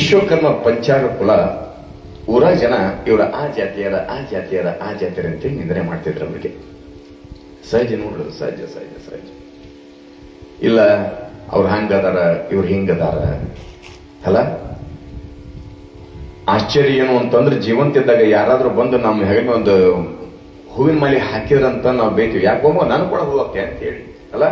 ವಿಶ್ವಕರ್ಮ ಪಂಚಾರ ಕುಲ ಊರ ಜನ ಇವರ ಆ ಜಾತಿಯರ ಆ ಜಾತಿಯರ ಆ ಜಾತಿಯರ ಅಂತೇಳಿ ನಿಂದನೆ ಮಾಡ್ತಿದ್ರು ಅವ್ರಿಗೆ. ಸಹಜ ನೋಡ್ರಿ, ಸಹಜ ಸಹಜ ಸಹಜ. ಇಲ್ಲ ಅವ್ರು ಹಂಗದಾರ ಇವ್ರು ಹಿಂಗದಾರ ಅಲ್ಲ. ಆಶ್ಚರ್ಯ ಏನು ಅಂತಂದ್ರೆ ಜೀವಂತಿದ್ದಾಗ ಯಾರಾದ್ರೂ ಬಂದು ನಮ್ಮ ಹೆಗಲ ಒಂದು ಹೂವಿನ ಮಾಲೆ ಹಾಕಿದ್ರಂತ ನಾವು ಬೇಯ್ತೀವಿ. ಯಾಕೋಮ ನಾನು ಕೂಡ ಹೋಗಕ್ಕೆ ಅಂತ ಹೇಳಿ ಅಲ್ಲ.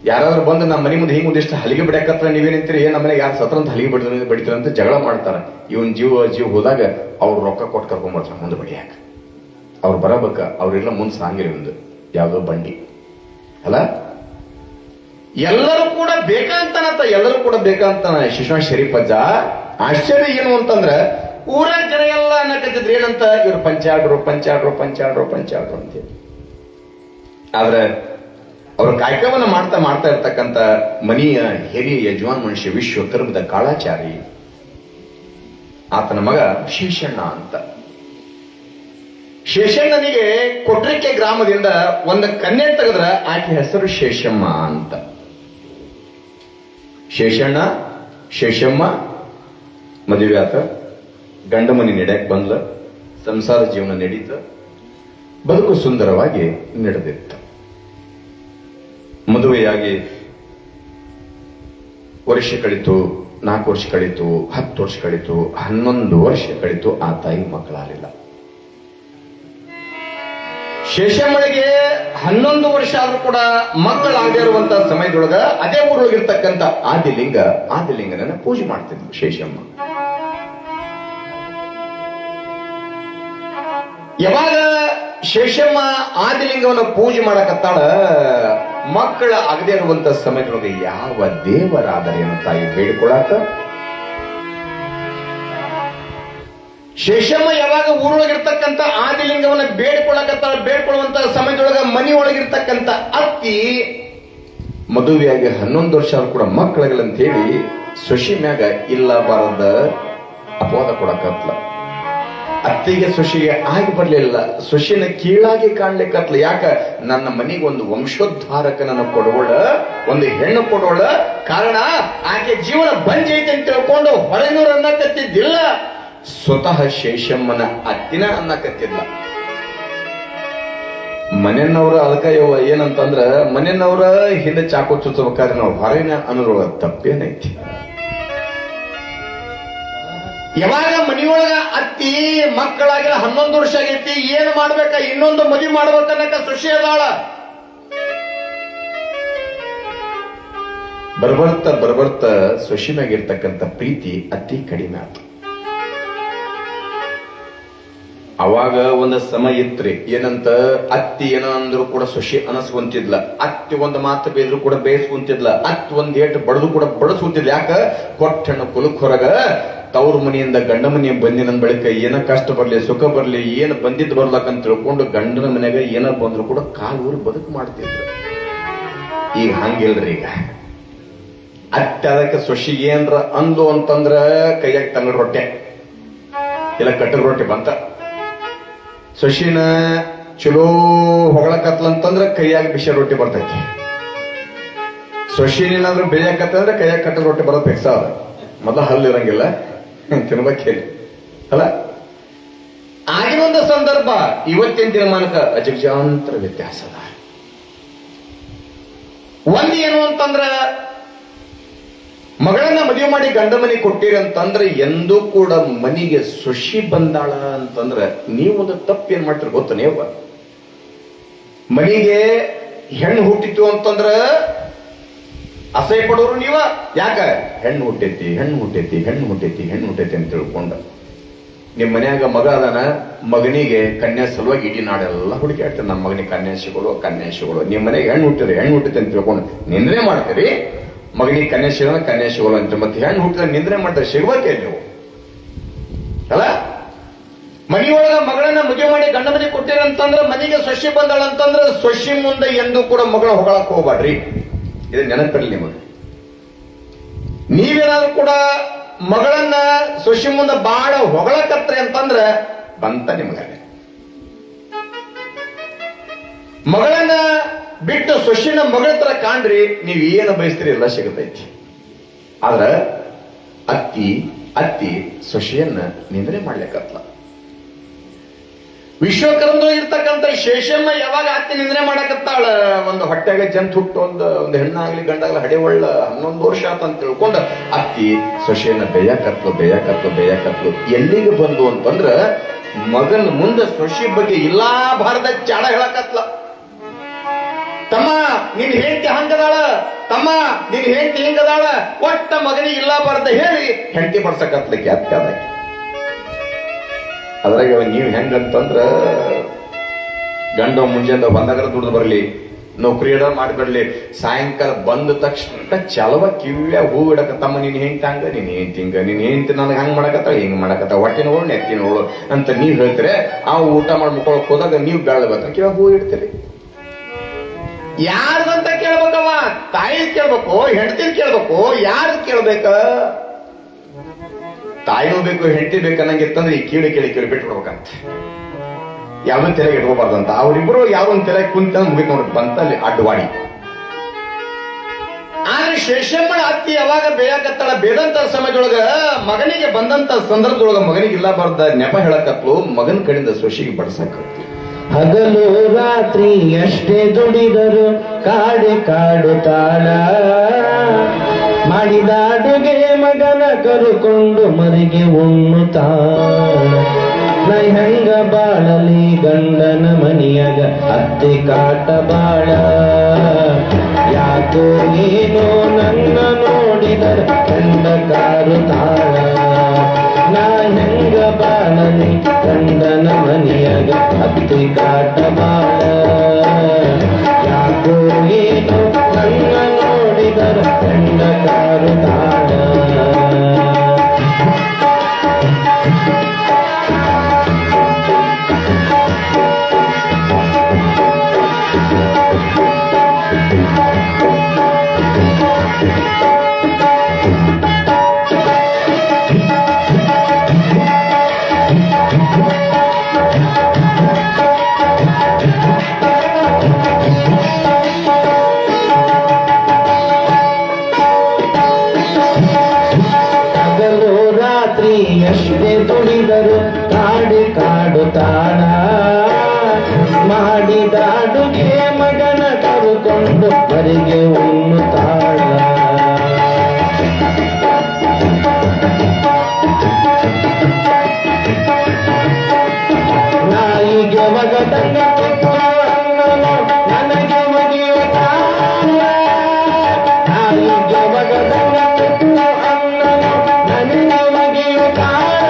ಯಾರಾದ್ರೂ ಬಂದು ನಮ್ಮ ಮನೆ ಮುಂದೆ ಹಿಂಗ್ ಒಂದಿಷ್ಟು ಹಲಿಗೆ ಬಿಡಕತ್ರ ನೀವೇನಿಂತೀರಿ, ನಮ್ಮ ಮನೆಗೆ ಯಾರು ಸತ್ರ ಅಂತ ಹಲಿಗೆ ಬಿಡ್ತೀರ ಅಂತ ಜಗಳ ಮಾಡ್ತಾರ. ಇವನ್ ಜೀವ ಹೋದಾಗ ಅವ್ರು ರೊಕ್ಕ ಕೊಟ್ಟು ಕರ್ಕೊಂಡ್ಬರ್ತಾರ ಮುಂದೆ ಬಡಿಯಾಕ. ಅವ್ರು ಬರಬೇಕ, ಅವ್ರೆಲ್ಲ ಮುಂದೆ ಸಾಂಗಿರಿ ಒಂದು ಯಾವ್ದೋ ಬಂಡಿ ಅಲ್ಲ. ಎಲ್ಲರೂ ಕೂಡ ಎಲ್ಲರೂ ಕೂಡ ಬೇಕಂತಾನ ಶಿಶುನಾಳ ಶರೀಫ್ ಅಜ್ಜ. ಆಶ್ಚರ್ಯ ಏನು ಅಂತಂದ್ರ ಊರ ಜನ ಎಲ್ಲ ಅನ್ನಕತ್ತಿದ್ರು ಏನಂತ, ಇವ್ರು ಪಂಚಾಡ್ರು ಪಂಚಾಡ್ರು ಪಂಚಾಡ್ರು ಪಂಚಾಡ್ರು ಅಂತೇಳಿ. ಆದ್ರೆ ಅವ್ರ ಕಾಯಕವನ್ನ ಮಾಡ್ತಾ ಮಾಡ್ತಾ ಇರ್ತಕ್ಕಂಥ ಮನೆಯ ಹಿರಿಯ ಯಜಮಾನ್ ಮನುಷ್ಯ ವಿಶ್ವಕರ್ಮದ ಕಾಳಾಚಾರಿ, ಆತನ ಮಗ ಶೇಷಣ್ಣ ಅಂತ. ಶೇಷಣ್ಣನಿಗೆ ಕೊಟ್ರಿಕೆ ಗ್ರಾಮದಿಂದ ಒಂದು ಕನ್ಯೆ ತೆಗೆದ್ರ ಆಕೆ ಹೆಸರು ಶೇಷಮ್ಮ ಅಂತ. ಶೇಷಣ್ಣ ಶೇಷಮ್ಮ ಮದುವೆ ಆತ, ಗಂಡ ಮನೆ ನಡೆಯಕ್ ಬಂದ್ಲ, ಸಂಸಾರ ಜೀವನ ನಡೀತ, ಬದುಕು ಸುಂದರವಾಗಿ ನಡೆದಿತ್ತ. ಮದುವೆಯಾಗಿ ವರ್ಷ ಕಳಿತು, 4 ವರ್ಷ ಕಳಿತು, 10 ವರ್ಷ ಕಳಿತು, 11 ವರ್ಷ ಕಳಿತು. ಆ ತಾಯಿ ಮಕ್ಕಳಾಗಲಿಲ್ಲ. ಶೇಷಮ್ಮಳಿಗೆ 11 ವರ್ಷ ಆದ್ರೂ ಕೂಡ ಮಕ್ಕಳಾಗಿರುವಂತ ಸಮಯದೊಳಗ ಅದೇ ಊರೊಳಗಿರ್ತಕ್ಕಂಥ ಆದಿಲಿಂಗನ ಪೂಜೆ ಮಾಡ್ತಿದ್ಲು ಶೇಷಮ್ಮ. ಯಾವಾಗ ಶೇಷಮ್ಮ ಆದಿಲಿಂಗವನ್ನ ಪೂಜೆ ಮಾಡಕತ್ತಾಳ, ಮಕ್ಕಳ ಆಗದೆ ಇರುವಂತ ಸಮಯದೊಳಗೆ ಯಾವ ದೇವರಾದರೇನು ತಾಯಿ ಬೇಡಿಕೊಳ್ಳಾಕ. ಶೇಷಮ್ಮ ಯಾವಾಗ ಊರೊಳಗಿರ್ತಕ್ಕಂಥ ಆದಿಲಿಂಗವನ್ನ ಬೇಡ್ಕೊಳ್ಳುವಂತ ಸಮಯದೊಳಗ ಮನೆಯೊಳಗಿರ್ತಕ್ಕಂಥ ಅತ್ತಿ ಮದುವೆಯಾಗಿ 11 ವರ್ಷ ಆದ್ರೂ ಕೂಡ ಮಕ್ಕಳಿಗಲ್ಲ ಅಂತ ಹೇಳಿ ಸೊಸಿ ಮ್ಯಾಗ ಇಲ್ಲ ಬಾರದ ಅಪವಾದ ಕೊಡಕತ್ಲ. ಅತ್ತಿಗೆ ಸೊಸಿಗೆ ಆಗಿ ಬರ್ಲಿಲ್ಲ, ಸೊಸಿನ ಕೀಳಾಗಿ ಕಾಣ್ಲಿಕ್ಕತ್ಲ. ಯಾಕ, ನನ್ನ ಮನೆಗೆ ಒಂದು ವಂಶೋದ್ಧಾರಕನನ್ನ ಕೊಡೋಳ, ಒಂದು ಹೆಣ್ಣು ಕೊಡೋಳ. ಕಾರಣ ಆಕೆ ಜೀವನ ಬಂಜೈತೆ ಅಂತ ತಿಳ್ಕೊಂಡು ಹೊರನೂರು ಅನ್ನಕತ್ತಿದ್ದಿಲ್ಲ, ಸ್ವತಃ ಶೇಷಮ್ಮನ ಅತ್ತಿನ ಅನ್ನಕತ್ತಿದ್ಲ. ಮನೆಯವ್ರ ಅದಕ್ಕ ಏನಂತಂದ್ರ ಮನೆಯವ್ರ ಹಿಂದೆ ಚಾಕು ಚುಚ್ಚಬೇಕಾದ್ರೆ ನಾವು ಹೊರಗಿನ ಅನ್ನೋದ್ರೊಳಗ ತಪ್ಪೇನೈತಿ. ಯಾವಾಗ ಮನೆಯೊಳಗ ಅತ್ತಿ ಮಕ್ಕಳಾಗಿಲ್ಲ 11 ವರ್ಷ ಆಗೈತಿ, ಏನ್ ಮಾಡ್ಬೇಕ, ಇನ್ನೊಂದು ಮದುವೆ ಮಾಡ್ಬೇಕನ್ನಕ ಸೃಷ್ಟಿ ಅದಾಳ. ಬರ್ಬರ್ತ ಸೊಶಿನಾಗಿರ್ತಕ್ಕಂಥ ಪ್ರೀತಿ ಅತಿ ಕಡಿಮೆ ಆಯ್ತು. ಅವಾಗ ಒಂದು ಸಮಯ ಇತ್ರಿ, ಏನಂತ ಅತ್ತಿ ಏನೋ ಅಂದ್ರು ಕೂಡ ಸೊಶಿ ಅನಸ್ಕೊಂತಿದ್ಲ, ಅತ್ತಿ ಒಂದು ಮಾತು ಬೇದ್ರು ಕೂಡ ಬೇಯಿಸ್ಕೊಂತಿದ್ಲ, ಅತ್ತಿ ಒಂದ್ ಏಟು ಬಡದು ಕೂಡ ಬಡಸ್ಕೊಂತಿದ್ಲ. ಯಾಕ, ಕೊಟ್ಟಣ್ಣ ಕುಲಕ್ ಹೊರಗ ತವ್ರ ಮನೆಯಿಂದ ಗಂಡ ಮನೆಯ ಬಂದಿನ ಬಳಿಕ ಏನ ಕಷ್ಟ ಬರ್ಲಿ ಸುಖ ಬರ್ಲಿ ಏನ್ ಬಂದಿದ್ದು ಬರ್ಲಕ್ಕಂತ ತಿಳ್ಕೊಂಡು ಗಂಡನ ಮನೆಯಾಗ ಏನ ಬಂದ್ರು ಕೂಡ ಕಾಲೂರು ಬದುಕು ಮಾಡ್ತಿದ್ರು. ಈಗ ಹಂಗಿಲ್ರಿ. ಈಗ ಅತ್ತೆ ಅದಕ್ಕೆ ಸೊಶಿ ಏನ್ರ ಅಂದು ಅಂತಂದ್ರ ಕೈಯಾಗ ತಂಗಡ ರೊಟ್ಟೆ ಇಲ್ಲ ಕಟ್ಟದ ರೊಟ್ಟಿ ಬಂತ. ಸೊಶಿನ ಚಲೋ ಹೊಗಳಕತ್ಲಂತಂದ್ರ ಕೈಯಾಗ ಬಿಸಿ ರೊಟ್ಟಿ ಬರ್ತೈತಿ. ಸೊಶಿನೇನಾದ್ರೂ ಬೇಯಕತ್ತಂದ್ರೆ ಕೈಯಾಗ ಕಟ್ಟದ ರೊಟ್ಟಿ ಬರೋದು ಫಿಕ್ಸ್ ಅದ. ಮೊದಲ ಹಲ್ಲು ಇರಂಗಿಲ್ಲ, ತಿನ್ಬೇಕು ಹೇಳಿ ಅಲ್ಲ. ಆಗಿನೊಂದು ಸಂದರ್ಭ ಇವತ್ತಿನ ದಿನಮಾನಕ ಅಜಗಜಾಂತರ ವ್ಯತ್ಯಾಸ ಅದ. ಒಂದು ಏನು ಅಂತಂದ್ರ ಮಗಳನ್ನ ಮದುವೆ ಮಾಡಿ ಗಂಡ ಮನೆ ಕೊಟ್ಟಿರಿ ಅಂತಂದ್ರೆ ಎಂದೂ ಕೂಡ ಮನೆಗೆ ಸೊಶಿ ಬಂದಾಳ ಅಂತಂದ್ರ ನೀವೊಂದು ತಪ್ಪು ಏನ್ ಮಾಡ್ತೀರಿ ಗೊತ್ತ, ನೀವು ಮನೆಗೆ ಹೆಣ್ಣು ಹುಟ್ಟಿತು ಅಂತಂದ್ರ ಅಸಹ್ಯ ಪಡೋರು ನೀವ. ಯಾಕ, ಹೆಣ್ಣು ಹುಟ್ಟೈತಿ ಅಂತ ತಿಳ್ಕೊಂಡ ನಿಮ್ ಮನ್ಯಾಗ ಮಗ ಅದಾನ, ಮಗನಿಗೆ ಕನ್ಯಾ ಸಲುವಾಗಿ ಇಡೀ ನಾಡೆಲ್ಲ ಹುಡುಕಾಡ್ತಾರೆ. ನಮ್ಮ ಮಗನಿಗೆ ಕನ್ಯಾ ಸಿಗೋಳು. ನಿಮ್ ಮನೆಗೆ ಹೆಣ್ಣು ಹುಟ್ಟೈತೆ ಅಂತ ತಿಳ್ಕೊಂಡು ನಿಂದನೆ ಮಾಡ್ತೀರಿ. ಮಗನಿಗೆ ಕನ್ಯಾ ಸಿಗೋಳು ಅಂತ ಮತ್ತೆ ಹೆಣ್ಣು ಹುಟ್ಟಿದ್ರೆ ನಿಂದನೆ ಮಾಡ್ತಾರೆ. ಸಿಗ್ಬೇಕೇ ನೀವು ಅಲ್ಲ. ಮನೆಯೊಳಗ ಮಗಳನ್ನ ಮದುವೆ ಮಾಡಿ ಗಂಡ ಮನೆ ಕೊಟ್ಟಿರ ಅಂತಂದ್ರೆ ಮನೆಗೆ ಸೊಸಿ ಬಂದಾಳ ಅಂತಂದ್ರೆ ಸೊಸಿ ಮುಂದೆ ಎಂದೂ ಕೂಡ ಮಗಳ ಹೊಗಳಕ್ ಹೋಗ್ಬಾಡ್ರಿ. ಇದು ನೆನಪಿರಲಿ ನಿಮಗೆ. ನೀವೇನಾದ್ರೂ ಕೂಡ ಮಗಳನ್ನ ಸೊಸಿ ಮುಂದೆ ಬಾಳ ಹೊಗಳಕತ್ರಿ ಅಂತಂದ್ರ ಬಂತ ನಿಮಗ. ಮಗಳನ್ನ ಬಿಟ್ಟು ಸೊಸಿನ ಮಗಳ ತರ ಕಾಣ್ರಿ, ನೀವ್ ಏನು ಬಯಸ್ತೀರಿ ಎಲ್ಲ ಸಿಗತೈತಿ. ಆದ್ರ ಅತ್ತಿ ಅತ್ತಿ ಸೊಸೆಯನ್ನ ನಿಂದನೆ ಮಾಡ್ಲಿಕ್ಕತ್ಲ. ವಿಶ್ವಕರ್ಮದೊಳಗೆ ಇರ್ತಕ್ಕಂಥ ಶೇಷಮ್ಮ ಯಾವಾಗ ಅತ್ತಿ ನಿಂದನೆ ಮಾಡಕತ್ತಾಳ, ಒಂದು ಹೊಟ್ಟೆಗೆ ಜಂತು ಹುಟ್ಟು ಒಂದು ಹೆಣ್ಣಾಗ್ಲಿ ಗಂಡಾಗ್ಲಿ ಹಡೆ ಒಳ್ಳ 11 ವರ್ಷ ಆತ ಅಂತ ತಿಳ್ಕೊಂಡ ಅತ್ತಿ ಸೊಸೆಯನ್ನ ಬೇಯಕತ್ಲು. ಎಲ್ಲಿಗೆ ಬಂದು ಅಂತಂದ್ರ ಮಗನ ಮುಂದೆ ಸೊಸೆ ಬಗ್ಗೆ ಇಲ್ಲಾ ಬಾರದ ಚಾಡ ಹೇಳಕತ್ಲ. ತಮ್ಮ ನಿನ್ ಹೆಂಡತಿ ಹಂಗದಾಳ, ತಮ್ಮ ನಿನ್ ಹೆಂಡತಿ ಹಿಂಗದಾಳ, ಒಟ್ಟ ಮಗನಿಗೆ ಇಲ್ಲ ಬಾರ್ದ ಹೇಳಿ ಹೆಂಡತಿ ಬಡ್ಸಕತ್ಲಿಕ್ಕೆ ಅತ್ಕಾದಾಕಿ. ಅದ್ರಾಗ ನೀವ್ ಹೆಂಗಂತಂದ್ರ ಗಂಡ ಮುಂಜಾನೆ ಬಂದಾಗ ದುಡ್ದು ಬರ್ಲಿ, ನೌಕರಿ ಮಾಡಿಬಿಡ್ಲಿ, ಸಾಯಂಕಾಲ ಬಂದ ತಕ್ಷಣ ಚಲವ ಕಿವ್ಯ ಹೂ ಇಡಕ, ತಮ್ಮ ನೀನ್ ಹೆಂಡತಿ ಹಂಗ, ನೀನ್ ಹೆಂಡತಿ ಹಿಂಗ, ನೀನ್ ಹೆಂಡತಿ ನನಗೆ ಹಂಗ ಮಾಡಕತ್ತ, ಹಿಂಗ್ ಮಾಡಕತ್ತ, ಹೊಟ್ಟೆ ನೋಡು ನೆತ್ತಿ ನೋಡು ಅಂತ ನೀವ್ ಹೇಳ್ತೀರಿ. ಆ ಊಟ ಮಾಡಿ ಮುಕ್ಕೊಳಕ್ ಹೋದಾಗ ನೀವ್ ಬೆಳಬೇಕ ಕಿವ್ಯ ಹೂ ಇಡ್ತೀರಿ. ಯಾರ್ದಂತ ಕೇಳ್ಬೇಕವ? ತಾಯಿ ಕೇಳ್ಬೇಕು, ಹೆಂಡತಿ ಕೇಳ್ಬೇಕು, ಯಾರು ಕೇಳ್ಬೇಕ? ತಾಯಿನೂ ಬೇಕು ಹೆಂಡತಿ ಬೇಕನ್ನಂಗಿತ್ತಂದ್ರೆ ಈ ಕೀಳು ಬಿಟ್ಬಿಡ್ಬೇಕಂತ, ಯಾವ್ದೋ ತಲೆಗೆ ಇಟ್ಕೋಬಾರ್ದಂತ. ಅವರಿಬ್ರು ಯಾವ್ದೊಂದು ತಲೆಗೆ ಕುಂತ ಮುಗಿತ್ ನೋಡ್ರಿ ಬಂತ ಅಲ್ಲಿ ಅಡ್ಡವಾಡಿ. ಆದ್ರೆ ಶೇಷಮ್ಮಳ ಅತ್ತಿ ಯಾವಾಗ ಬೇಯಕತ್ತಾಳ, ಬೇದಂತ ಸಮಯದೊಳಗ ಮಗನಿಗೆ ಬಂದಂತ ಸಂದರ್ಭದೊಳಗ ಮಗನಿಗೆ ಇಲ್ಲ ಬಾರ್ದ ನೆಪ ಹೇಳಕತ್ಲು, ಮಗನ ಕಡೆಯಿಂದ ಸೊಸಿಗೆ ಬಡ್ಸಕತ್ಲು. ಹಗಲು ರಾತ್ರಿ ಎಷ್ಟೇ ದುಡಿದರು ಕಾಡು ತಾಳ, ಮಾಡಿದ ಅಡುಗೆ ಮಗನ ಕರುಕೊಂಡು ಮರಿಗೆ ಉಣ್ಣುತ್ತಾಳ. ನೈ ಹೆಂಗ ಬಾಳಲಿ ಗಂಡನ ಮನಿಯಾಗ ಅತ್ತೆ ಕಾಟ ಬಾಳ, ಯಾಕೋ ಏನೋ ನನ್ನ ನೋಡಿದರ ಗಂಡ ಕಾರುತ್ತಾಳ. ನಾ ಹೆಂಗ ಬಾಳಲಿ ಗಂಡನ ಮನಿಯಾಗ ಅತ್ತೆ ಕಾಟ ಬಾಳ, ಯಾಕೋ ಏನೋ ನನ್ನ ನೋಡಿದರ ಗಂಡ ಕಾರುತ್ತಾಳ. ಎಷ್ಟೇ ದುಡಿದರು ಕಾಡು ತಾಳ, ಮಾಡಿದ ಅಡುಗೆ ಮಗನ ಕರುಕೊಂಡು ಮರಿಗೆ ಉಣ್ಣುತ್ತಾಳ. ನಾಯಿಗೆ ಒಗದಂಗ ನನಗೆ ಒಗೆಯುವ ತಾಳ, ನಾಯಿಗೆ ಒಗದಂಗ ನನಗೆ ಒಗೆಯುವ ತಾಳ.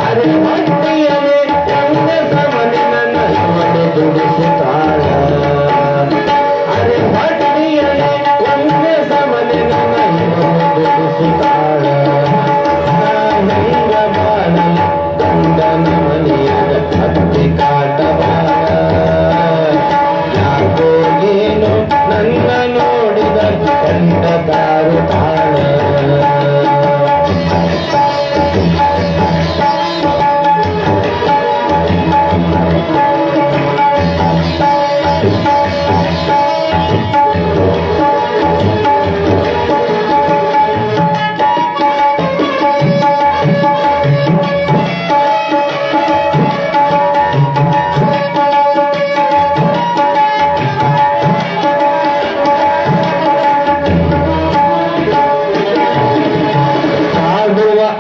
ಅರೆ ಹೊಟ್ಟೆಯಲೇ ಒಂದೇ ಸಮನೆ ನನ್ನ ಇವಳು ದುಡಿಸುತ್ತಾಳ, ಅರೆ ಹೊಟ್ಟೆಯಲೇ ಒಂದೇ ಸಮನೆ ನನ್ನ ಇವಳು ದುಡಿಸುತ್ತಾಳ. ಹೆಂಗ ಬಾಳಲಿ ಗಂಡನ ಮನೆಯಾಗ ಅತ್ತೆ ಕಾಟ ಬಾಳ, ಯಾಕೋ ಏನೋ ನನ್ನ ನೋಡಿದ ಗಂಡ ಕಾರುತ್ತಾಳ.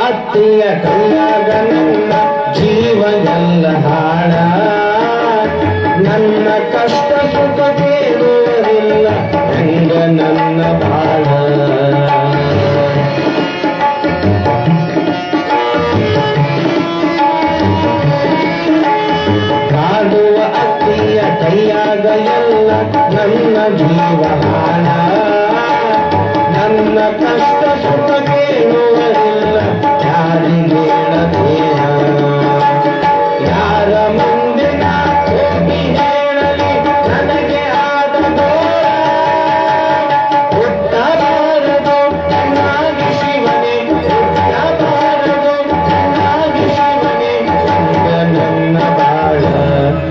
ಅತ್ತೆಯ ಕೈಯಾಗ ನನ್ನ ಜೀವ ಎಲ್ಲ ಹಾಳ, ನನ್ನ ಕಷ್ಟ ಸುಖ ಕೇಳುವುದಿಲ್ಲ ಹೆಂಗ ನನ್ನ ಬಾಳ. ಕಾಡುವ ಅತ್ತೆಯ ಕೈಯಾಗ ಎಲ್ಲ ನನ್ನ ಜೀವ ಹಾಳ, ನನ್ನ ಕಷ್ಟ ಸುಖ ಕೇಳುವುದಿಲ್ಲ ಯಾರಿಗೆ ಹೇಳದೇನ. ಯಾರ ಮುಂದೆ ನಾ ಹೋಗಿ ಹೇಳಲಿ ನನಗೆ ಆದ ಗೋಳ, ಹುಟ್ಟಬಾರದು ಚೆನ್ನಾಗಿ ಶಿವನೇ, ಹುಟ್ಟಬಾರದು ಚೆನ್ನಾಗಿ ಶಿವನೇ, ಹಂಗ ನನ್ನ ಬಾಳ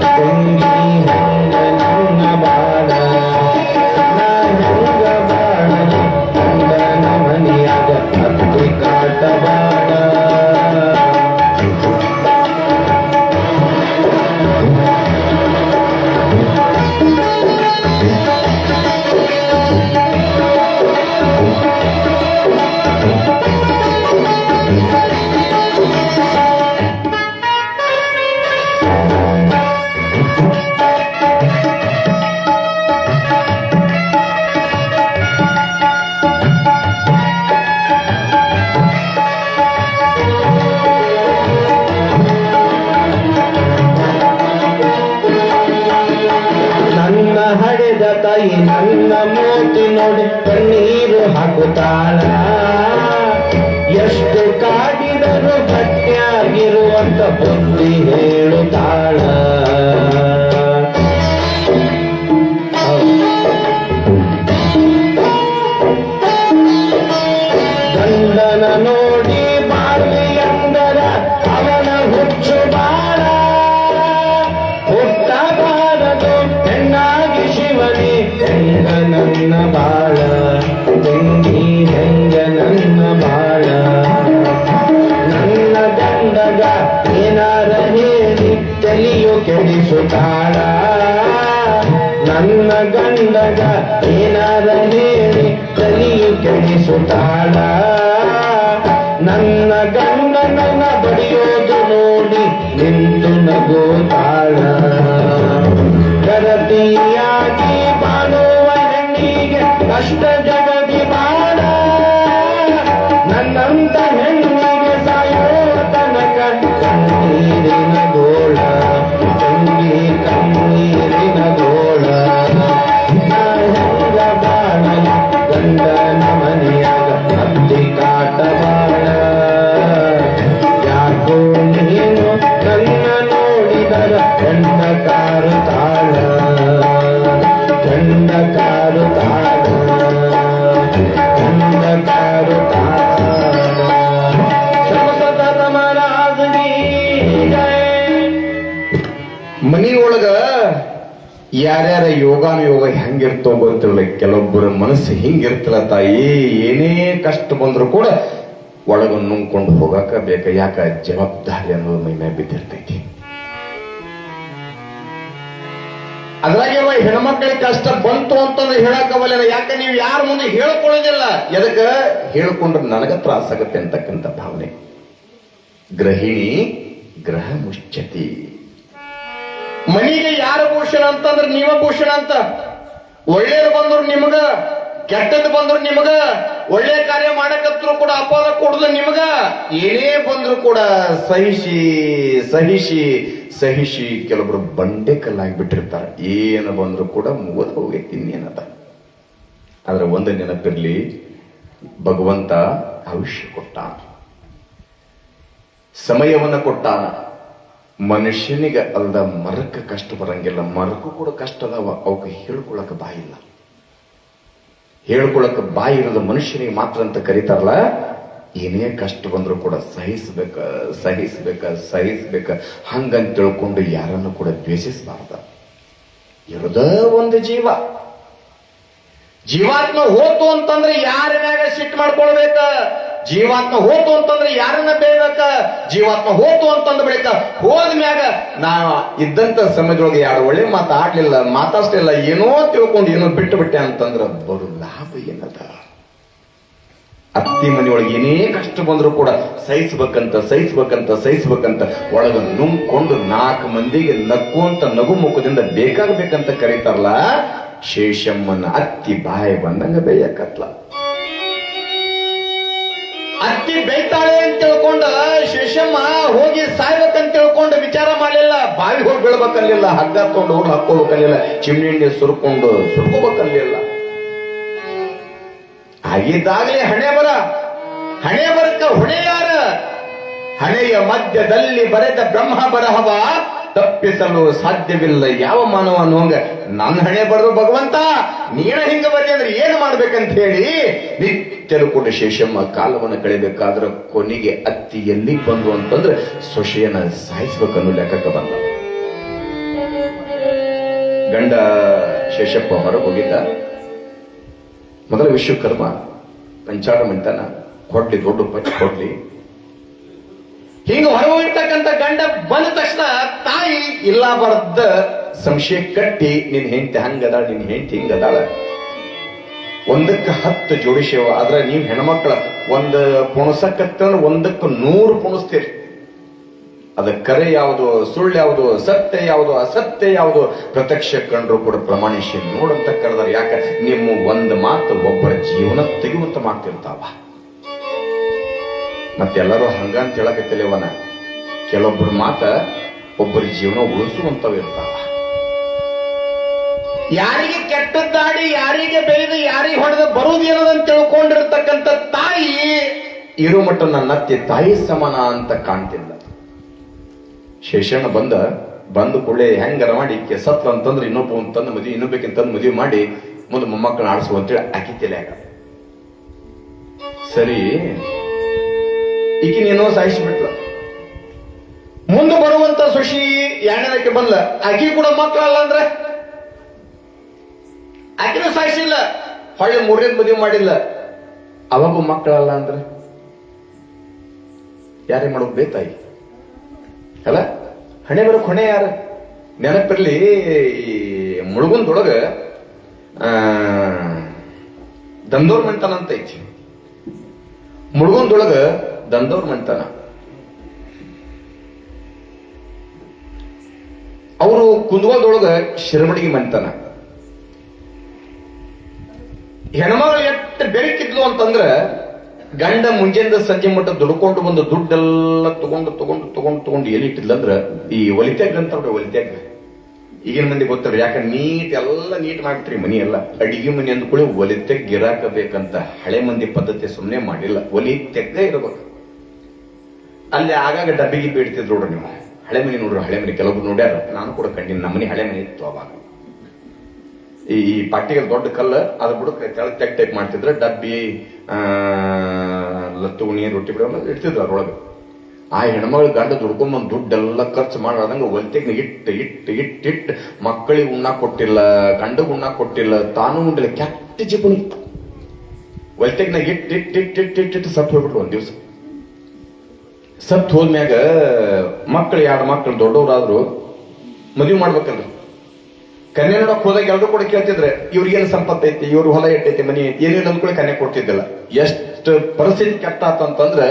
ತಂಗಿ ಹಂಗ ನನ್ನ ಬಾಳ. ನಾ ಹೆಂಗ ಬಾಳಲಿ ಗಂಡನ ಮನೆಯಾಗ ಅತ್ತೆ ಕಾಟ ತಾಳ ಎಷ್ಟು ಕಾಡಿದರೂ ಗಟ್ಟಿಯಾಗಿರುವಂತ ಬುದ್ಧಿ ಹೇಳು ತಾಳ ಗಂಡನ ನೋಡಿ ಬಾಳಿ ಅಂದರ ಅವನ ಹುಚ್ಚು ಬಾಳ ಹುಟ್ಟಬಾರದು ಹೆಣ್ಣಾಗಿ ಶಿವನೇ ಹೆಂಗ ನನ್ನ ಬಾಳ ತಂಗಿ ಹೆಂಗ ನನ್ನ ಬಾಳ ನನ್ನ ಗಂಡಗ ಏನಾರ ಹೇಳಿ ತಲೆಯು ಕೆಡಿಸುತ್ತಾಳ ನನ್ನ ಗಂಡಗ ಏನಾರ ಹೇಳಿ ತಲೆಯು ಕೆಡಿಸುತ್ತಾಳ ನನ್ನ ಗಂಡನನ್ನ ಬಡಿಯೋದು ನೋಡಿ ನಿಂತು ನಗುತ್ತಾಳ ಗರತಿಯಾಗಿ ಬಾಳುವ ಹೆಣ್ಣಿಗೆ ಕಷ್ಟ ಜಗದಿ ಬಾಳ ನನ್ನಂತ ಹೆಣ್ಣಿಗೆ ಸಾಯುವ ತನಕ ಕಣ್ಣೀರಿನ ಗೋಳ ತಂಗಿ ಕಣ್ಣೀರಿನ ಗೋಳ ನಾ ಹೆಂಗ ಬಾಳಲಿ ಗಂಡನ ಮನೆಯಾಗ ಅತ್ತಿ ಕಾಟ ಬಾಳ ಯಾಕೋ ನೀನು ನನ್ನ ನೋಡಿದರ ಗಂಡ ಕಾರು ತಾಳ ಗಂಡ ಕಾರು ತಾಳ ಗಂಡ ಕಾರು ತಾಳ ಸಂಸದ ಮಹಾರಾಜನಿ ಮನಿಯೊಳಗ ಯಾರ್ಯಾರ ಯೋಗಾನುಯೋಗ ಹೆಂಗಿರ್ತೋ ಗೊತ್ತಿರಲ್ಲ ಕೆಲವೊಬ್ಬರ ಮನಸ್ಸು ಹಿಂಗಿರ್ತಲ್ಲ ತಾಯಿ ಏನೇ ಕಷ್ಟ ಬಂದ್ರು ಕೂಡ ಒಳಗ ನುಂಗ್ಕೊಂಡು ಹೋಗಾಕ ಬೇಕ ಯಾಕ ಜವಾಬ್ದಾರಿ ಅನ್ನೋದು ಮೈ ಮೇಲೆ ಬಿದ್ದಿರ್ತೈತಿ ಅದ್ರಾಗೆ ಹೆಣ್ಮಕ್ಳಿಗೆ ಕಷ್ಟ ಬಂತು ಅಂತಂದ್ರೆ ಹೇಳಕ್ಕವಲ್ಲ ಯಾಕೆ ನೀವು ಯಾರ ಮುಂದೆ ಹೇಳ್ಕೊಳ್ಳೋದಿಲ್ಲ ಎದಕ್ಕ ಹೇಳ್ಕೊಂಡ್ರೆ ನನಗ ತ್ರಾಸಾಗತ್ತೆ ಅಂತಕ್ಕಂಥ ಭಾವನೆ ಗೃಹಿಣಿ ಗ್ರಹ ಮುಶ್ಚತಿ ಮನಿಗೆ ಯಾರು ಭೂಷಣ ಅಂತಂದ್ರೆ ನೀವ ಭೂಷಣ ಅಂತ ಒಳ್ಳೇದು ಬಂದ್ರು ನಿಮಗ ಕೆಟ್ಟದ್ದು ಬಂದ್ರು ನಿಮಗ ಒಳ್ಳೆ ಕಾರ್ಯ ಮಾಡಕತ್ರು ಕೂಡ ಅಪವಾದ ಕೊಡುದು ನಿಮಗ ಏನೇ ಬಂದ್ರು ಕೂಡ ಸಹಿಸಿ ಸಹಿಸಿ ಸಹಿಸಿ ಕೆಲವೊಬ್ರು ಬಂಡೆ ಕಲ್ಲಾಗಿ ಬಿಟ್ಟಿರ್ತಾರ ಏನು ಬಂದ್ರು ಕೂಡ ಮುಗಿದು ಹೋಗೈತಿ ಇನ್ನೇನದ ಆದ್ರೆ ಒಂದು ನೆನಪಿರ್ಲಿ ಭಗವಂತ ಆಯುಷ್ಯ ಕೊಟ್ಟಾನ ಸಮಯವನ್ನ ಕೊಟ್ಟಾನ ಮನುಷ್ಯನಿಗೆ ಅಲ್ದ ಮರಕ್ಕೆ ಕಷ್ಟ ಬರಂಗಿಲ್ಲ ಮರಕ್ಕೂ ಕೂಡ ಕಷ್ಟ ಅದಾವ ಅವಕ್ಕೆ ಹೇಳ್ಕೊಳಕ ಬಾಯಿಲ್ಲ ಹೇಳ್ಕೊಳಕ ಬಾಯಿ ಇರೋದು ಮನುಷ್ಯನಿಗೆ ಮಾತ್ರ ಅಂತ ಕರೀತಾರಲ್ಲ ಏನೇ ಕಷ್ಟ ಬಂದ್ರು ಕೂಡ ಸಹಿಸ್ಬೇಕ ಸಹಿಸ್ಬೇಕ ಸಹಿಸ್ಬೇಕ ಹಂಗಂತ ತಿಳ್ಕೊಂಡು ಯಾರನ್ನು ಕೂಡ ದ್ವೇಷಿಸಬಾರ್ದ ಇರೋದ ಒಂದು ಜೀವಾತ್ಮ ಹೋತು ಅಂತಂದ್ರೆ ಯಾರ ಮ್ಯಾಗ ಸಿಟ್ಟು ಮಾಡ್ಕೊಳ್ಬೇಕ ಜೀವಾತ್ಮ ಹೋತು ಅಂತಂದ್ರೆ ಯಾರನ್ನ ಬೇಯಬೇಕ ಜೀವಾತ್ಮ ಹೋತು ಅಂತಂದ ಬಳಿಕ ಹೋದ ಮ್ಯಾಗ ನಾ ಇದ್ದಂತ ಸಮಯದೊಳಗೆ ಯಾರು ಒಳ್ಳೆ ಮಾತಾಡ್ಲಿಲ್ಲ ಮಾತಾಡ್ಲಿಲ್ಲ ಏನೋ ತಿಳ್ಕೊಂಡು ಏನೋ ಬಿಟ್ಟು ಬಿಟ್ಟೆ ಅಂತಂದ್ರ ಬರು ಲಾಭ ಏನದ ಅತ್ತಿ ಮನೆಯೊಳಗೆ ಏನೇ ಕಷ್ಟ ಬಂದ್ರು ಕೂಡ ಸಹಿಸ್ಬೇಕಂತ ಒಳಗ ನುಂಗ್ಕೊಂಡು 4 ಮಂದಿಗೆ ನಕ್ಕುವಂತ ನಗು ಮುಖದಿಂದ ಬೇಕಾಗಬೇಕಂತ ಕರೀತಾರಲ್ಲ ಶೇಷಮ್ಮನ ಅತ್ತಿ ಬಾಯಿ ಬಂದಂಗ ಬೇಯಕತ್ಲ ಅತ್ತಿ ಬೈತಾಳೆ ಅಂತ ತಿಳ್ಕೊಂಡ ಶೇಷಮ್ಮ ಹೋಗಿ ಸಾಯ್ಬೇಕಂತ ತಿಳ್ಕೊಂಡು ವಿಚಾರ ಮಾಡಲಿಲ್ಲ ಬಾವಿ ಹೋಗಿ ಬೀಳ್ಬೇಕಲ್ಲಿಲ್ಲ ಹಗ್ಗ ತಗೊಂಡು ಹೋಗಿ ಹಾಕೋಬೇಕಲ್ಲಿಲ್ಲ ಚಿಮ್ನಿ ಎಣ್ಣೆ ಸುರ್ಕೋಬೇಕಲ್ಲಿಲ್ಲ ಆಗಿದ್ದಾಗಲೇ ಹಣೆ ಬರಕ್ಕ ಹೊಣೆ ಯಾರ ಹಣೆಯ ಮಧ್ಯದಲ್ಲಿ ಬರೆದ ಬ್ರಹ್ಮ ಬರಹವ ತಪ್ಪಿಸಲು ಸಾಧ್ಯವಿಲ್ಲ ಯಾವ ಮಾನವ ಅನ್ನೋಂಗ ನನ್ನ ಹಣೆ ಬರೆದು ಭಗವಂತ ನೀನ ಹಿಂಗ ಬರೀ ಅಂದ್ರೆ ಏನು ಮಾಡ್ಬೇಕಂತ ಹೇಳಿ ನಿತ್ಯಲು ಕೂಡ ಶೇಷಮ್ಮ ಕಾಲವನ್ನು ಕಳಿಬೇಕಾದ್ರೆ ಕೊನೆಗೆ ಅತ್ತಿ ಎಲ್ಲಿ ಬಂದು ಅಂತಂದ್ರೆ ಸೊಸೆಯನ್ನ ಸಾಯಿಸ್ಬೇಕನ್ನೋ ಲೆಕ್ಕಕ್ಕೆ ಬಂದ ಗಂಡ ಶೇಷಪ್ಪ ಹೊರ ಹೋಗಿದ್ದ ಮೊದಲ ವಿಶ್ವಕರ್ಮ ಪಂಚಾಡ ಮಂಟನ ಕೊಡ್ಲಿ ದೊಡ್ಡ ಪಚ್ಚ ಕೊಡ್ಲಿ ಹಿಂಗ ಹೊರಗಿರ್ತಕ್ಕಂಥ ಗಂಡ ಬಂದ ತಕ್ಷಣ ತಾಯಿ ಇಲ್ಲ ಬರದ ಸಂಶಯ ಕಟ್ಟಿ ನಿನ್ ಹೆಂಡತಿ ಹಂಗದಾಳ ನಿನ್ ಹೆಂಡತಿ ಹಿಂಗದಾಳ ಒಂದಕ್ಕೆ 10 ಜೋಡಿಸೇವ ಆದ್ರೆ ನೀವ್ ಹೆಣ್ಮಕ್ಳ ಒಂದು ಪುಣಸಕ್ಕತ್ತಂದ್ರೆ 1ಕ್ಕೆ 100 ಪುಣಿಸ್ತೀರಿ ಅದ ಕರೆ ಯಾವುದು ಸುಳ್ಳು ಯಾವುದು ಸತ್ಯ ಯಾವುದು ಅಸತ್ಯ ಯಾವುದು ಪ್ರತ್ಯಕ್ಷ ಕಂಡ್ರು ಕೂಡ ಪ್ರಮಾಣಿಸಿ ನೋಡಂತ ಕರೆದಾರ ಯಾಕ ನಿಮ್ಮ ಒಂದು ಮಾತು ಒಬ್ಬರ ಜೀವನ ತೆಗೆಯುವಂತ ಮಾಡ್ತಿರ್ತಾವ ಮತ್ತೆಲ್ಲರೂ ಹಂಗಂತ ಹೇಳಕತ್ತಿಲ್ಲವನ ಕೆಲವೊಬ್ಬರ ಮಾತ ಒಬ್ಬರ ಜೀವನ ಉಳಿಸುವಂತವ ಇರ್ತಾವ ಯಾರಿಗೆ ಕೆಟ್ಟದ್ದಾಡಿ ಯಾರಿಗೆ ಬೈದು ಯಾರಿಗೆ ಹೊಡೆದು ಬರುವುದೇನದಂತ ತಿಳ್ಕೊಂಡಿರ್ತಕ್ಕಂಥ ತಾಯಿ ಇರೋ ಮಟ್ಟ ನನ್ನ ಅತ್ತೆ ತಾಯಿ ಸಮಾನ ಅಂತ ಕಾಣ್ತಿಲ್ಲ. ಶೇಷಣ್ಣ ಬಂದು ಕೂಡಲೇ ಹೆಂಗಾರ ಮಾಡಿ ಸತ್ವ ಅಂತಂದ್ರೆ ಇನ್ನೊಬ್ಬ ಅಂತಂದು ಮದುವೆ ಇನ್ನೊಬ್ಬಕ್ಕಿಂತಂದು ಮದುವೆ ಮಾಡಿ ಮುಂದೆ ಮೊಮ್ಮಕ್ಕಳನ್ನ ಆಡಿಸುವ ಅಂತೇಳಿ ಆಕಿತಿಲ್ಲ. ಸರಿ, ಈಕಿನೇನೋ ಸಾಯಿಸಿಬಿಟ್ಲ. ಮುಂದೆ ಬರುವಂತ ಸುಶಿ ಎರಡನೇದಕ್ಕೆ ಬಂದ್ಲ. ಆಕಿ ಕೂಡ ಮಕ್ಕಳಲ್ಲ ಅಂದ್ರೆ ಆಕಿನೂ ಸಾಯಿಸಿಲ್ಲ, ಹೊಳ್ಳೆ ಮೂರನೇದ್ ಮದುವೆ ಮಾಡಿಲ್ಲ, ಅವಾಗೂ ಮಕ್ಕಳಲ್ಲ ಅಂದ್ರೆ ಯಾರೇ ಮಾಡೋದು ಬೇತಾಯಿ ಅಲ್ಲ. ಹಣೆ ಬರೋಕ್ ಹೊಣೆ ಯಾರು? ನೆನಪಿರ್ಲಿ, ಈ ಮುಳುಗುಂದೊಳಗ ದಂದೋರ್ ಮಂಟನ ಅಂತ ಐತಿ. ಮುಳುಗುಂದೊಳಗ ದಂದೋರ್ ಮಂಟನ ಅವರು ಕುಂದಗೋಳದೊಳಗ ಶಿರಮಡಿಗೆ ಮಂಟನ. ಹೆಣ್ಮಗಳು ಎಷ್ಟು ಬೆರಕಿದ್ಲು ಅಂತಂದ್ರ ಗಂಡ ಮುಂಜಾನೆ ಸಂಜೆ ಮಟ್ಟ ದುಡ್ಕೊಂಡು ಬಂದು ದುಡ್ಡೆಲ್ಲ ತಗೊಂಡು ಎಲ್ಲಿಟ್ಟಿದ್ಲಂದ್ರ ಈ ಒಲಿತ್ಯಾಗ ಅಂತ ಒಲಿತ್ಯಾಗ. ಈಗಿನ ಮಂದಿ ಗೊತ್ತಲ್ಲ, ಯಾಕಂದ್ರೆ ಎಲ್ಲ ನೀಟ್ ಮಾಡ್ಬಿಟ್ರಿ ಮನಿ ಎಲ್ಲ. ಅಡಿಗೆ ಮನಿ ಅಂದ್ಕೊಳ್ಳಿ ಒಲಿತ್ಯಾಗ ಗಿರಾಕಬೇಕಂತ ಹಳೆ ಮಂದಿ ಪದ್ಧತಿ ಸುಮ್ಮನೆ ಮಾಡಿಲ್ಲ, ಒಲಿತ್ಯಾಗ ಇರಬೇಕು. ಅಲ್ಲಿ ಆಗಾಗ ಡಬ್ಬಿಗೆ ಬೇಡ್ತಿದ್ರು ನೋಡ್ರಿ ನೀವು. ಹಳೆ ಮನಿ ನೋಡ್ರಿ, ಹಳೆ ಮನಿ ಕೆಲವೊಬ್ರು ನೋಡ್ಯಾರ, ನಾನು ಕೂಡ ಕಂಡಿನಿ. ನಮ್ಮನಿ ಹಳೆ ಮನಿ ಇತ್ತು ಅವಾಗ. ಈ ಪಾಟಿಗೆ ದೊಡ್ಡ ಕಲ್ಲು ಅದ್ರ ಬುಡಕ್ ತೆಗ್ ಟೈಪ್ ಮಾಡ್ತಿದ್ರೆ ಡಬ್ಬಿ ಲತ್ತುಗುಣಿ ರೊಟ್ಟಿ ಬಿಡ ಇಡ್ತಿದ್ರು ಅದ್ರೊಳಗೆ. ಆ ಹೆಣ್ಮಗಳು ಗಂಡ ದುಡ್ಕೊಂಬಂದ್ ದುಡ್ಡೆಲ್ಲ ಖರ್ಚು ಮಾಡಾದಂಗ ಒಲ್ತೆಗ್ನ ಇಟ್ಟು ಮಕ್ಕಳಿಗೆ ಉಣ್ಣಾಕ್ ಕೊಟ್ಟಿಲ್ಲ, ಗಂಡಗ್ ಉಣ್ಣಾಕ್ ಕೊಟ್ಟಿಲ್ಲ, ತಾನು ಉಂಡಿಲ್ಲ. ಕೆಟ್ಟ ಜಿಪುಣಿ ಒಲ್ತೆಗ್ನ ಇಟ್ಟು ಸತ್ತು ಹೋಗ್ಬಿಟ್ರು ಒಂದ್ ದಿವ್ಸ. ಸತ್ ಹೋದ್ಮ್ಯಾಗ ಮಕ್ಕಳು 2 ಮಕ್ಕಳು ದೊಡ್ಡವರಾದ್ರು ಮದುವೆ ಮಾಡ್ಬೇಕಲ್ರಿ. ಕನ್ಯೆ ನೋಡಕ್ ಹೋದಾಗ ಎಲ್ರು ಕೂಡ ಕೇಳ್ತಿದ್ರೆ ಇವ್ರಿಗೇನು ಸಂಪತ್ತೈತಿ, ಇವ್ರು ಹೊಲ ಎಟ್ಟೈತಿ, ಮನಿ ಐತಿ, ಏನೇನು ಅಂದ್ಕೊಳ್ಳಿ ಕನ್ಯೆ ಕೊಡ್ತಿದ್ದಿಲ್ಲ. ಎಷ್ಟು ಪರಿಸ್ಥಿತಿ ಕೆಟ್ಟಾತಂತಂದ್ರ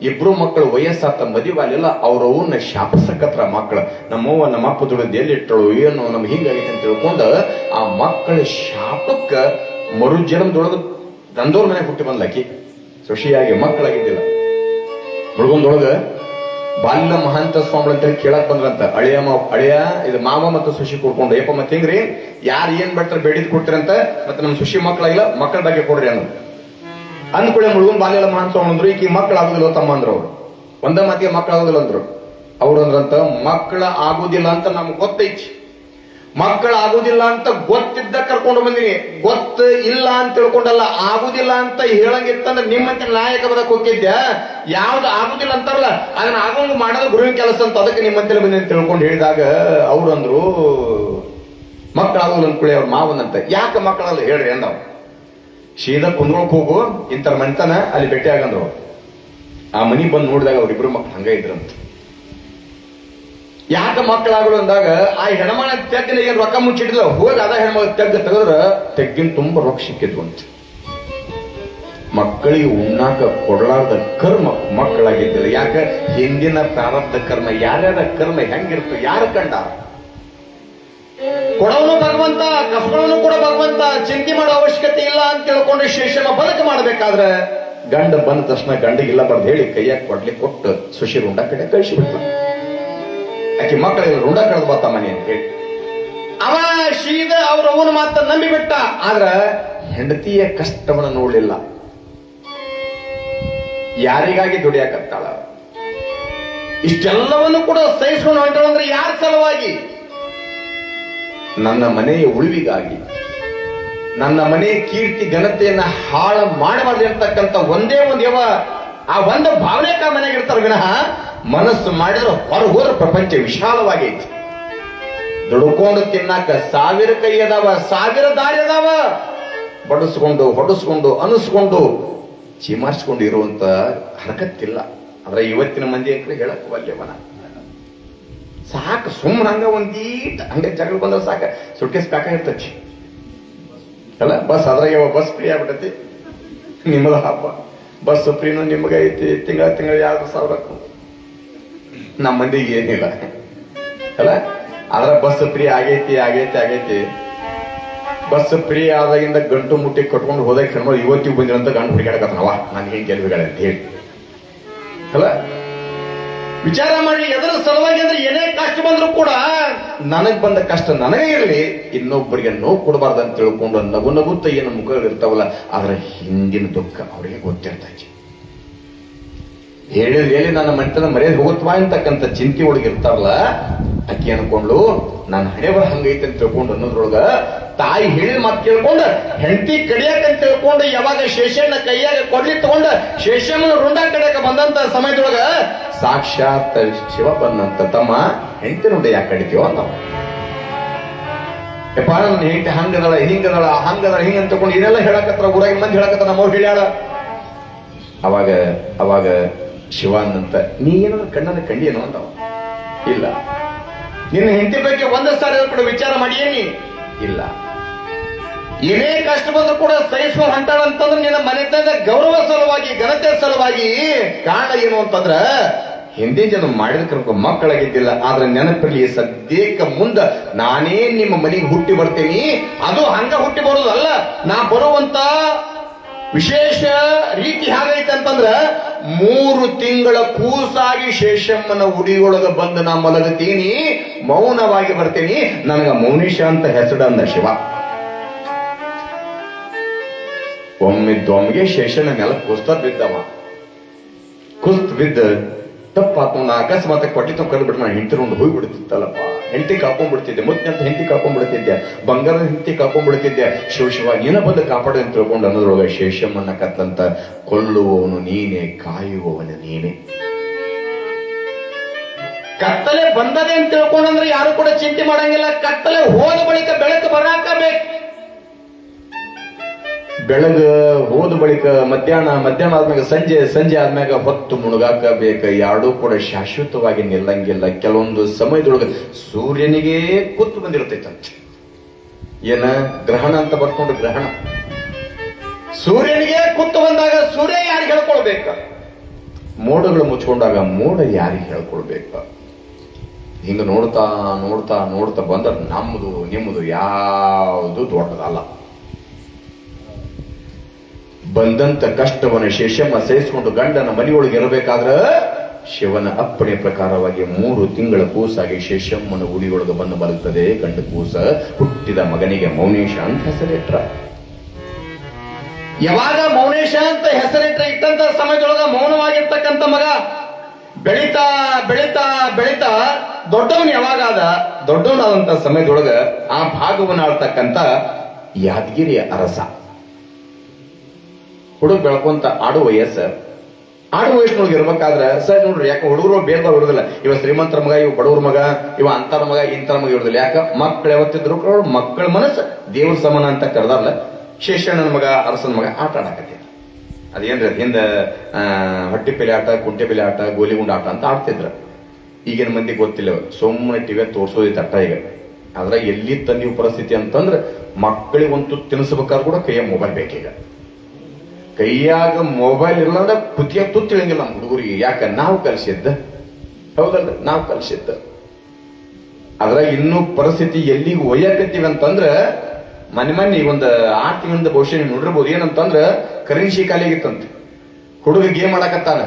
ಇಬ್ರು ಮಕ್ಕಳು ವಯಸ್ಸಾತ ಮದುವೆ ಆಗಲಿಲ್ಲ. ಅವ್ರವನ್ನ ಶಾಪಸಕತ್ರ ಮಕ್ಕಳು. ನಮ್ಮವ್ವ ನಮ್ಮಪ್ಪ ದುಡಿದು ಎಲ್ಲಿಟ್ಟಳು ಏನು ನಮ್ಗೆ ಹಿಂಗಾಗೈತೆ ಅಂತ ತಿಳ್ಕೊಂಡ ಆ ಮಕ್ಕಳ ಶಾಪಕ್ಕ ಮರು ಜನ್ಮದೊಳಗ ದಂದೋರ್ ಮನೆ ಹುಟ್ಟಿ ಬಂದ್ಲಾಕಿ. ಸೊಶಿಯಾಗಿ ಮಕ್ಕಳಾಗಿದ್ದಿಲ್ಲ. ಮುಳುಗುಂದೊಳಗ ಬಾಲ್ಯ ಮಹಾಂತ ಸ್ವಾಮಿ ಅಂತೇಳಿ ಕೇಳಕ್ ಬಂದ್ರಂತ. ಅಳಿಯ ಇದು ಮಾವ ಮತ್ತು ಸುಶಿ ಕೂಡ್ಕೊಂಡು, ಯಪ್ಪ ಮತ್ತೆ ಹಿಂಗ್ರಿ ಯಾರು ಏನ್ ಬಿಡ್ತಾರೆ ಬೇಡಿದ್ ಕೊಡ್ತೀರಂತ, ಮತ್ತೆ ನಮ್ ಸುಶಿ ಮಕ್ಕಳಾಗಿಲ್ಲ, ಮಕ್ಕಳ ಬಗ್ಗೆ ಕೊಡ್ರಿ ಅನ್ನೋದು. ಅಂದ್ಕೊಳ್ಳೆ ಮುಳುಗುನ್ ಬಾಲ್ಯ ಮಹಾಂತ ಸ್ವಾಮಿ ಅಂದ್ರು, ಈಗ ಮಕ್ಕಳಾಗುದಿಲ್ಲ ತಮ್ಮ ಅಂದ್ರು. ಅವ್ರು ಒಂದ ಮಾತಿಗೆ ಮಕ್ಕಳಾಗುದಿಲ್ಲ ಅಂದ್ರು. ಅವ್ರು ಅಂದ್ರಂತ, ಮಕ್ಕಳ ಆಗುದಿಲ್ಲ ಅಂತ ನಮ್ಗೆ ಗೊತ್ತೈತಿ, ಮಕ್ಕಳ ಆಗುದಿಲ್ಲ ಅಂತ ಗೊತ್ತಿದ್ದ ಕರ್ಕೊಂಡು ಬಂದಿನಿ, ಗೊತ್ತ ಇಲ್ಲ ಅಂತ ತಿಳ್ಕೊಂಡಲ್ಲ. ಆಗುದಿಲ್ಲ ಅಂತ ಹೇಳಂಗಿತ್ತಂದ್ರೆ ನಿಮ್ಮಂತ ನಾಯಕ ಬದಕ್ ಹೋಗಿದ್ದೆ. ಯಾವ್ದು ಆಗುದಿಲ್ಲ ಅಂತಾರಲ್ಲ ಅದನ್ನ ಆಗೋಂಗ್ ಮಾಡೋದು ಗುರುವಿನ ಕೆಲಸ ಅಂತ, ಅದಕ್ಕೆ ನಿಮ್ಮಂತೆಲ್ಲ ಬಂದಿ ಅಂತ ತಿಳ್ಕೊಂಡು ಹೇಳಿದಾಗ ಅವ್ರು ಅಂದ್ರು, ಮಕ್ಕಳಾಗುದಿಲ್ಲ ಅಂದ್ಕೊಳ್ಳಿ ಅವ್ರ ಮಾವನಂತ. ಯಾಕೆ ಮಕ್ಕಳಲ್ಲ ಹೇಳ್ರಿ ಅಂದವ್. ಸೀದಾ ಕುಂದ್ರೋಕ್ ಹೋಗು ಇಂತರ ಮನಿತನ ಅಲ್ಲಿ ಭೇಟಿ ಆಗಂದ್ರು. ಆ ಮನಿ ಬಂದು ನೋಡಿದಾಗ ಅವ್ರಿಬ್ರು ಮಕ್ಳು ಹಂಗ ಇದ್ರಂತ. ಯಾಕೆ ಮಕ್ಕಳಾಗಲು ಅಂದಾಗ ಆ ಹೆಣ್ಮಳ ತೆಗ್ಗಿನ ಏನ್ ರೊಕ್ಕ ಮುಚ್ಚಿಟ್ಟಿಲ್ಲ, ಹೋಗಿ ಅದ ಹೆಣ್ಮಳ ತೆಗೆದ್ರ ತೆಗ್ಗಿನ ತುಂಬಾ ರೊಕ್ಕ ಸಿಕ್ಕಿದ್ವು ಅಂತ. ಮಕ್ಕಳಿಗೆ ಉಣ್ಣಾಕ ಕೊಡಲಾರ್ದ ಕರ್ಮ ಮಕ್ಕಳಾಗಿದ್ದಿಲ್ಲ. ಯಾಕೆ? ಹಿಂದಿನ ಪ್ರಾರಬ್ಧ ಕರ್ಮ, ಯಾರ್ಯಾರ ಕರ್ಮ ಹೆಂಗಿರ್ತು ಯಾರು ಕಂಡ. ಕೊಡವನು ಭಗವಂತ, ಕಸ್ಕೊಳ್ಳೋನು ಕೂಡ ಭಗವಂತ. ಚಿಂತೆ ಮಾಡೋ ಅವಶ್ಯಕತೆ ಇಲ್ಲ ಅಂತ ತಿಳ್ಕೊಂಡು ಶೇಷನ ಬದುಕು ಮಾಡ್ಬೇಕಾದ್ರೆ ಗಂಡ ಬಂದ ತಕ್ಷಣ ಗಂಡಿಗಿಲ್ಲ ಬರ್ದು ಹೇಳಿ ಕೈಯಾಗ ಕೊಡ್ಲಿಕ್ಕೆ ಕೊಟ್ಟು ಸುಶಿ ರುಂಡ ಕಡೆ ಕಳಿಸಿಬಿಟ್ಟ. ಆಕೆ ಮಕ್ಕಳಿಗೆ ರುಂಡ ಕಳೆದು ಬತ್ತ ಮನೆ ಅಂತ ಹೇಳಿ ಅವ ಶೀದ ಅವ್ರ ಅವನ ಮಾತ ನಂಬಿಬಿಟ್ಟ. ಆದ್ರ ಹೆಂಡತಿಯ ಕಷ್ಟವನ್ನು ನೋಡ್ಲಿಲ್ಲ. ಯಾರಿಗಾಗಿ ದುಡಿಯಾಕತ್ತಾಳ? ಇಷ್ಟೆಲ್ಲವನ್ನು ಕೂಡ ಸಹಿಸ್ಕೊಂಡು ಹೊಂಟಳಂದ್ರೆ ಯಾರ ಸಲುವಾಗಿ? ನನ್ನ ಮನೆಯ ಉಳಿವಿಗಾಗಿ, ನನ್ನ ಮನೆಯ ಕೀರ್ತಿ ಘನತೆಯನ್ನ ಹಾಳು ಮಾಡಬಾರ್ದು ಅಂತಕ್ಕಂಥ ಒಂದೇ ಒಂದು ಆ ಒಂದು ಭಾವನೆಕ ಮನೆಗೆ ಇರ್ತಾರ ವಿನಃ ಮನಸ್ಸು ಮಾಡಿದ್ರೆ ಹೊರ ಹೋದ್ರ ಪ್ರಪಂಚ ವಿಶಾಲವಾಗೈತಿ. ದುಡ್ಕೊಂಡು ತಿನ್ನಾಕ 1000 ಕೈ ಅದಾವ, 1000 ದಾರಿ ಅದಾವ. ಬಡಿಸ್ಕೊಂಡು ಹೊಡಿಸ್ಕೊಂಡು ಅನಿಸ್ಕೊಂಡು ಚಿಮಾರ್ಸ್ಕೊಂಡು ಇರುವಂತ ಹರಕತ್ತಿಲ್ಲ. ಆದ್ರೆ ಇವತ್ತಿನ ಮಂದಿ ಅಂತ ಹೇಳಕ್ ವಲ್ಯವನ ಸಾಕು. ಸುಮ್ಮನೆ ಹಂಗ ಒಂದೀಟ್ ಹಂಗೆ ಜಗಳ ಬಂದ್ರೆ ಸಾಕ, ಸುಟ್ಕೇಸ್ ಬೇಕಾಗಿರ್ತತಿ ಅಲ್ಲ. ಬಸ್ ಅದ್ರಾಗ ಬಸ್ ಫ್ರೀ ಆಗ್ಬಿಟ್ಟತಿ. ನಿಮ್ಮದ ಹಬ್ಬ ಬಸ್ ಫ್ರೀನು ನಿಮ್ಗೆ ಐತಿ. ತಿಂಗಳ 2,000 ನಮ್ಮ ಮಂದಿಗೆ ಏನಿಲ್ಲ ಅಲ್ಲ. ಆದ್ರ ಬಸ್ ಫ್ರೀ ಆಗೈತಿ. ಬಸ್ ಫ್ರೀ ಆದಾಗಿಂದ ಗಂಟು ಮುಟ್ಟಿ ಕಟ್ಕೊಂಡು ಹೋದಾಗ ಹೆಣ್ಮಳು ಇವತ್ತಿಗೆ ಬಂದಿರಂತ ಗಂಡು ಹುಡುಗಾಡಕತ್ತನವ ನಾನು ಹೆಂಗೆ ಗೆಲ್ವಿಗಳ ಅಂತ ಹೇಳಿ ಅಲ್ಲ. ವಿಚಾರ ಮಾಡಿ ಎದರ ಸಲುವಾಗಿ ಅಂದ್ರೆ ಏನೇ ಕಷ್ಟ ಬಂದ್ರು ಕೂಡ ನನಗ್ ಬಂದ ಕಷ್ಟ ನನಗೇ ಇರಲಿ, ಇನ್ನೊಬ್ಬರಿಗೆ ನೋವು ಕೊಡಬಾರ್ದು ಅಂತ ತಿಳ್ಕೊಂಡು ನಗು ನಗುತ್ತ ಏನು ಮುಖಗಳಿರ್ತಾವಲ್ಲ, ಅದರ ಹಿಂದಿನ ದುಃಖ ಅವರಿಗೆ ಗೊತ್ತಿರ್ತೈತಿ. ಹೇಳಿದ ಹೇಳಿ ನನ್ನ ಮನೆತನ ಮರ್ಯಾದೆ ಹೋಗುತ್ತವಾ ಅಂತಕ್ಕಂಥ ಚಿಂತೆ ಒಳಗಿರ್ತಾರಲ್ಲ, ಅಕ್ಕಿ ಅನ್ಕೊಂಡು ನನ್ನ ಹಣೆ ಬರ ಹಂಗೈತೆ ಅಂತ ತಿಳ್ಕೊಂಡು ಅನ್ನೋದ್ರೊಳಗ ತಾಯಿ ಹೇಳಿದ ಮಾತು ಕೇಳ್ಕೊಂಡು ಹೆಂಡತಿ ಕಡಿಯಾಕಂತ ತಿಳ್ಕೊಂಡು ಯಾವಾಗ ಶೇಷಣ್ಣ ಕೈಯಾಗ ಕೊಡ್ಲಿ ತಗೊಂಡ ಶೇಷಮ್ಮನ ರುಂಡ ಕಡಿಯಾಕ ಬಂದಂತ ಸಮಯದೊಳಗ ಸಾಕ್ಷಾತ್ ಶಿವ ಬಂದಂತ ತಮ್ಮ ಹೆಂಡತಿ ರುಂಡ ಯಾಕೆ ಕಡಿತೀವೋ ನಾವು ಯಪ್ಪ ನನ್ನ ಹೆಂಡತಿ ಹಂಗದಳ ಹಿಂಗದಳ ಹಂಗದಳ ಹಿಂಗ ಅಂತ ತಗೊಂಡು ಇದೆಲ್ಲ ಹೇಳಕತ್ರ ಊರಾಗಿನ ಮಂದಿ ಹೇಳಕತ್ರ ನಮ್ಮವ್ರು ಹೇಳ್ಯಾಳ. ಅವಾಗ ಶಿವ ಅಂದಂತ ನೀ ಏನಾದ್ರು ಕಣ್ಣನ್ನ ಕಂಡಿಯೇನೋ ಅಂದವ. ಇಲ್ಲ. ನಿನ್ನ ಹೆಂಡತಿ ಬಗ್ಗೆ ಒಂದು ಸಾರಿ ಕೂಡ ವಿಚಾರ ಮಾಡಿಯೇನಿ? ಇಲ್ಲ. ಏನೇ ಕಷ್ಟ ಬಂದ್ರು ಕೂಡ ಸಹಿಸುವ ಹೊಂಟಾಳ ಅಂತಂದ್ರೆ ನಿನ್ನ ಮನೆತನದ ಗೌರವ ಸಲುವಾಗಿ ಘನತೆ ಸಲುವಾಗಿ. ಕಾರಣ ಏನು ಅಂತಂದ್ರ ಹಿಂದೆ ಜನ ಮಾಡಿದ ಕರ್ಕ ಮಕ್ಕಳಾಗಿದ್ದಿಲ್ಲ, ಆದ್ರೆ ನೆನಪಿರ್ಲಿ ಸದ್ಯಕ್ಕೆ ಮುಂದ ನಾನೇ ನಿಮ್ಮ ಮನೆಗೆ ಹುಟ್ಟಿ ಬರ್ತೀನಿ. ಅದು ಹಂಗ ಹುಟ್ಟಿ ಬರೋದಲ್ಲ, ನಾ ಬರುವಂತ ವಿಶೇಷ ರೀತಿ ಹೇಗೈತೆ ಅಂತಂದ್ರ 3 ತಿಂಗಳ ಕೂಸಾಗಿ ಶೇಷಮ್ಮನ ಉಡಿಯೊಳಗ ಬಂದು ನಾ ಮಲಗತೀನಿ, ಮೌನವಾಗಿ ಬರ್ತೀನಿ, ನನಗ ಮೌನೇಶ ಅಂತ ಹೆಸರು ಅಂದ ಶಿವ. ಒಮ್ಮಿದ್ದೊಮ್ಮಿಗೆ ಶೇಷನ ಮೇಲೆ ಕುಸ್ತ ಬಿದ್ದವ. ಕುಸ್ತ್ ಬಿದ್ದ ತಪ್ಪಾತ ನಾ ಅಕಸ್ಮಾತ್ ಕೊಟ್ಟಿ ಕರೆದ್ಬಿಟ್ಟು ನಾನು ಹೆಂಡತಿ ಹೋಗ್ಬಿಡ್ತಿತ್ತಲ್ಲಪ್ಪ, ಹೆಂಡತಿ ಕಾಕೊಂಡ್ಬಿಡ್ತಿದ್ದೆ, ಮುತ್ತಂತ ಹೆಂಡತಿ ಕಾಕೊಂಡ್ಬಿಡ್ತಿದ್ದೆ, ಬಂಗಾರದ ಹೆಂಡತಿ ಕಾಕೊಂಡ್ಬಿಡ್ತಿದ್ದೆ. ಶಿವ ಏನ ಬಂದು ಕಾಪಾಡ ಅಂತ ತಿಳ್ಕೊಂಡು ಅನ್ನೋದ್ರೊಳಗ ಶೇಷಮ್ಮನ್ನ ಕತ್ತಂತ ಕೊಲ್ಲುವವನು ನೀನೆ, ಕಾಯುವವನ ನೀನೆ. ಕತ್ತಲೆ ಬಂದದೆ ಅಂತ ತಿಳ್ಕೊಂಡ್ರೆ ಯಾರು ಕೂಡ ಚಿಂತೆ ಮಾಡಂಗಿಲ್ಲ. ಕತ್ತಲೆ ಹೋದ ಬಳಿಕ ಬೆಳಕು ಬರಾಕ ಬೇಕು. ಬೆಳಗ ಹೋದ ಬಳಿಕ ಮಧ್ಯಾಹ್ನ ಆದ್ಮ್ಯಾಗ ಸಂಜೆ ಆದ್ಮ್ಯಾಗ ಹೊತ್ತು ಮುಳುಗಾಕ ಬೇಕ. ಎರಡೂ ಕೂಡ ಶಾಶ್ವತವಾಗಿ ನಿಲ್ಲಂಗಿಲ್ಲ. ಕೆಲವೊಂದು ಸಮಯದೊಳಗ ಸೂರ್ಯನಿಗೆ ಕೂತು ಬಂದಿರ್ತೈತಂತೆ. ಏನ ಗ್ರಹಣ ಅಂತ ಬರ್ಕೊಂಡು ಗ್ರಹಣ. ಸೂರ್ಯನಿಗೆ ಕೂತು ಬಂದಾಗ ಸೂರ್ಯ ಯಾರಿಗೆ ಹೇಳ್ಕೊಳ್ಬೇಕ? ಮೋಡಗಳು ಮುಚ್ಕೊಂಡಾಗ ಮೋಡ ಯಾರಿಗೆ ಹೇಳ್ಕೊಳ್ಬೇಕ? ಹಿಂಗ ನೋಡ್ತಾ ನೋಡ್ತಾ ನೋಡ್ತಾ ಬಂದ್ರೆ ನಮ್ಮದು ನಿಮ್ಮದು ಯಾವುದು ದೊಡ್ಡದಲ್ಲ. ಬಂದಂತ ಕಷ್ಟವನ್ನು ಶೇಷಮ್ಮ ಸಹಿಸಿಕೊಂಡು ಗಂಡನ ಮನೆಯೊಳಗೆ ಇರಬೇಕಾದ್ರ ಶಿವನ ಅಪ್ಪಣೆ ಪ್ರಕಾರವಾಗಿ 3 ತಿಂಗಳ ಕೂಸಾಗಿ ಶೇಷಮ್ಮನ ಉಡಿಯೊಳಗೆ ಬಂದು ಬರುತ್ತದೆ. ಗಂಡ ಕೂಸ ಹುಟ್ಟಿದ ಮಗನಿಗೆ ಮೌನೇಶ ಅಂತ ಹೆಸರಿಟ್ರ. ಯಾವಾಗ ಮೌನೇಶ ಅಂತ ಹೆಸರಿಟ್ರ ಇಟ್ಟಂತ ಸಮಯದೊಳಗ ಮೌನವಾಗಿರ್ತಕ್ಕಂಥ ಮಗ ಬೆಳಿತಾ ಬೆಳಿತಾ ಬೆಳಿತಾ ದೊಡ್ಡವನು ಯಾವಾಗಾದ ದೊಡ್ಡವನಾದಂತ ಸಮಯದೊಳಗ ಆ ಭಾಗವನ್ನು ಆಳ್ತಕ್ಕಂಥ ಯಾದಗಿರಿಯ ಅರಸ ಹುಡುಗ ಬೆಳ್ಕೊಂತ ಆಡುವ ವಯಸ್ಸಿನೊಳಗೆ ಇರ್ಬೇಕಾದ್ರೆ ಸರ್ ನೋಡ್ರಿ, ಯಾಕೆ ಹುಡುಗರು ಬೇಗ ಇರುದಿಲ್ಲ. ಇವ ಶ್ರೀಮಂತರ ಮಗ, ಇವ ಬಡವ್ರ ಮಗ, ಇವ ಅಂತರ ಮಗ ಇಂತರ ಮಗ ಇರುದಿಲ್ಲ. ಯಾಕ ಮಕ್ಕಳು ಯಾವತ್ತಿದ್ರು ಮಕ್ಕಳ ಮನಸ್ಸು ದೇವ್ರ ಸಮಾನ ಅಂತ ಕರೆದಾರಲ್ಲ. ಶೇಷಣ್ಣನ ಮಗ ಅರಸನ ಮಗ ಆಟ ಆಡಕತ್ತೆ. ಅದೇನ್ರಿ ಹಿಂದ ಹೊಟ್ಟಿ ಪೆಲೆ ಆಟ, ಕುಂಟೆ ಪೆಲೆ ಆಟ, ಗೋಲಿಗುಂಡ ಆಟ ಅಂತ ಆಡ್ತಿದ್ರ. ಈಗಿನ ಮಂದಿ ಗೊತ್ತಿಲ್ಲ, ಸುಮ್ಮನೆ ಟಿವಿ ತೋರ್ಸೋದಿತ್ತು ಅಟ್ಟ. ಈಗ ಆದ್ರೆ ಎಲ್ಲಿ ತಂದಿವ ಪರಿಸ್ಥಿತಿ ಅಂತಂದ್ರೆ ಮಕ್ಕಳಿಗಂತೂ ತಿನ್ನಿಸ್ಬೇಕಾದ್ರೆ ಕೂಡ ಕೈಯ ಮೊಬೈಲ್ ಬೇಕೀಗ. ಕೈಯಾಗ ಮೊಬೈಲ್ ಇರ್ಲಾಂದ್ರೆ ಕುತಿಯ ತುತ್ತಿಳಂಗಿಲ್ಲ ನಮ್ಮ ಹುಡುಗರಿಗೆ. ಯಾಕ ನಾವು ಕಲಿಸಿದ್ದ, ಹೌದಲ್ಲ, ನಾವು ಕಲಿಸಿದ್ದ. ಅದ್ರಾಗ ಇನ್ನೂ ಪರಿಸ್ಥಿತಿ ಎಲ್ಲಿಗೆ ಒಯ್ಯಾಕತ್ತೀವಿ ಅಂತಂದ್ರ ಮೊನ್ನೆ ಒಂದು 6 ತಿಂಗಳಿಂದ ಬಹುಶಃ ನೀವು ನೋಡಿರ್ಬೋದು. ಏನಂತಂದ್ರ ಕರೆನ್ಸಿ ಖಾಲಿ ಆಗಿತ್ತಂತೆ. ಹುಡುಗ ಗೇಮ್ ಆಡಕತ್ತಾನ.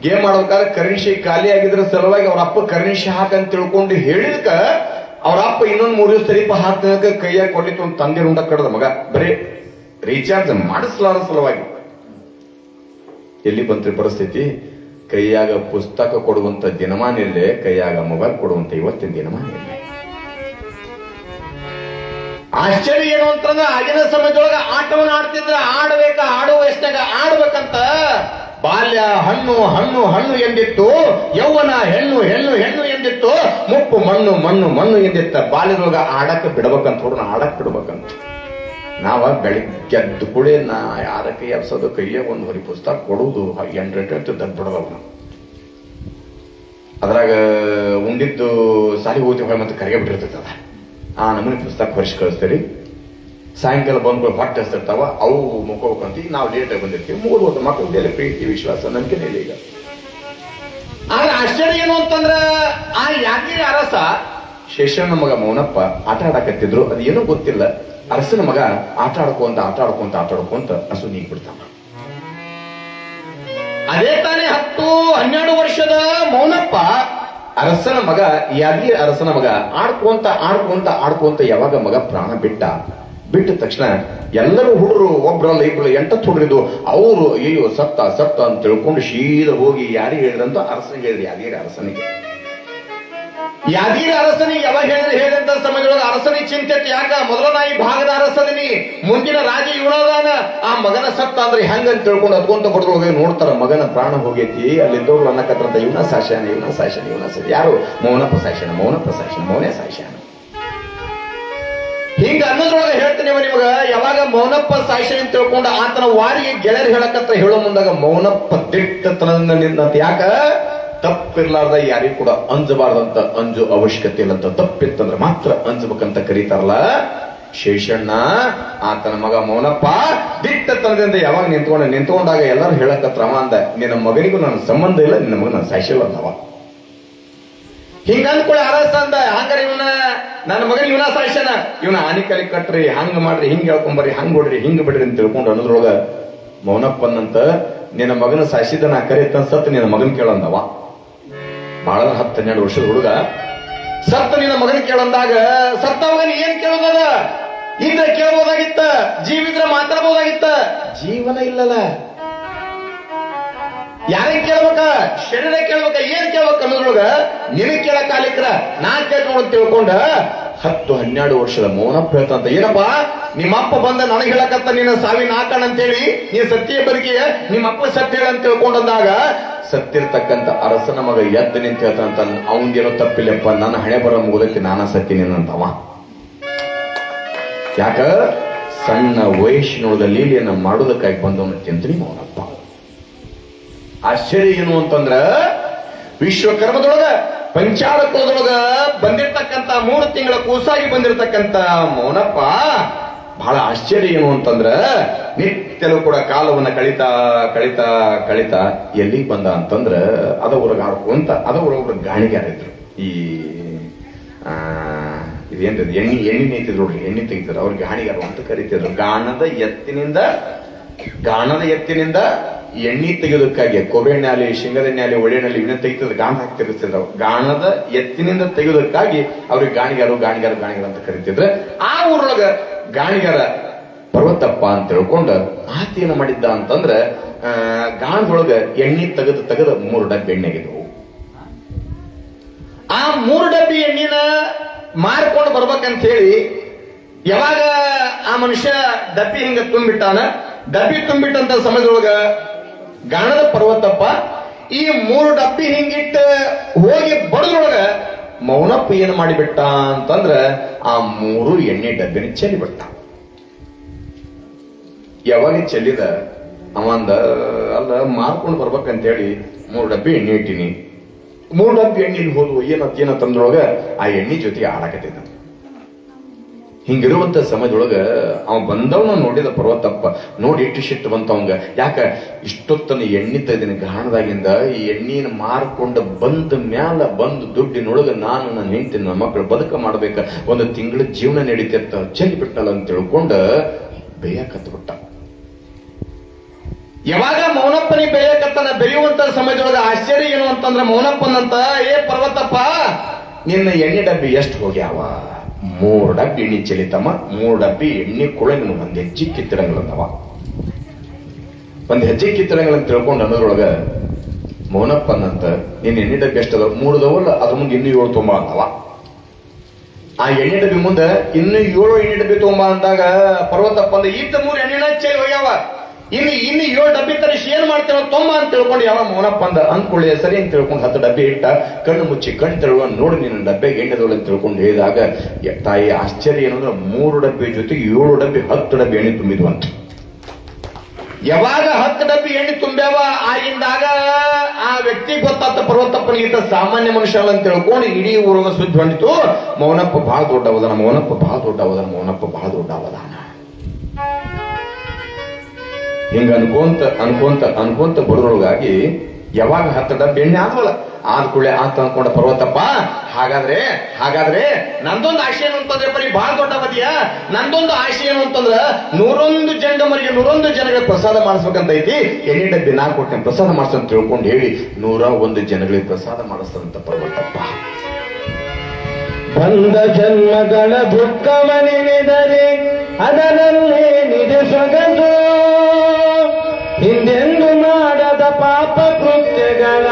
ಗೇಮ್ ಮಾಡ್ಬೇಕಾದ್ರೆ ಕರೆನ್ಸಿ ಖಾಲಿ ಆಗಿದ್ರ ಸಲುವಾಗಿ ಅವ್ರ ಅಪ್ಪ ಕರೆನ್ಸಿ ಹಾಕಂತ ತಿಳ್ಕೊಂಡು ಹೇಳಿದ್ಕ ಅವ್ರ ಅಪ್ಪ ಇನ್ನೊಂದು 3 ದಿವಸ ಸರಿಪ ಹಾಕಿದಾಗ ಕೈಯಾಗ ಕೊಡ್ಲಿತ್ತು ಒಂದು ತಂದೆ ರುಂಡ ಕಡ್ದ ಮಗ. ಬರೀ ರೀಚಾರ್ಜ್ ಮಾಡಿಸ್ಲಾರ ಸಲುವಾಗಿ. ಎಲ್ಲಿ ಬಂತ್ರಿ ಪರಿಸ್ಥಿತಿ? ಕೈಯಾಗ ಪುಸ್ತಕ ಕೊಡುವಂತ ದಿನಮಾನ ಇಲ್ಲೇ, ಕೈಯಾಗ ಮೊಬೈಲ್ ಕೊಡುವಂತ ಇವತ್ತಿನ ದಿನಮಾನ ಇಲ್ಲ. ಆಶ್ಚರ್ಯ ಏನು ಅಂತಂದ್ರೆ ಆಗಿನ ಸಮಯದೊಳಗ ಆಟವನ್ನು ಆಡ್ತಿದ್ರ. ಆಡುವ ವಯಸ್ಸಿನಾಗ ಆಡ್ಬೇಕಂತ ಬಾಲ್ಯ ಹಣ್ಣು ಹಣ್ಣು ಹಣ್ಣು ಎಂದಿತ್ತು, ಯೌವನ ಹೆಣ್ಣು ಹೆಣ್ಣು ಹೆಣ್ಣು ಎಂದಿತ್ತು, ಮುಪ್ಪು ಮಣ್ಣು ಮಣ್ಣು ಮಣ್ಣು ಎಂದಿತ್ತ. ಬಾಲ್ಯದೊಳಗ ಆಡಕ್ಕೆ ಬಿಡ್ಬೇಕಂತ ಹುಡುಗನ ಆಡಕ್ ಬಿಡ್ಬೇಕಂತ. ನಾವ ಬೆಳಿಗ್ಗೆ ಎದ್ದು ಕೂಡ ನಾ ಯಾರ ಕೈ ಎರ್ಸೋದು, ಕೈಯ ಒಂದು ಹೊರಿ ಪುಸ್ತಕ ಕೊಡುವುದು, 8 ಬಿಡೋದವ್. ಅದ್ರಾಗ ಉಂಡಿದ್ದು ಸಾಲಿ ಹೋಗ್ತೀವಿ ಮತ್ತೆ ಕರೆಗೆ ಬಿಟ್ಟಿರ್ತದ. ಆ ನಮೂನಿ ಪುಸ್ತಕ ಹೊರಿಸಿ ಕಳಿಸ್ತೀರಿ. ಸಾಯಂಕಾಲ ಬಂದ್ಗಳು ಹೊಟ್ಟೆ ಹಸ್ತಿರ್ತಾವ, ಅವು ಮುಖಬೇಕಂತ. ಈಗ ನಾವು ಲೇಟಾಗಿ ಬಂದಿರ್ತೀವಿ. ಮುಗಿದು ಮಕ್ಕಳ ಮೇಲೆ ಪ್ರೀತಿ ವಿಶ್ವಾಸ ನಂಬಿಕೆ ಇಲ್ಲ ಈಗ. ಆದ್ರೆ ಆಶ್ಚರ್ಯ ಏನು ಅಂತಂದ್ರ ಆ ಯಾದಗಿರಿ ಅರಸ ಶೇಷಣ್ಣ ಮಗ ಮೌನಪ್ಪ ಆಟ ಆಡಕತ್ತಿದ್ರು. ಅದೇನೋ ಗೊತ್ತಿಲ್ಲ, ಅರಸನ ಮಗ ಆಟ ಆಡ್ಕೊಂತ ಹಸು ನೀಗ್ ಬಿಡ್ತಾನ. ಅದೇ ತಾನೇ 10-12 ವರ್ಷದ ಮೌನಪ್ಪ ಅರಸನ ಮಗ, ಯಾದಗಿರಿ ಅರಸನ ಮಗ ಆಡ್ಕೊಂತ ಯಾವಾಗ ಮಗ ಪ್ರಾಣ ಬಿಟ್ಟ ತಕ್ಷಣ ಎಲ್ಲರೂ ಹುಡುಗರು ಒಬ್ರಲ್ಲ ಇಬ್ರು 8 ಹುಡುಗರಿದ್ದು ಅವರು ಅಯ್ಯೋ ಸತ್ತ ಅಂತ ತಿಳ್ಕೊಂಡು ಸೀದಾ ಹೋಗಿ ಯಾರಿಗೆ ಹೇಳಿದ್ರಂತ ಅರಸನಿಗೆ ಹೇಳಿದ್ರು. ಯಾದಗಿರಿ ಅರಸನಿಗೆ ಯಾವಾಗ ಹೇಳಿದಂತ ಸಮಯದೊಳಗೆ ಅರಸನಿಗೆ ಚಿಂತೆ, ಯಾಕ ಮೊದಲ ನಾ ಈ ಭಾಗದ ಅರಸನಿನಿ, ಮುಂದಿನ ರಾಜ ಇವನದಾನ, ಆ ಮಗನ ಸತ್ತ ಅಂದ್ರೆ ಹೆಂಗಂತ ತಿಳ್ಕೊಂಡು ಅದ್ಕೊಂತ ಬಡ್ದೊಳಗೆ ನೋಡ್ತಾರ ಮಗನ ಪ್ರಾಣ ಹೋಗೈತಿ. ಅಲ್ಲಿದ್ದವ್ರು ಅನ್ನಕತ್ರಂತ ಇವನ ಸಾಶ್ಯಾನ ಯಾರು? ಮೌನಪ್ಪ ಸಾಶ್ಯಾನ ಮೌನೇ ಸಾಶ್ಯಾನ. ಹಿಂಗ ಅನ್ನೋದ್ರೊಳಗೆ ಹೇಳ್ತೀನಿ ನಿಮಗ, ಯಾವಾಗ ಮೌನಪ್ಪ ಸಾಶ್ಯಾನ ಅಂತ ತಿಳ್ಕೊಂಡು ಆತನ ವಾರಿಗೆ ಗೆಳೆಯರು ಹೇಳಕತ್ರ ಹೇಳೋ ಮುಂದಾಗ ಮೌನಪ್ಪ ದಿಟ್ಟತನದಿಂದ ನಿಂತ. ಯಾಕ? ತಪ್ಪಿರ್ಲಾರ್ದ ಯಾರಿಗೂ ಕೂಡ ಅಂಜಬಾರ್ದಂತ, ಅಂಜು ಅವಶ್ಯಕತೆ ಇಲ್ಲಂತ. ತಪ್ಪಿತ್ತಂದ್ರೆ ಮಾತ್ರ ಅಂಜಬೇಕಂತ ಕರೀತಾರಲ್ಲ. ಶೇಷಣ್ಣ ಆತನ ಮಗ ಮೌನಪ್ಪ ದಿಟ್ಟತನದಿಂದ ಯಾವಾಗ ನಿಂತ್ಕೊಂಡಾಗ ಎಲ್ಲರೂ ಹೇಳಕತ್ರವ ಅಂದ, ನಿನ್ನ ಮಗನಿಗೂ ನನ್ನ ಸಂಬಂಧ ಇಲ್ಲ, ನಿನ್ನ ಮಗ ನನ್ನ ಸಾಯಿಸಿಲ್ಲ ಅಂದವ. ಹಿಂಗ ಅಂದ್ಕೊಳ್ಳಿ ಅರಸ ಅಂದ, ಹಂಗಾರೆ ನನ್ನ ಮಗನ ಇವನ ಸಾಯಿಸನ, ಇವನ ಆನಿಕಲಿ ಕಟ್ರಿ, ಹಂಗ ಮಾಡ್ರಿ, ಹಿಂಗ್ ಹೇಳ್ಕೊಂಬರ್ರಿ, ಹಂಗ್ ಬಿಡ್ರಿ, ಹಿಂಗ್ ಬಿಡ್ರಿ ಅಂತ ತಿಳ್ಕೊಂಡು ಅನ್ನೋದ್ರೊಳಗ ಮೌನಪ್ಪನಂತ ನಿನ್ನ ಮಗನ ಸಾಯಿಸಿದ ನಾ ಕರೀತ ಸತ್ ನಿನ್ನ ಮಗನ್ ಕೇಳಂದವ. ಬಹಳ 10-12 ವರ್ಷದ ಹುಡುಗ ಸತ್ತ ನಿನ್ನ ಮಗನ ಕೇಳಂದಾಗ, ಸತ್ತ ಮಗನ ಏನ್ ಕೇಳೋದದ? ಇದ್ರೆ ಕೇಳ್ಬೋದಾಗಿತ್ತ, ಜೀವಿದ್ರೆ ಮಾತಾಡ್ಬೋದಾಗಿತ್ತ. ಜೀವನ ಇಲ್ಲಲ್ಲ, ಯಾರಿಗೆ ಕೇಳ್ಬೇಕ? ಶರೀರ ಕೇಳ್ಬೇಕ. ಏನ್ ಕೇಳ್ಬೇಕ ಅನ್ನೋದ್ರೊಳಗ ನಿನಗ್ ಕೇಳಕ್ ಆಲಿಕ್ರ ನಾ ಕೇಳ್ಕೊಂಡು ಅಂತ ತಿಳ್ಕೊಂಡ 10-12 ವರ್ಷದ ಮೌನಪ್ಪ ಹೇಳ್ತಂತ, ಏನಪ್ಪಾ ನಿಮ್ಮಪ್ಪ ಬಂದ ನನಗೆ ಹೇಳಕತ್ತ ನಿನ್ನ ಸಾವಿನ ಆಕಣ ಅಂತೇಳಿ, ನೀನ್ ಸತ್ಯ ಬದುಕಿಯ ನಿಮ್ಮಪ್ಪ ಸತ್ಯ ಹೇಳ ಅಂತ ತಿಳ್ಕೊಂಡಂದಾಗ ಸತ್ತಿರ್ತಕ್ಕಂಥ ಅರಸನ ಮಗ ಎದ್ದು ನಿಂತ ಹೇಳ್ತಂತ, ಅವನ್ಗೇನೋ ತಪ್ಪಿಲ್ಲಪ್ಪ, ನನ್ನ ಹಣೆ ಬರೋ ಮುಗದಕ್ಕೆ ನಾನ ಸತ್ತಿನೇನಂತವ. ಯಾಕ? ಸಣ್ಣ ವಯಸ್ಸಿನೊಳದ ಲೀಲೆಯನ್ನ ಮಾಡೋದಕ್ಕಾಗಿ ಬಂದವನ ತಿಂತೀನಿ ಮೌನಪ್ಪ. ಆಶ್ಚರ್ಯ ಏನು ಅಂತಂದ್ರ, ವಿಶ್ವಕರ್ಮದೊಳಗ ಪಂಚಾಳ ಕುಲದೊಳಗ ಬಂದಿರ್ತಕ್ಕಂಥ 3 ತಿಂಗಳ ಕೂಸಾಗಿ ಬಂದಿರತಕ್ಕಂಥ ಮೌನಪ್ಪ ಬಹಳ ಆಶ್ಚರ್ಯ ಏನು ಅಂತಂದ್ರ, ನಿತ್ಯಲೂ ಕೂಡ ಕಾಲವನ್ನ ಕಳಿತಾ ಎಲ್ಲಿಗೆ ಬಂದ ಅಂತಂದ್ರ ಅದ ಊರಾಗ ಆಡ್ಕೊಂತ, ಅದ ಊರೊಬ್ರು ಗಾಣಿಗಾರಿದ್ರು. ಈ ಇದೇನ್ರಿ ಎಣ್ಣೆ ನಿಂತಿದ್ರು ನೋಡ್ರಿ, ಎಣ್ಣೆ ತೆಗಿತಾರೆ, ಅವ್ರಿಗೆ ಗಾಣಿಗಾರ ಅಂತ ಕರಿತಿದ್ರು. ಗಾಣದ ಎತ್ತಿನಿಂದ ಎಣ್ಣೆ ತೆಗೆಯೋದಕ್ಕಾಗಿ ಕೊಬ್ಬೆಣ್ಣೆ ಆಗಲಿ, ಶೇಂಗದೆಣ್ಣೆ ಆಗಲಿ, ಒಳ್ಳೆಣ್ಣೆ ಇವನ್ನ ತೆಗಿತಿದ್ರು, ಗಾಣ ಹಾಕಿ ತೆಗಿತಿದ್ರು. ಗಾಣದ ಎತ್ತಿನಿಂದ ತೆಗೆಯೋದಕ್ಕಾಗಿ ಅವ್ರಿಗೆ ಗಾಣಿಗಾರ ಅಂತ ಕರಿತಿದ್ರು. ಆ ಊರೊಳಗ ಗಾಣಿಗಾರ ಪರ್ವತಪ್ಪ ಅಂತ ತಿಳ್ಕೊಂಡ ಆತ ಏನ ಮಾಡಿದ್ದ ಅಂತಂದ್ರ, ಗಾಣದೊಳಗ ಎಣ್ಣೆ ತೆಗೆದು 3 ಡಬ್ಬಿ ಎಣ್ಣೆ ಆಗಿದ್ವು. ಆ 3 ಡಬ್ಬಿ ಎಣ್ಣಿನ ಮಾರ್ಕೊಂಡು ಬರ್ಬೇಕಂತ ಹೇಳಿ ಯಾವಾಗ ಆ ಮನುಷ್ಯ ಡಬ್ಬಿ ಹಿಂಗ ತುಂಬಿಟ್ಟಾನ, ಡಬ್ಬಿ ತುಂಬಿಟ್ಟಂತ ಸಮಯದೊಳಗ ಗಾಣದ ಪರ್ವತಪ್ಪ ಈ 3 ಡಬ್ಬಿ ಹಿಂಗಿಟ್ಟ ಹೋಗಿ ಬಡದ್ರೊಳಗ ಮೌನಪ್ಪ ಏನ್ ಮಾಡಿಬಿಟ್ಟ ಅಂತಂದ್ರ ಆ 3 ಎಣ್ಣೆ ಡಬ್ಬಿನ ಚೆಲ್ಲಿಬಿಟ್ಟ. ಯಾವಾಗ ಚೆಲ್ಲಿದ ಅವಂದ, ಅಲ್ಲ ಮಾರ್ಕೊಂಡು ಬರ್ಬೇಕಂತ ಹೇಳಿ 3 ಡಬ್ಬಿ ಎಣ್ಣೆ ಇಟ್ಟಿನಿ, 3 ಡಬ್ಬಿ ಎಣ್ಣೆಲಿ ಹೋದ್ವು, ಏನಂತಂದ್ರೊಳಗ ಆ ಎಣ್ಣೆ ಜೊತೆಗೆ ಆಡಕತ್ತಿದ್ದ. ಹಿಂಗಿರುವಂತ ಸಮಯದೊಳಗ ಅವ ಬಂದವನ ನೋಡಿದ ಪರ್ವತಪ್ಪ, ನೋಡಿ ಇಟ್ಟು ಶಿಟ್ಟು ಬಂತ ಅವಂಗ. ಯಾಕ? ಇಷ್ಟೊತ್ತನ ಎಣ್ಣೆ ತೆಗೆದಿನ ಗಾಣದಾಗಿಂದ ಈ ಎಣ್ಣೆನ ಮಾರ್ಕೊಂಡ ಬಂದು ದುಡ್ಡಿನೊಳಗ ನಾನು ನನ್ನ ಹೆಂಡತಿ ನನ್ನ ಮಕ್ಕಳು ಬದುಕ ಮಾಡ್ಬೇಕ, 1 ತಿಂಗಳ ಜೀವನ ನಡೀತಿರ್ತ, ಚೆಲ್ಲಿ ಬಿಟ್ಟಲ್ಲ ಅಂತ ತಿಳ್ಕೊಂಡ ಬೇಯಕತ್ಬಿಟ್ಟ. ಯಾವಾಗ ಮೌನಪ್ಪನಿಗೆ ಬೇಯಕತ್ತನ, ಬೆಳೆಯುವಂತ ಸಮಯದೊಳಗ ಆಶ್ಚರ್ಯ ಏನು ಅಂತಂದ್ರ ಮೌನಪ್ಪನಂತ, ಏ ಪರ್ವತಪ್ಪ ನಿನ್ನ ಎಣ್ಣೆ ಡಬ್ಬಿ ಎಷ್ಟು ಹೋಗ್ಯಾವ? 3 ಡಬ್ಬಿ ಎಣ್ಣೆ ಚೆಲ್ಲಿತಮ್ಮ, 3 ಡಬ್ಬಿ ಎಣ್ಣೆ ಕೊಳಂಗ 1 ಹೆಜ್ಜೆ ಕಿತ್ತಿರಂಗಲಂದವ. 1 ಹೆಜ್ಜೆ ಕಿತ್ತಿರಂಗಲಂತ ತಿಳ್ಕೊಂಡು ಅನ್ನೋದ್ರೊಳಗ ಮೌನಪ್ಪನಂತ, ನಿನ್ನ ಎಣ್ಣೆ ಡಬ್ಬಿ ಎಷ್ಟದ? 3 ಅದಾವಲ್ಲ, ಅದ್ರ ಮುಂದೆ ಇನ್ನೂ 7 ತೊಂಬ ಅಂದವ. ಆ ಎಣ್ಣೆ ಡಬ್ಬಿ ಮುಂದೆ ಇನ್ನೂ 7 ಎಣ್ಣೆ ಡಬ್ಬಿ ತೊಂಬ ಅಂದಾಗ ಪರ್ವತಪ್ಪ ಅಂದ, ಇದ್ದ 3 ಎಣ್ಣೆನ ಚೆಲ್ಲಿ ಹೋಗ್ಯಾವ, ಇನ್ನು 7 ಡಬ್ಬಿ ತರಿಸಿ ಏನ್ ಮಾಡ್ತೇವ ತೊಂಬ ಅಂತ ತಿಳ್ಕೊಂಡು ಯಾವ ಮೌನಪ್ಪ ಅಂದ. ಅಂದ್ಕೊಳ್ಳಿ ಸರಿ ಅಂತ ತಿಳ್ಕೊಂಡು 10 ಡಬ್ಬಿ ಇಟ್ಟ, ಕಣ್ಣು ಮುಚ್ಚಿ ಕಣ್ಣು ತೆಳುವ ನೋಡಿ ನಿನ್ನ ಡಬ್ಬೆಗೆ ಎಣ್ಣೆದೋಳು ಅಂತ ತಿಳ್ಕೊಂಡು ಹೇಳಿದಾಗ ತಾಯಿ ಆಶ್ಚರ್ಯ ಏನಂದ್ರೆ 3 ಡಬ್ಬಿ ಜೊತೆಗೆ 7 ಡಬ್ಬಿ 10 ಡಬ್ಬಿ ಎಣ್ಣೆ ತುಂಬಿದ್ವು ಅಂತ. ಯಾವಾಗ 10 ಡಬ್ಬಿ ಎಣ್ಣೆ ತುಂಬ್ಯಾವ ಆಗಿಂದಾಗ ಆ ವ್ಯಕ್ತಿ ಗೊತ್ತಾತ ಪರ್ವತಪ್ಪನಿಗಿಂತ ಸಾಮಾನ್ಯ ಮನುಷ್ಯ ಅಲ್ಲ ಅಂತ ತಿಳ್ಕೊಂಡು ಇಡೀ ಊರಾಗ ಸುದ್ದಿ ಹೊಂದಿತು, ಮೌನಪ್ಪ ಬಹಳ ದೊಡ್ಡವದಾನ, ಮೌನಪ್ಪ ಬಹಳ ದೊಡ್ಡವದಾನ. ಹಿಂಗ ಅನ್ಕೊಂತ ಬರೋದ್ರೊಳಗಾಗಿ ಯಾವಾಗ 10 ಡಬ್ಬಿ ಎಣ್ಣೆ ಆದ್ವಲ್ಲ, ಆದ ಕೂಡಲೇ ಅಂತ ಅನ್ಕೊಂಡ ಪರ್ವತಪ್ಪ, ಹಾಗಾದ್ರೆ ನಂದೊಂದು ಆಶೆ ಏನು ಅಂತಂದ್ರೆ ಬರೀ ಬಹಳ ದೊಡ್ಡ ಮದಿಯ, ನಂದೊಂದು ಆಶೆ ಏನು ಅಂತಂದ್ರ 101 ಜಂಗಮರಿಗೆ 101 ಜನಗಳಿಗೆ ಪ್ರಸಾದ ಮಾಡಿಸ್ಬೇಕಂತ ಐತಿ. ಎಣ್ಣೆ ಡಬ್ಬಿ ನಾ ಕೊಟ್ಟೆ ಪ್ರಸಾದ ಮಾಡಿಸ್ತಂತ ತಿಳ್ಕೊಂಡು ಹೇಳಿ 101 ಜನಗಳಿಗೆ ಪ್ರಸಾದ ಮಾಡಿಸ್ತಂತ ಪರ್ವತಪ್ಪ. ಬಂದ ಜನ್ಮಗಳ ದುಃಖವನೆನೆದರೆ ಅದರಲ್ಲೇ ನಿಜ ಸೊಗಸು, ಹಿಂದೆಂದು ಮಾಡದ ಪಾಪ ಕೃತ್ಯಗಳ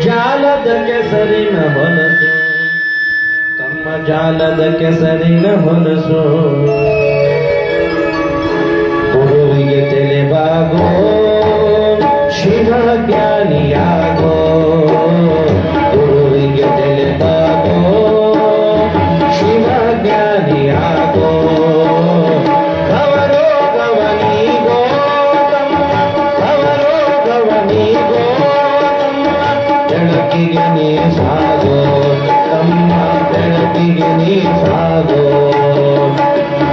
ಜಾಲದ ಕೆಸರಿನ ಹೊಲಸು, ತಮ್ಮ ಜಾಲದ ಕೆಸರಿನ ಹೊಲಸು. ಗುರುವಿಗೆ ತೆಲೆಬಾಗೋ, ಶಿವ ಜ್ಞಾನಿಯಾಗೋ, ಗುರುವಿಗೆ ತೆಲೆಬಾಗೋ, ಶಿವ ಜ್ಞಾನಿಯಾಗೋ. ಭವರೋಗವನಿಗೋ ತಮ್ಮ, ಭವರೋಗವನಿಗೋ ತಮ್ಮ, ಬೆಳಕಿಗೆ ನೀ ಸಾಗೋ ತಮ್ಮ, ಬೆಳಕಿಗೆ ನೀ ಸಾಗೋ.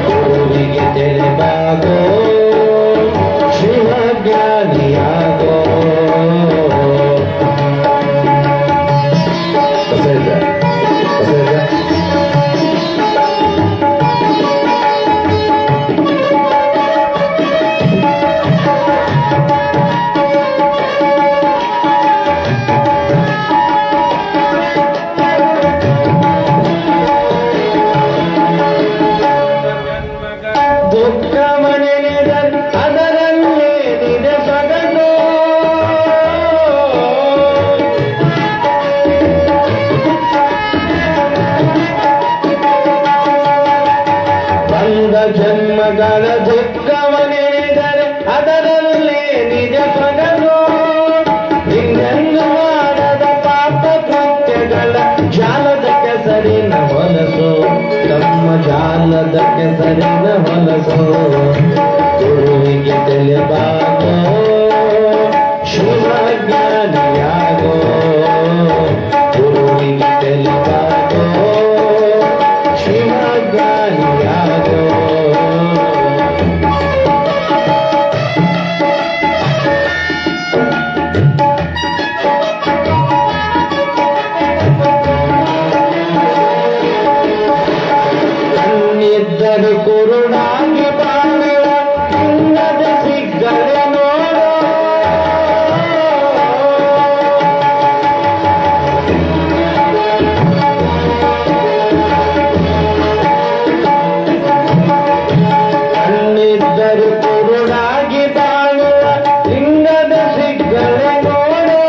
ಗುರುವಿಗೆ ತೆಲೆಬಾಗೋ, ಶಿವ ಜ್ಞಾನಿಯಾಗೋ. ದುಃಖವನೆನೆದರೆ ಅದರಲ್ಲೇ ನಿಜ ಸೊಗಸು, ಬಂದ ಜನ್ಮಗಳ ದುಃಖವನೆನೆದರೆ ಅದರಲ್ಲೇ ನಿಜ ಸೊಗಸು, ಹಿಂದೆಂದು ಮಾಡದ ಪಾಪ ಕೃತ್ಯಗಳ ಜಾಲದ ಕೆಸರಿನ ಹೊಲಸು, ತಮ್ಮ ಜಾಲದ ಕೆಸರಿನ ಹೊಲಸು. ಗುರುವಿಗೆ ತೆಲೆಬಾಗೋ, ಶಿವ ಜ್ಞಾನಿಯಾಗೋ, ಗುರುವಿಗೆ ತೆಲೆಬಾಗೋ, ಶಿವ ಜ್ಞಾನಿಯಾಗೋ. ಕಣ್ಣಿದ್ದರು ಕುರುಡಾಗಿ ಬಾಳುವ ಚಿನ್ನದ ಸಿಗ್ಗರೆ ನೋಡೋ, ಕಣ್ಣಿದ್ದರು ಕುರುಡಾಗಿ ಬಾಳುವ ಲಿಂಗದ ಸಿಗ್ಗರೆ ನೋಡೋ.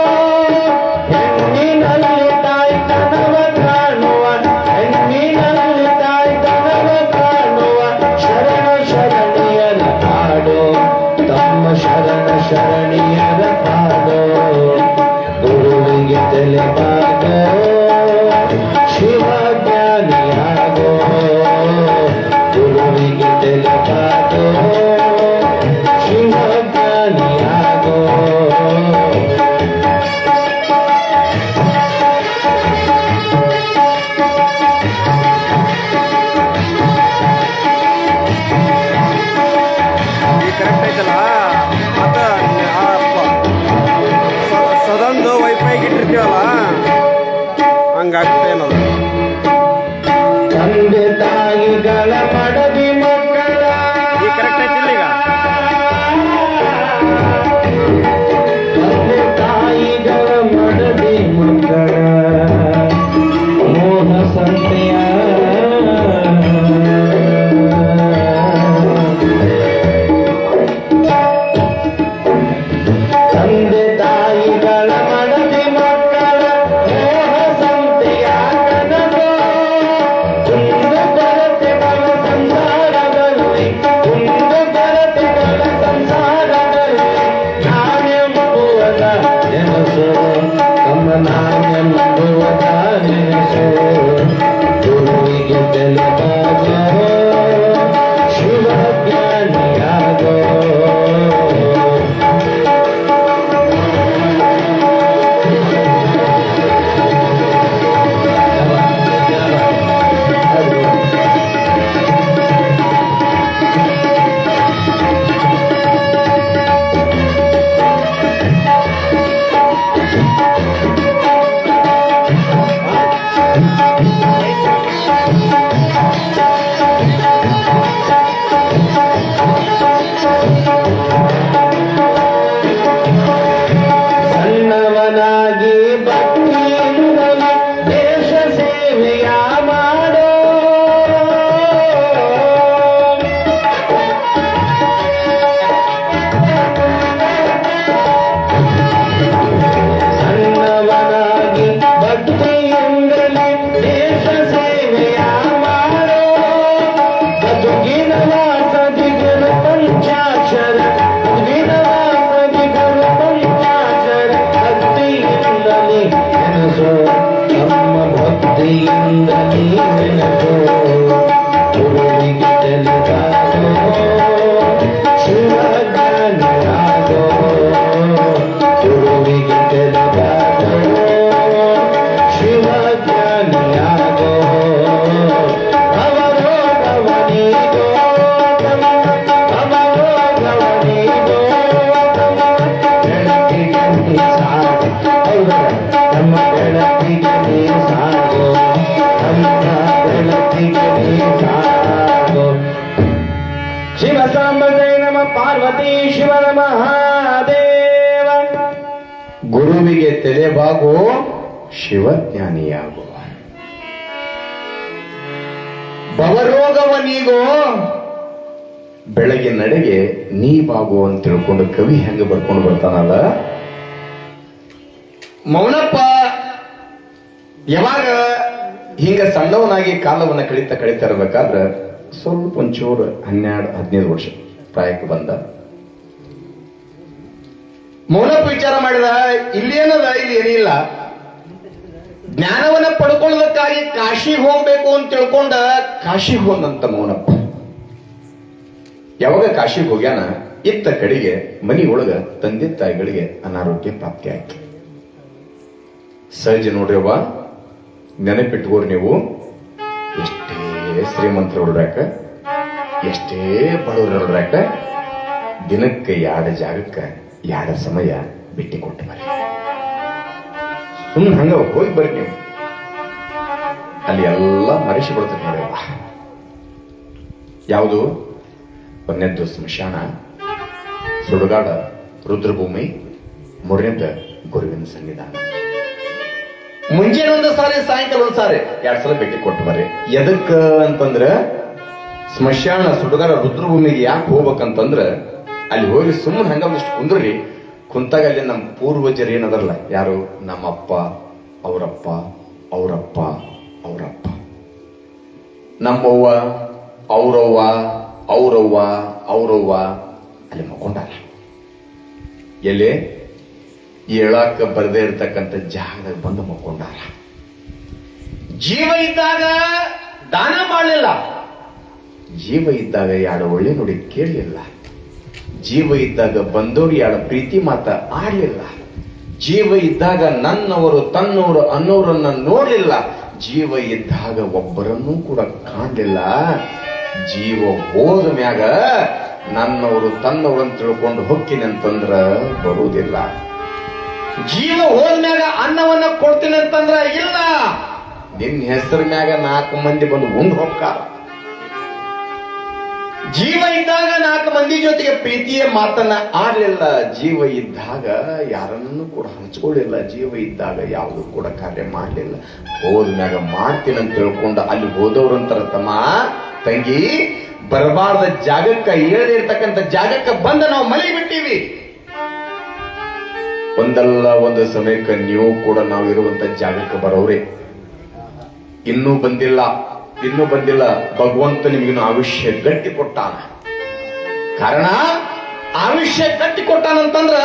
ಹೆಣ್ಣಿನಲ್ಲಿ ತಾಯ್ತನವ ಕಾಣುವ, ಹೆಣ್ಣಿನಲ್ಲಿ ತಾಯ್ತನವ ಕಾಣುವ ಶರಣ ಸಣ್ಣವನಾಗಿ ಭಕ್ತಿಯಿಂದಲೇ ದೇಶ ಸೇವೆಯ ಮಾಡೋ ಸಣ್ಣವನಾಗಿ ಭಕ್ತಿಯಿಂದಲೇ ದೇಶ ಸೇವೆಯ ಮಾಡೋ ಬದುಕಿನ ವಾಸದಿ ಗುರು ಪಂಚಾಕ್ಷರ ಬದುಕಿನ ವಾಸದಿ ಗುರು ಪಂಚಾಕ್ಷರ ಭಕ್ತಿಯಿಂದಲೇ ನೆನಸೋ ನಮ್ಮ ಭಕ್ತಿಯಿಂದಲೇ ನೆನಸೋ ಗುರುವಿಗೆ ತಿಳಿದಾಗೋ ಶಿವಜ್ಞಾನಿಯಾಗೋ ಗುರುವಿಗೆ ತಿಳಿದಾಗೋ ಶಿವಜ್ಞಾನಿಯಾಗೋ ಅವರೋಗವನಿಗೋ ಅವರೋಗವನಿಗೋ ಬೆಳಕಿಗೆ ನೀ ಸಾಗು ನಮ್ಮ ಬೆಳಕಿಗೆ ನೀ ಸಾಗು ನಮ್ಮ ಬೆಳಕಿಗೆ ನೀ ಸಾಗು ಶಿವ ಸಾಂಬಜಯ ನಮ ಪಾರ್ವತಿ ಶಿವನ ಮಹಾದೇವ ಗುರುವಿಗೆ ತಲೆಬಾಗೋ ಶಿವಜ್ಞಾನಿಯಾಗೋ ಭವರೋಗವನಿಗೋ ಬೆಳಗ್ಗೆ ನಡೆಗೆ ನೀ ಬಾಗೋ ಅಂತ ತಿಳ್ಕೊಂಡು ಕವಿ ಹೆಂಗ ಬರ್ಕೊಂಡು ಬರ್ತಾನಲ್ಲ. ಮೌನಪ್ಪ ಯಾವಾಗ ಹಿಂಗ ಸಣ್ಣವನಾಗಿ ಕಾಲವನ್ನ ಕಳೀತಾ ಇರ್ಬೇಕಾದ್ರೆ ಸ್ವಲ್ಪ ಒಂಚೂರು 12-15 ವರ್ಷ ಪ್ರಾಯಕ್ಕೆ ಬಂದ. ಮೌನಪ್ಪ ವಿಚಾರ ಮಾಡಿದ, ಇಲ್ಲೇನದ ಇಲ್ಲಿ ಏನಿಲ್ಲ, ಜ್ಞಾನವನ್ನ ಪಡ್ಕೊಳ್ಳೋದಕ್ಕಾಗಿ ಕಾಶಿಗೆ ಹೋಗ್ಬೇಕು ಅಂತ ತಿಳ್ಕೊಂಡ ಕಾಶಿಗೆ ಹೋದಂತ ಮೌನಪ್ಪ. ಯಾವಾಗ ಕಾಶಿಗೆ ಹೋಗ್ಯಾನ, ಇತ್ತ ಕಡೆಗೆ ಮನೆಯೊಳಗ ತಂದೆ ತಾಯಿಗಳಿಗೆ ಅನಾರೋಗ್ಯ ಪ್ರಾಪ್ತಿ ಆಯ್ತು. ಸಹಜ ನೋಡ್ರಿವ, ನೆನಪಿಟ್ಕೋರಿ ನೀವು, ಎಷ್ಟೇ ಶ್ರೀಮಂತರು ಹೊರಡ್ಯಾಕ ಎಷ್ಟೇ ಬಡವರು ಹೊರಡ್ಯಾಕ ದಿನಕ್ಕೆ 2 ಜಾಗಕ್ಕೆ 2 ಸಮಯ ಬಿಟ್ಟಿ ಕೊಟ್ಟು ಬರ್ರಿ. ಸುಮ್ಮನೆ ಹಂಗ ಹೋಗಿ ಬರ್ರಿ ನೀವು, ಅಲ್ಲಿ ಎಲ್ಲ ಮರೆಸಿ ಬಿಡ್ತದೆ ನೋಡ್ಯವ. ಯಾವುದು? ಒಂದನೇದ್ದು ಸ್ಮಶಾನ, ಸುಡುಗಾಡ ರುದ್ರಭೂಮಿ, 3ನೇದ್ದು ಗುರುವಿನ ಸನ್ನಿಧಾನ. ಮುಂಜಾನೆ 1 ಸಾರಿ, ಸಾಯಂಕಾಲ 1 ಸಾರಿ, 2 ಸಲ ಭೇಟಿ ಕೊಟ್ಟು ಬರ್ರಿ. ಎದಕ್ಕ ಅಂತಂದ್ರ ಸ್ಮಶಾನ ಸುಡುಗಾಡ ರುದ್ರಭೂಮಿಗೆ ಯಾಕೆ ಹೋಗ್ಬೇಕಂತಂದ್ರ ಅಲ್ಲಿ ಹೋಗಿ ಸುಮ್ಮನೆ ಹಂಗ ಒಂದಿಷ್ಟು ಕುಂದ್ರಿ. ಕುಂತಾಗ ಅಲ್ಲಿ ನಮ್ಮ ಪೂರ್ವಜರು ಏನದರಲ್ಲ, ಯಾರು? ನಮ್ಮಪ್ಪ, ಅವರಪ್ಪ, ಅವರಪ್ಪ, ಅವರಪ್ಪ, ನಮ್ಮವ್ವ, ಅವರವ್ವ, ಅವರವ್ವ, ಅವರವ್ವ ಅಲ್ಲಿ ಮಕ್ಕೊಂಡಾರ. ಎಲ್ಲಿ? ಹೇಳಾಕ ಬರದೇ ಇರ್ತಕ್ಕಂಥ ಜಾಗದಾಗ ಬಂದು ಮಕ್ಕೊಂಡಾರ. ಜೀವ ಇದ್ದಾಗ ದಾನ ಮಾಡಲಿಲ್ಲ, ಜೀವ ಇದ್ದಾಗ 2 ಒಳ್ಳೆ ನುಡಿ ಕೇಳಲಿಲ್ಲ, ಜೀವ ಇದ್ದಾಗ ಬಂದವರು 2 ಪ್ರೀತಿ ಮಾತ ಆಡ್ಲಿಲ್ಲ, ಜೀವ ಇದ್ದಾಗ ನನ್ನವರು ತನ್ನವರು ಅನ್ನೋರನ್ನ ನೋಡ್ಲಿಲ್ಲ, ಜೀವ ಇದ್ದಾಗ ಒಬ್ಬರನ್ನೂ ಕೂಡ ಕಾಣಲಿಲ್ಲ. ಜೀವ ಹೋದ ಮ್ಯಾಗ ನನ್ನವರು ತನ್ನವರು ಅಂತ ತಿಳ್ಕೊಂಡು ಹೊಕ್ಕಿನಿ ಅಂತಂದ್ರ ಬರುವುದಿಲ್ಲ. ಜೀವ ಹೋದ್ಮ್ಯಾಗ ಅನ್ನವನ್ನ ಕೊಡ್ತೀನಿ ಅಂತಂದ್ರ ಇಲ್ಲ, ನಿನ್ನ ಹೆಸರ ಮ್ಯಾಗ 4 ಮಂದಿ ಬಂದು ಉಂಡು ಹೋಗ್ತಾರ. ಜೀವ ಇದ್ದಾಗ 4 ಮಂದಿ ಜೊತೆಗೆ ಪ್ರೀತಿಯ ಮಾತನ್ನ ಆಡ್ಲಿಲ್ಲ, ಜೀವ ಇದ್ದಾಗ ಯಾರನ್ನೂ ಕೂಡ ಹಂಚ್ಕೊಳ್ಳಿಲ್ಲ, ಜೀವ ಇದ್ದಾಗ ಯಾವುದು ಕೂಡ ಕಾರ್ಯ ಮಾಡಲಿಲ್ಲ. ಹೋದ್ಮ್ಯಾಗ ಮಾಡ್ತೀನಿ ಅಂತ ತಿಳ್ಕೊಂಡು ಅಲ್ಲಿ ಹೋದವ್ರಂತಾರ, ತಮ್ಮ ತಂಗಿ ಬರಬಾರ್ದ ಜಾಗಕ್ಕ, ಇಳದೇ ಇರ್ತಕ್ಕಂಥ ಜಾಗಕ್ಕ ಬಂದ ನಾವು ಮನೆ ಬಿಟ್ಟಿವಿ. ಒಂದಲ್ಲ ಒಂದು ಸಮಯಕ್ಕೆ ನೀವು ಕೂಡ ನಾವು ಇರುವಂತ ಜಾಗಕ್ಕೆ ಬರೋವ್ರೆ. ಇನ್ನೂ ಬಂದಿಲ್ಲ, ಇನ್ನೂ ಬಂದಿಲ್ಲ. ಭಗವಂತ ನಿಮಗಿನ್ನು ಆಯುಷ್ಯ ಗಟ್ಟಿ ಕೊಟ್ಟಾನ. ಕಾರಣ ಆಯುಷ್ಯ ಗಟ್ಟಿ ಕೊಟ್ಟಾನಂತಂದ್ರ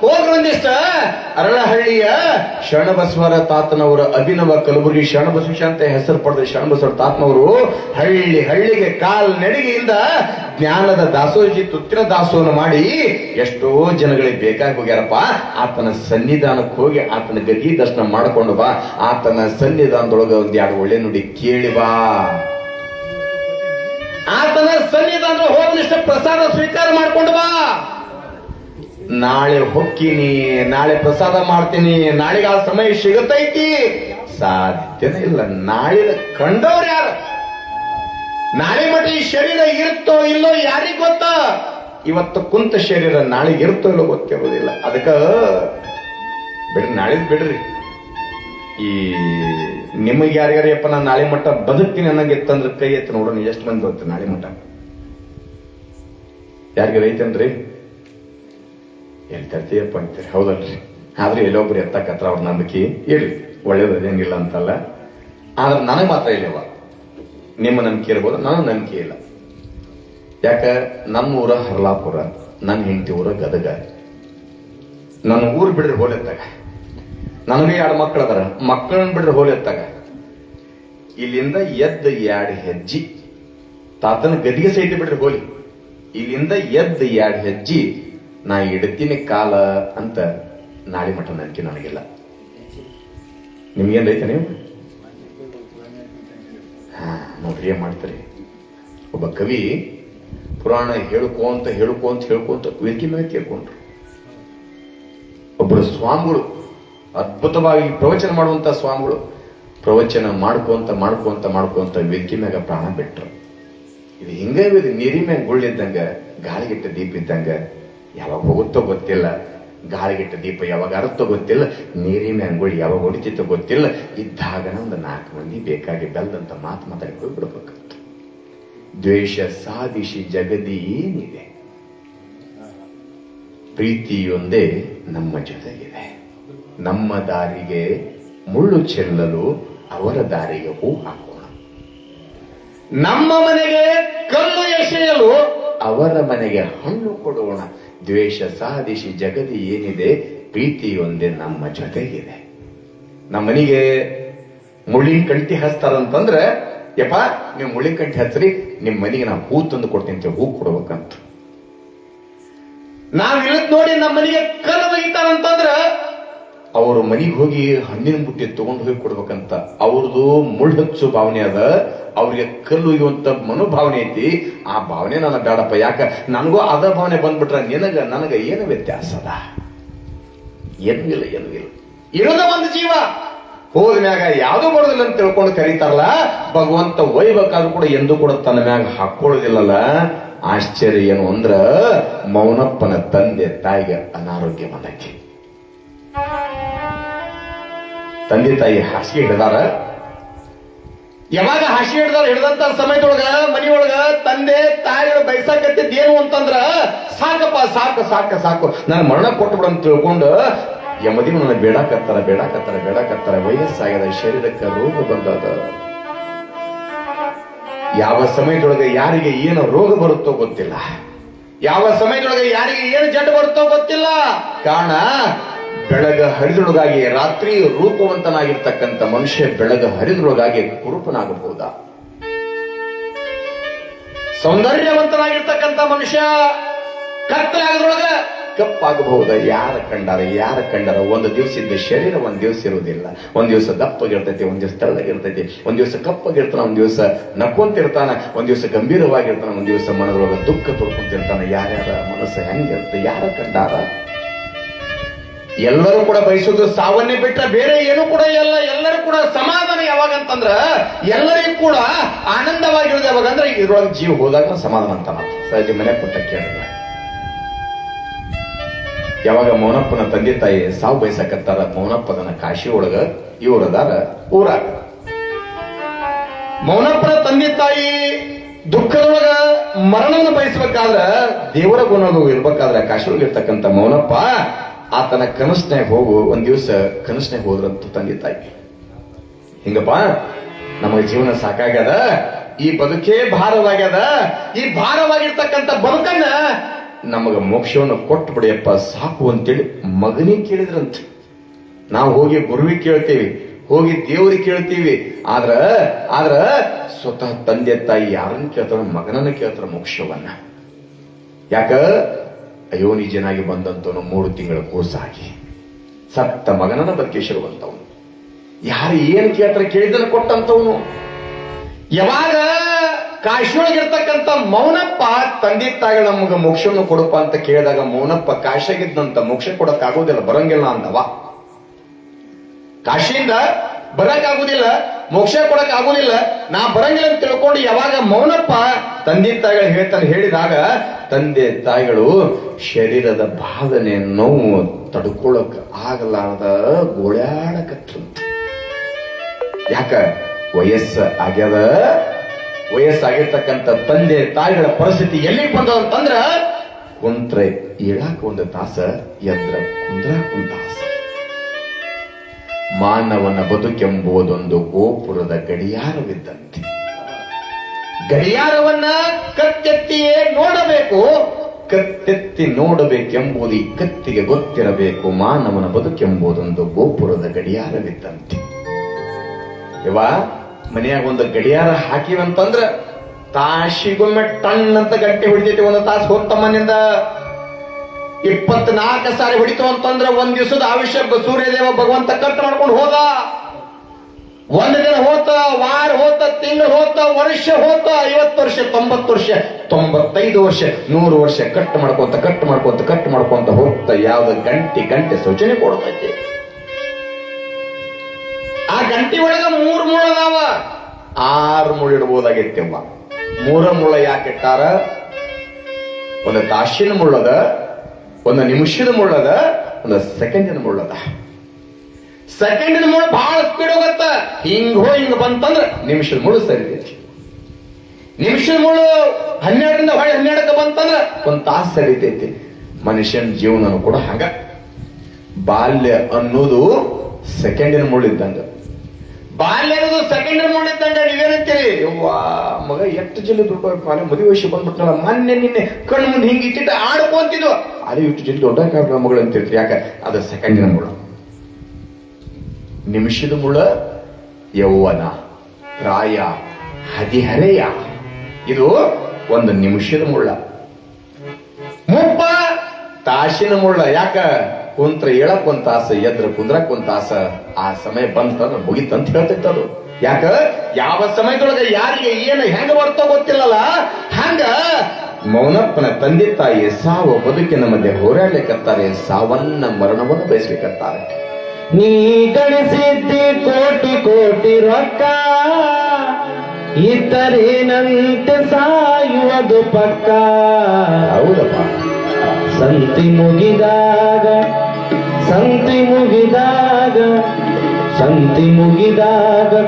ಹೋಗ್ರಿ ಒಂದಿಷ್ಟ ಅರಳಹಳ್ಳಿಯ ಶರಣಬಸವರ ತಾತನವರ ಅಭಿನವ ಕಲಬುರಗಿ ಶರಣಬಸವೇಶ ಅಂತ ಹೆಸರು ಪಡೆದ ಶರಣಬಸವರ ತಾತನವರು ಹಳ್ಳಿಗೆ ಕಾಲ್ ನಡಿಗೆಯಿಂದ ಜ್ಞಾನದ ದಾಸೋಜಿ ತುತ್ತಿನ ದಾಸೋಹನ ಮಾಡಿ ಎಷ್ಟೋ ಜನಗಳಿಗೆ ಬೇಕಾಗಿ ಹೋಗ್ಯಾರಪ್ಪ. ಆತನ ಸನ್ನಿಧಾನಕ್ಕೆ ಹೋಗಿ ಆತನ ಗದಿ ದರ್ಶನ ಮಾಡ್ಕೊಂಡು ಬಾ, ಆತನ ಸನ್ನಿಧಾನದೊಳಗ 2 ಒಳ್ಳೆ ನುಡಿ ಕೇಳಿ ಬಾ. ಆತನ ಸನ್ನಿಧಾನ ಹೋದನಿಷ್ಟ ಪ್ರಸಾದ ಸ್ವೀಕಾರ ಮಾಡ್ಕೊಂಡು ಬಾ. ನಾಳೆ ಹೊಕ್ಕಿನಿ, ನಾಳೆ ಪ್ರಸಾದ ಮಾಡ್ತೀನಿ, ನಾಳೆಗೆ ಆ ಸಮಯ ಸಿಗತೈತಿ, ಸಾಧ್ಯನೇ ಇಲ್ಲ. ನಾಳೆ ಕಂಡವ್ರು ಯಾರು? ನಾಳೆ ಮಟ್ಟ ಈ ಶರೀರ ಇರುತ್ತೋ ಇಲ್ಲೋ ಯಾರಿಗ್ ಗೊತ್ತಾ? ಇವತ್ತು ಕುಂತ ಶರೀರ ನಾಳೆ ಇರುತ್ತೋ ಇಲ್ಲೋ ಗೊತ್ತಿರೋದಿಲ್ಲ. ಅದಕ್ಕ ಬಿಡ್ರಿ, ನಾಳೆ ಬಿಡ್ರಿ. ಈ ನಿಮಗೆ ಯಾರ್ಯಾರಪ್ಪ ನಾನು ನಾಳೆ ಮಟ್ಟ ಬದುಕ್ತೀನಿ ಅನ್ನಂಗಿತ್ತಂದ್ರೆ ಕೈ ಎತ್ತು ನೋಡೋಣ, ಎಷ್ಟು ಮಂದಿ ಬರುತ್ತೆ ನಾಳೆ ಮಟ್ಟ? ಯಾರಿಗಾರ ಐತೇನ್ರಿ? ಎಲ್ಲಿ ತರ್ತೀಯಪ್ಪ ಅಂತೀರಿ, ಹೌದಲ್ರಿ? ಆದ್ರೆ ಎಲ್ಲೊಬ್ರು ಎತ್ತಕತ್ರ ಅವ್ರ ನಂಬಿಕೆ ಇರ್ಲಿ, ಒಳ್ಳೇದೇನಿಲ್ಲ ಅಂತಲ್ಲ. ಆದ್ರೆ ನನಗೆ ಮಾತ್ರ ಇಲ್ಲವ. ನಿಮ್ಮ ನಂಬಿಕೆ ಇರ್ಬೋದು, ನನಗೆ ನಂಬಿಕೆ ಇಲ್ಲ. ಯಾಕ? ನಮ್ಮ ಊರ ಹರ್ಲಾಪುರ, ನನ್ನ ಹೆಂಡತಿ ಊರ ಗದಗ. ನನ್ನ ಊರು ಬಿಡ್ರಿ ಹೋಲೆತ್ತಾಗ, ನನಗೆ 2 ಮಕ್ಕಳು ಅದಾರ, ಮಕ್ಕಳನ್ನ ಬಿಡ್ರಿ ಹೋಲೆತ್ತಾಗ ಇಲ್ಲಿಂದ ಎದ್ದ 2 ಹೆಜ್ಜಿ ತಾತನ ಗದಿಗೆ ಸಹಿತ ಬಿಡ್ರಿ ಹೋಲಿ, ಇಲ್ಲಿಂದ ಎದ್ದ 2 ಹೆಜ್ಜಿ ನಾ ಇಡ್ತೀನಿ ಕಾಲ ಅಂತ ನಾಳೆ ಮಠ ನಂಬಿಕೆ ನನಗಿಲ್ಲ. ನಿಮ್ಗೇನ್ ರೈತ ನೀವು? ನೋಡ್ರಿ ಏನ್ ಮಾಡ್ತೀರಿ? ಒಬ್ಬ ಕವಿ ಪುರಾಣ ಹೇಳ್ಕೊಂತ ವೇದಿಕೆ ಮೇಲೆ ಕೇಳ್ಕೊಂಡ್ರು. ಒಬ್ಬರು ಸ್ವಾಮಿಗಳು ಅದ್ಭುತವಾಗಿ ಪ್ರವಚನ ಮಾಡುವಂತ ಸ್ವಾಮಿಗಳು ಪ್ರವಚನ ಮಾಡ್ಕೊಂತ ವೇದಿಕೆ ಮ್ಯಾಗ ಪ್ರಾಣ ಬಿಟ್ರು. ಇದು ಹಿಂಗ ನೀರಿ ಮ್ಯಾಗ ಗುಳ್ಳಿದ್ದಂಗ, ಗಾಳಿಗಿಟ್ಟ ದೀಪ ಇದ್ದಂಗ. ಯಾವಾಗ ಹೋಗುತ್ತೋ ಗೊತ್ತಿಲ್ಲ, ಗಾಳಿಗಿಟ್ಟ ದೀಪ ಯಾವಾಗ ಅರುತ್ತೋ ಗೊತ್ತಿಲ್ಲ, ನೀರಿ ಮ್ಯಾಗ ಗುಳ್ಳಿ ಯಾವಾಗ ಹೊಡಿತಿತ್ತೋ ಗೊತ್ತಿಲ್ಲ. ಇದ್ದಾಗನ ಒಂದು 4 ಮಂದಿ ಬೇಕಾಗಿ ಬೆಲ್ದಂತ ಮಾತಾಡಿ ಹೋಗ್ಬಿಡ್ಬೇಕಂತ. ದ್ವೇಷ ಸಾಧಿಸಿ ಜಗದಿ ಏನಿದೆ, ಪ್ರೀತಿಯೊಂದೇ ನಮ್ಮ ಜೊತೆಗಿದೆ. ನಮ್ಮ ದಾರಿಗೆ ಮುಳ್ಳು ಚೆಲ್ಲಲು ಅವರ ದಾರಿಗೆ ಹೂ ಹಾಕೋಣ. ನಮ್ಮ ಮನೆಗೆ ಕಲ್ಲು ಎಸೆಯಲು ಅವರ ಮನೆಗೆ ಹಣ್ಣು ಕೊಡೋಣ. ದ್ವೇಷ ಸಾಧಿಸಿ ಜಗದಿ ಏನಿದೆ, ಪ್ರೀತಿಯೊಂದೇ ನಮ್ಮ ಜೊತೆಗಿದೆ. ನಮ್ಮ ಮನೆಗೆ ಮುಳ್ಳಿನ ಕಂಟಿ ಹಚ್ತಾರಂತಂದ್ರೆ, ಯಪ್ಪ ನೀವು ಮುಳ್ಳಿನ ಕಂಟಿ ಹಚ್ಚ್ರಿ, ನಿಮ್ಮ ಮನೆಗೆ ನಾವು ಹೂ ತಂದು ಕೊಡ್ತೀನಿ, ಹೂ ಕೊಡ್ಬೇಕಂತ. ನಾವ್ ಇಲ್ಲದ್ ನೋಡಿ ನಮ್ಮ ಮನೆಗೆ ಕಲ್ಲು ಒಯ್ತಾರಂತಂದ್ರ ಅವ್ರ ಮನೆಗೆ ಹೋಗಿ ಹಣ್ಣಿನ ಬುಟ್ಟಿ ತಗೊಂಡು ಹೋಗಿ ಕೊಡ್ಬೇಕಂತ. ಅವ್ರದ್ದು ಮುಳ್ಳು ಹಚ್ಚು ಭಾವನೆ ಅದ, ಅವ್ರಿಗೆ ಕಲ್ಲು ಒಯ್ಯುವಂತ ಮನೋಭಾವನೆ ಐತಿ. ಆ ಭಾವನೆ ನನಗೆ ಬೇಡಪ್ಪ. ಯಾಕ? ನನಗೂ ಅದ ಭಾವನೆ ಬಂದ್ಬಿಟ್ರ ನನಗ ಏನು ವ್ಯತ್ಯಾಸ ಅದ? ಏನೂ ಇಲ್ಲ. ಇರೋದ ಒಂದು ಜೀವ, ಹೋದ್ಮ್ಯಾಗ ಯಾವ್ದು ಬರೋದಿಲ್ಲ ಅಂತ ತಿಳ್ಕೊಂಡು ಕರೀತಾರಲ್ಲ. ಭಗವಂತ ಒಯ್ಬೇಕಾದ್ರೂ ಕೂಡ ಎಂದೂ ಕೂಡ ತನ್ನ ಮ್ಯಾಗ ಹಾಕೊಳ್ಳೋದಿಲ್ಲಲ್ಲ. ಆಶ್ಚರ್ಯ ಏನು ಅಂದ್ರ, ಮೌನಪ್ಪನ ತಂದೆ ತಾಯಿಗೆ ಅನಾರೋಗ್ಯ ಬಂದೈತಿ. ತಂದೆ ತಾಯಿ ಹಾಸಿಗೆ ಹಿಡಿದಾರ. ಯಾವಾಗ ಹಾಸಿಗೆ ಹಿಡಿದಂತ ಸಮಯದೊಳಗ ಮನೆಯೊಳಗ ತಂದೆ ತಾಯಿಗಳು ಬಯಸಾಕತ್ತಿದ್ ಏನು ಅಂತಂದ್ರ, ಸಾಕಪ್ಪ ಸಾಕು ನಾನು ಮರಣ ಕೊಟ್ಟು ಬಿಡ ಅಂತ ತಿಳ್ಕೊಂಡು ಯಮದಿನ ನನಗೆ ಬೇಡಾಕತ್ತಾರ. ವಯಸ್ಸಾಗ್ಯದ, ಶರೀರಕ್ಕೆ ರೋಗ ಬಂದದ. ಯಾವ ಸಮಯದೊಳಗೆ ಯಾರಿಗೆ ಏನು ರೋಗ ಬರುತ್ತೋ ಗೊತ್ತಿಲ್ಲ, ಯಾವ ಸಮಯದೊಳಗೆ ಯಾರಿಗೆ ಏನು ಜಡ್ಡು ಬರುತ್ತೋ ಗೊತ್ತಿಲ್ಲ. ಕಾರಣ ಬೆಳಗ ಹರಿದೊಳಗಾಗಿ ರಾತ್ರಿ ರೂಪವಂತನಾಗಿರ್ತಕ್ಕಂಥ ಮನುಷ್ಯ ಬೆಳಗ ಹರಿದೊಳಗಾಗಿ ಕುರುಪನಾಗಬಹುದಾ? ಸೌಂದರ್ಯವಂತನಾಗಿರ್ತಕ್ಕಂಥ ಮನುಷ್ಯ ಕತ್ತಲಾಗದ್ರೊಳಗ ಕಪ್ಪಾಗಬಹುದ? ಯಾರ ಕಂಡಾರ? ಒಂದು ದಿವಸದ ಶರೀರ ಒಂದ್ ದಿವಸ ಇರುವುದಿಲ್ಲ. ಒಂದ್ ದಿವಸ ದಪ್ಪಗಿರ್ತೈತಿ, ಒಂದ್ ದಿವಸ ತೆಳ್ಳಗಿರ್ತೈತಿ, ಒಂದ್ ದಿವಸ ಕಪ್ಪಗಿರ್ತಾನ, ಒಂದ್ ದಿವಸ ನಕ್ಕೊಂತಿರ್ತಾನ, ಒಂದ್ ದಿವಸ ಗಂಭೀರವಾಗಿರ್ತಾನ, ಒಂದ್ ದಿವಸ ಮನದೊಳಗ ದುಃಖ ತೊಡ್ಕೊಂತಿರ್ತಾನ. ಯಾರ್ಯಾರ ಮನಸ್ಸು ಹೆಂಗಿರುತ್ತೆ? ಯಾರ ಕಂಡಾರ? ಎಲ್ಲರೂ ಕೂಡ ಬಯಸುವುದು ಸಾವನ್ನೇ ಬಿಟ್ರೆ ಬೇರೆ ಏನು ಕೂಡ ಇಲ್ಲ. ಎಲ್ಲರೂ ಕೂಡ ಸಮಾಧಾನ ಯಾವಾಗಂತಂದ್ರ, ಎಲ್ಲರಿಗೂ ಕೂಡ ಆನಂದವಾಗಿರೋದು ಯಾವಾಗಂದ್ರೆ ಇದ್ರೊಳಗೆ ಜೀವ ಹೋದಾಗ ಸಮಾಧಾನ ಅಂತ ಮಾತ್ರ. ಸಹಜ ಮನೆ ಪುಟ್ಟ ಕೇಳಿದ ಯಾವಾಗ ಮೌನಪ್ಪನ ತಂದೆ ತಾಯಿ ಸಾವು ಬಯಸಕತ್ತಾರ, ಮೌನಪ್ಪನ ಕಾಶಿ ಒಳಗ ಇವರದಾರ ಊರಾಗ. ಮೌನಪ್ಪನ ತಂದೆ ತಾಯಿ ದುಃಖದೊಳಗ ಮರಣವನ್ನು ಬಯಸಬೇಕಾದ್ರ, ದೇವರ ಗುಣಗಳು ಇರ್ಬೇಕಾದ್ರೆ ಕಾಶಿ ಒಳಗೆ ಇರ್ತಕ್ಕಂಥ ಮೌನಪ್ಪ ಆತನ ಕನಸ್ನಾಗ ಒಂದ್ ದಿವಸ ಕನಸ್ನಾಗ ಹೋದ್ರಂತ ತಂದೆ ತಾಯಿ. ಹಿಂಗಪ್ಪ ನಮಗೆ ಜೀವನ ಸಾಕಾಗ್ಯದ, ಈ ಬದುಕೇ ಭಾರವಾಗ್ಯದ, ಈ ಭಾರವಾಗಿರ್ತಕ್ಕಂಥ ಬದುಕನ್ನ ನಮಗ ಮೋಕ್ಷವನ್ನು ಕೊಟ್ಟು ಬಿಡಿಯಪ್ಪ ಸಾಕು ಅಂತೇಳಿ ಮಗನಿಗೆ ಕೇಳಿದ್ರಂತ. ನಾವು ಹೋಗಿ ಗುರುವಿಗೆ ಕೇಳ್ತೀವಿ, ಹೋಗಿ ದೇವರಿಗೆ ಕೇಳ್ತೀವಿ. ಆದ್ರ ಸ್ವತಃ ತಂದೆ ತಾಯಿ ಯಾರನ್ನ ಕೇಳ್ತಾರ? ಮಗನನ್ನ ಕೇಳ್ತಾರ ಮೋಕ್ಷವನ್ನ. ಯಾಕ? ಅಯೋನಿಜನಾಗಿ ಬಂದಂತವನು 3 ತಿಂಗಳ ಕೂಸಾಗಿ ಸತ್ತ ಮಗನನ್ನ ಬದುಕೇಶ್ವರುವಂತವನು. ಯಾರು ಏನ್ ಕೇಳ್ತಾರೆ ಕೇಳಿದನ ಕೊಟ್ಟಂತವನು. ಯಾವಾಗ ಕಾಶಿಯೊಳಗಿರ್ತಕ್ಕಂಥ ಮೌನಪ್ಪ ತಂದೆ ತಾಯಿ ನಮಗ ಮೋಕ್ಷವನ್ನು ಕೊಡಪ್ಪ ಅಂತ ಕೇಳಿದಾಗ ಮೌನಪ್ಪ ಕಾಶಿಯಾಗಿದ್ದಂತ ಮೋಕ್ಷ ಕೊಡಕ್ ಆಗೋದಿಲ್ಲ, ಬರಂಗಿಲ್ಲ ಅಂದವ. ಕಾಶಿಯಿಂದ ಬರಕ್ ಆಗುದಿಲ್ಲ, ಮೋಕ್ಷ ಕೊಡಕ್ ಆಗುದಿಲ್ಲ, ನಾ ಬರಂಗಿಲ್ಲ ಅಂತ ತಿಳ್ಕೊಂಡು ಯಾವಾಗ ಮೌನಪ್ಪ ತಂದೆ ತಾಯಿಗಳು ಹೇಳಿದಾಗ ತಂದೆ ತಾಯಿಗಳು ಶರೀರದ ಬಾಧನೆ ನೋವು ತಡ್ಕೊಳಕ್ ಆಗಲಾರದ ಗೋಳ್ಯಾಡಕತ್ತಂತ. ಯಾಕ? ವಯಸ್ಸಾಗಿರ್ತಕ್ಕಂಥ ತಂದೆ ತಾಯಿಗಳ ಪರಿಸ್ಥಿತಿ ಎಲ್ಲಿಗೆ ಬಂದದಂತಂದ್ರ ಕುಂತ್ರೆ ಏಳಾಕ ಒಂದು ತಾಸ, ಎದ್ರ ಕುಂದ್ರಾಕ ಒಂದು ತಾಸ. ಮಾನವನ ಬದುಕೆಂಬುದೊಂದು ಗೋಪುರದ ಗಡಿಯಾರವಿದ್ದಂತೆ. ಗಡಿಯಾರವನ್ನ ಕತ್ತೆತ್ತಿಯೇ ನೋಡಬೇಕು. ಕತ್ತೆತ್ತಿ ನೋಡಬೇಕೆಂಬುದು ಈ ಕತ್ತಿಗೆ ಗೊತ್ತಿರಬೇಕು. ಮಾನವನ ಬದುಕೆಂಬುದೊಂದು ಗೋಪುರದ ಗಡಿಯಾರವಿದ್ದಂತೆ. ಇವ ಮನೆಯಾಗ ಒಂದು ಗಡಿಯಾರ ಹಾಕಿವಂತಂದ್ರ ತಾಸಿಗೊಮ್ಮೆ ಟಣ್ ಅಂತ ಗಂಟೆ ಹೊಡಿತೈತಿ. ಒಂದು ತಾಸು ಹೋಗ್ತ ಮನೆಯಿಂದ 24 ಸಾರಿ ಹೊಡಿತು ಅಂತಂದ್ರೆ ಒಂದ್ ದಿವಸದ ಆಯುಷ್ಯ ಸೂರ್ಯದೇವ ಭಗವಂತ ಕಟ್ ಮಾಡ್ಕೊಂಡು ಹೋದ. ಒಂದು ದಿನ ಹೋತ, ವಾರ ಹೋತ, ತಿಂಗಳು ಹೋತ, ವರ್ಷ ಹೋತ, 50 ವರ್ಷ, 90 ವರ್ಷ, 95 ವರ್ಷ, 100 ವರ್ಷ ಕಟ್ ಮಾಡ್ಕೊಂತ ಹೋಗ್ತಾ ಯಾವ್ದು ಗಂಟೆ ಸೂಚನೆ ಕೊಡ್ತೈತಿ. ಆ ಗಂಟೆ ಒಳಗ 3 ಮುಳ್ಳ ಅದಾವ. 6 ಮುಳ್ಳು ಇಡ್ಬೋದಾಗಿತ್ತವ್ವ. 3 ಮುಳ್ಳ ಯಾಕೆ ಇಟ್ಟಾರ? ಒಂದು ತಾಸಿನ ಮುಳ್ಳದ, ಒಂದು ನಿಮಿಷದ ಮುಳ್ಳದ, ಒಂದು ಸೆಕೆಂಡಿನ ಮುಳ್ಳದ. ಸೆಕೆಂಡಿನ ಮುಳ್ಳು ಬಹಳ ಸ್ಪೀಡ್ ಹೋಗತ್ತ. ಹಿಂಗ್ ಬಂತಂದ್ರ ನಿಮಿಷದ ಮುಳ್ಳು ಸರಿತೈತಿ. ನಿಮಿಷದ ಮುಳ್ಳು 12ರಿಂದ 12ಕ್ಕೆ ಬಂತಂದ್ರ ಒಂದು ತಾಸು ಸರಿತೈತಿ. ಮನುಷ್ಯನ ಜೀವನ ಕೂಡ ಹಂಗ. ಬಾಲ್ಯ ಅನ್ನೋದು ಸೆಕೆಂಡಿನ ಮುಳ್ಳಿದ್ದಂಗ. ಬಾಲ್ಯ ಅನ್ನೋದು ಸೆಕೆಂಡಿನ ಮುಳ್ಳಿದ್ದಂಗ. ನೀವೇನಂತೀರಿ? ಯವ್ವಾ ಮಗ ಎಷ್ಟು ಜಲ್ದಿ ದೊಡ್ಡ ಮದುವೆ ವಯಸ್ಸು ಬಂದ್ಬಿಟ್ನಲ್ಲ, ಮೊನ್ನೆ ನಿನ್ನೆ ಕಣ್ಣು ಮುಂದೆ ಹಿಂಗೆ ಇಟ್ಟಿಟ್ಟು ಆಡ್ಕೊಂತಿದ್ವು. ಅದು ಇಷ್ಟು ಜಲ್ದಿ ದೊಡ್ಡ ಮಗಳು ಅಂತಿರ್ತೀರಿ. ಯಾಕೆ? ಅದು ಸೆಕೆಂಡಿನ ಮುಳ್ಳು. ನಿಮಿಷದ ಮುಳ್ಳ ಯೌವನ, ಪ್ರಾಯ, ಹದಿಹರೆಯ. ಇದು ಒಂದು ನಿಮಿಷದ ಮುಳ್ಳ. ಮುಪ್ಪ ತಾಸಿನ ಮುಳ್ಳ. ಯಾಕ? ಕುಂತ್ರ ಏಳಕ್ ಒಂದ್ ತಾಸ, ಎದ್ರ ಕುಂದ್ರಕ್ ಒಂದ್ ತಾಸ. ಆ ಸಮಯ ಬಂತಂದ್ರ ಮುಗಿತಂತ ಹೇಳ್ತೈತೆ ಅದು. ಯಾಕ? ಯಾವ ಸಮಯದೊಳಗ ಯಾರಿಗೆ ಏನು ಹೆಂಗ ಬರ್ತೋ ಗೊತ್ತಿಲ್ಲಲ್ಲ. ಹಂಗ ಮೌನಪ್ಪನ ತಂದೆ ತಾಯಿ ಸಾವು ಬದುಕಿನ ಮಧ್ಯೆ ಹೋರಾಡ್ಲಿಕ್ಕತ್ತಾರೆ. ಸಾವನ್ನ ಮರಣವನ್ನು ಬಯಸ್ಲಿಕ್ಕತ್ತಾರೆ. ನೀ ಗಳಿಸಿದ್ದಿ ಕೋಟಿ ರೊಕ್ಕ, ಇತರೇನಂತೆ ಸಾಯುವುದು ಪಕ್ಕ. ಹೌದಪ್ಪ. ಸಂತಿ ಮುಗಿದಾಗ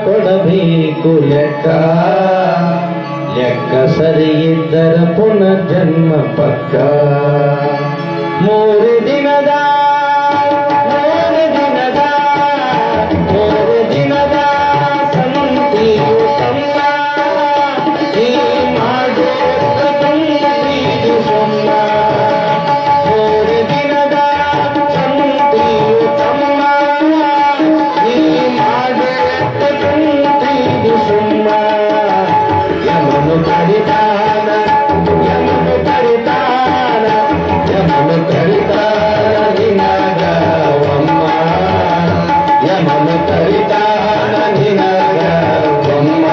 ಕೊಡಬೇಕು ಲೆಕ್ಕ. ಲೆಕ್ಕ ಸರಿ ಇದ್ದರ ಪುನರ್ಜನ್ಮ ಪಕ್ಕ. 3 ದಿನದ ಸಂತಿಯು ತಮ್ಮ, ಈ ಮಾಡೋದು ತುಂಬಿದು ಸೊನ್ನ. 3 ದಿನದ ಸಂತಿಯು ತಮ್ಮ, ಈ ಮಾಡೋದು ತುಂಬಿದು ಸೊನ್ನ. ಯಮನು ಕಡಿತಾನ ನಿನಗವಮ್ಮ. ಯಮನು ಕರಿತಾನ ನಿನಗವಮ್ಮ.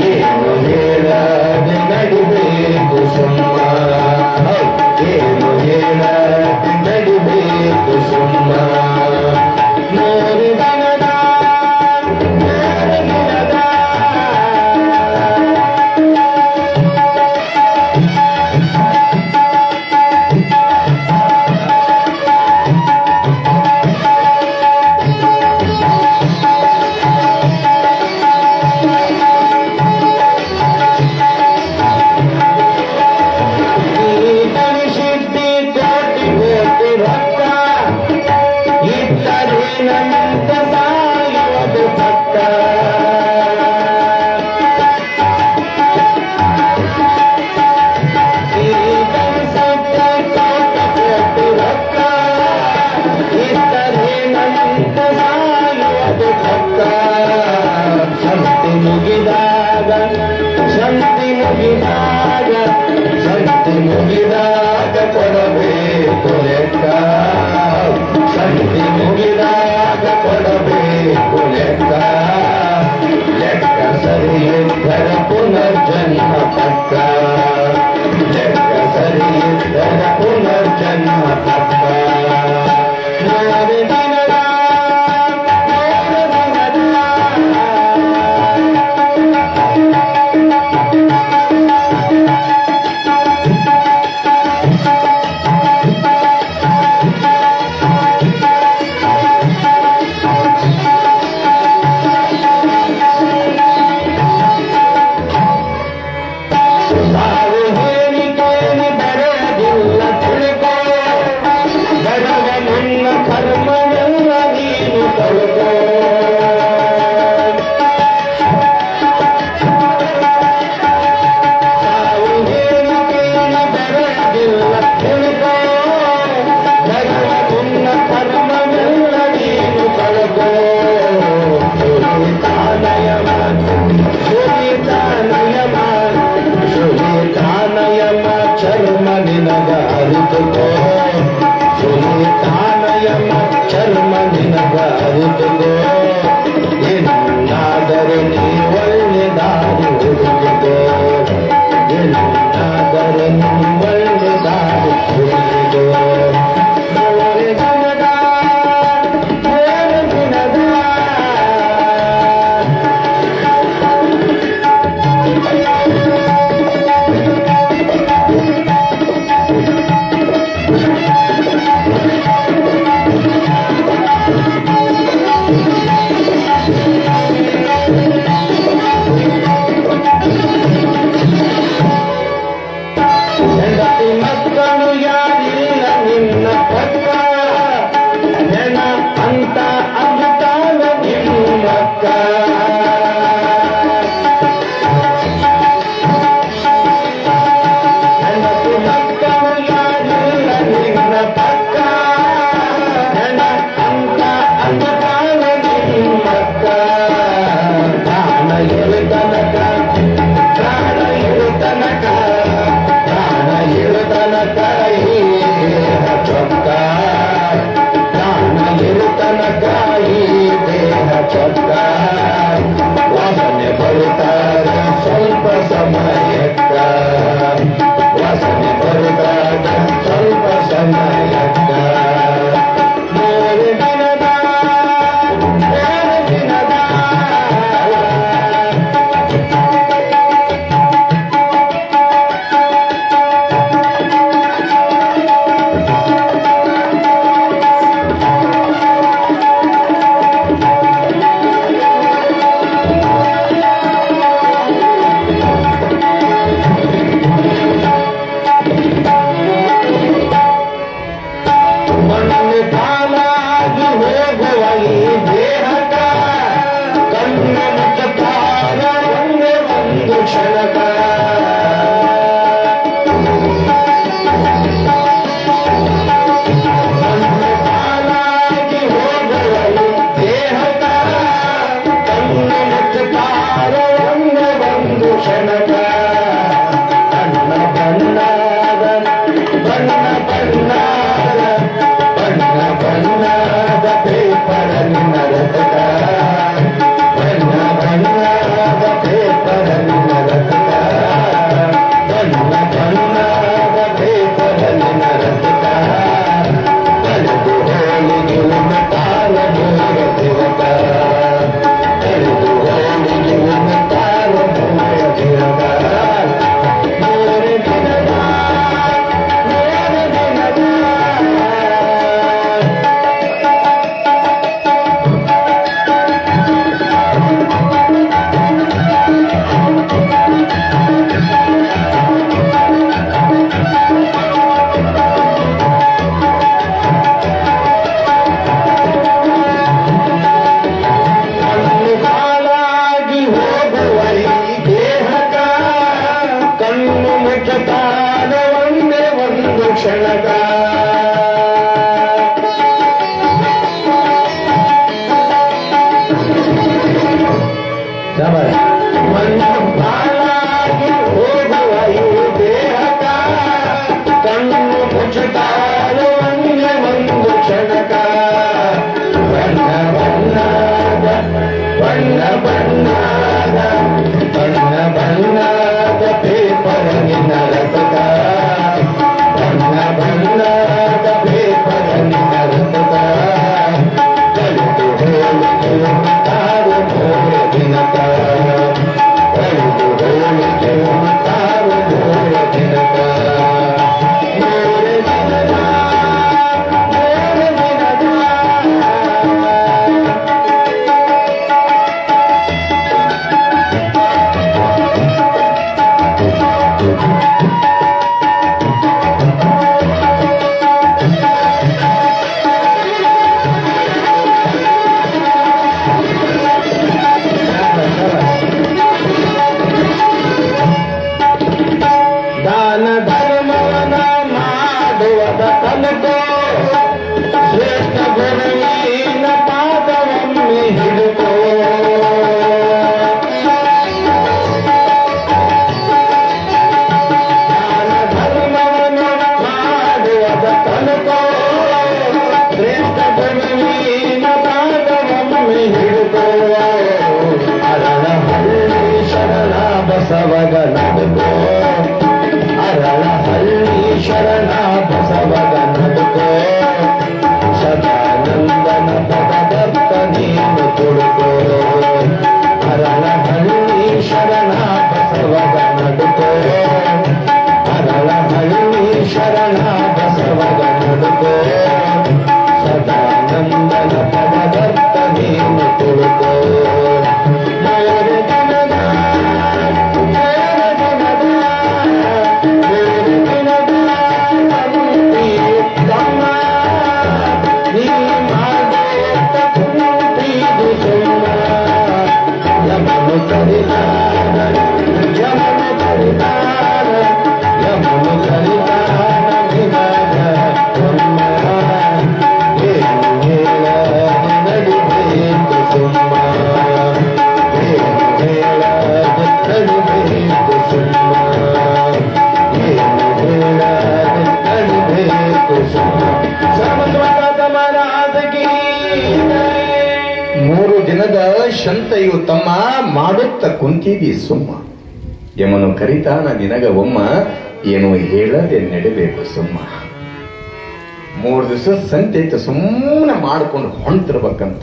ಏನು ಹೇಳದೆ ನಡಿಬೇಕು ಸುಮ್ಮ. ಏನು ಹೇಳದೆ ನಡಿಬೇಕು ಸುಮ್ಮ. 3 ದಿನದ ಸಂತಿ ಮುಗಿದಾಗ ಕೊಡಬೇಕು ಲೆಕ್ಕ. ಸಂತಿ ಮುಗಿದಾಗ ಕೊಡಬೇಕು ಲೆಕ್ಕ. ಲೆಕ್ಕ ಸರಿ ಇದ್ದರ ಪುನರ್ಜನ್ಮ ಪಕ್ಕ. ಲೆಕ್ಕ ಸರಿ ಇದ್ದರ ಪುನರ್ಜನ್ಮ ಪಕ್ಕ. 3 ದಿನದ ಪಕ್ಕ ನೆನಪು ಮಕ್ಕಳು ಯಾರಿಲ್ಲ ನಿನ್ನ ಪಕ್ಕ ನೆನ ಅಂತ ಅಂಧಕಾಲ ನಿಮ್ಮಕ್ಕ ಪ್ರಾಣ ಇರು ತನಕ ಪ್ರಾಣ ಇರು ತನಕ ಪ್ರಾಣ ಇರು ತನಕ ಈ ದೇಹ ಚೊಕ್ಕ ಪ್ರಾಣ ಇರು ತನಕ ಈ ದೇಹ ಚೊಕ್ಕ ವಾಸನೆ ಬರುತ್ತಾಗ ಸ್ವಲ್ಪ ಸಮಯಕ್ಕ ವಾಸನೆ ಬರುತ್ತಾಗ ಸ್ವಲ್ಪ ಸಮಯಕ್ಕ ಮೂರು ದಿನದ ಮಣ್ಣು ಕಾಲಾಗಿ ಹೋಗುವ ಈ ದೇಹಕ ಕಣ್ಣು ಮುಚ್ಚತಾರ ಒಂದೇ ಒಂದು ಕ್ಷಣಕ ಮಣ್ಣು ಕಾಲಾಗಿ ಹೋಗುವ ಈ ದೇಹಕ ಕಣ್ಣು ಮುಚ್ಚತಾರ ಒಂದೇ ಒಂದು ಕ್ಷಣಕ ಬಣ್ಣ ಬಣ್ಣದ ಬಣ್ಣ ಬಣ್ಣದ ಬಣ್ಣ ಬಣ್ಣದ ಪೇಪರ್ ನಿನ್ನ ರಥಕ ಬಣ್ಣ ಬಣ್ಣದ ಪೇಪರ್ ನಿನ್ನ ರಥಕ ಬಣ್ಣ ಬಣ್ಣದ ಪೇಪರ್ ನಿನ್ನ ರಥಕ ಕಳೆದು ಹೋಳಿಗೆ ಕಾಲ ಮೂರ ತಿಲಕ ಕಳೆದು ಹೋಳಿಗೆ ಕಾಲ ಮೂರ ತಿಲಕ ಮೂರು ದಿನದ ಕಣ್ಣು ಕಾಲಾಗಿ ಹೋಗುವ ಈ ದೇಹಕ ಕಣ್ಣು ಮುಚ್ಚತಾದ ಒಂದೇ ಒಂದು ಕ್ಷಣಕ ಮಣ್ಣು ಕಾಲಾಗಿ ಹೋಗುವ ಈ ದೇಹಕ ಕಣ್ಣು ಮುಚ್ಚತಾದ ಒಂದೇ ಒಂದು ಕ್ಷಣಕ ಬಣ್ಣ ಬಣ್ಣದ ಬಣ್ಣ ಬಣ್ಣದ ಬಣ್ಣ ಬಣ್ಣದ ಪೇಪರ್ ನಿನ್ನ ರಥಕ ಬಣ್ಣ ಬಣ್ಣದ ಪೇಪರ್ ನಿನ್ನ ರಥಕ ಕಳೆದು ಹೋಳಿಗೆ ಕಾರು ಮೂರ ದಿನಕ ಕಳೆದು ಹೋಳಿಗೆ ಕಾರು ಮೂರ ದಿನಕ ಮೂರು ದಿನದ ಮೂರು ದಿನದ. ಯಮನು ಕರಿತಾನ ಯಮನು ಕರಿತಾನ ಯಮನು ಕರಿತಾನ ನಿನಗ ಒಮ್ಮ ಏನು ಹೇಳ ನಡಿಬೇಕು ಸುಮ್ಮ ಏನು ಹೇಳ ನಡಿಬೇಕು ಸುಮ್ಮ ಏನು ಹೇಳ ನಡಿಬೇಕು ಸುಮ್ಮ ಸಮರಾದಗಿ 3 ದಿನದ ಶಂತೆಯು ತಮ್ಮ ಮಾಡುತ್ತ ಕುಂತಿದಿ ಸುಮ್ಮ ಯಮನು ಕರಿತಾನ ನಿನಗ ಒಮ್ಮ ಏನು ಹೇಳದೆ ನಡೆಬೇಕು ಸುಮ್ಮ 3 ದಿವಸ ಸಂತೆ ಐತೆ ಸುಮ್ಮನೆ ಮಾಡ್ಕೊಂಡು ಹೊಂಡ್ತಿರ್ಬೇಕಂತ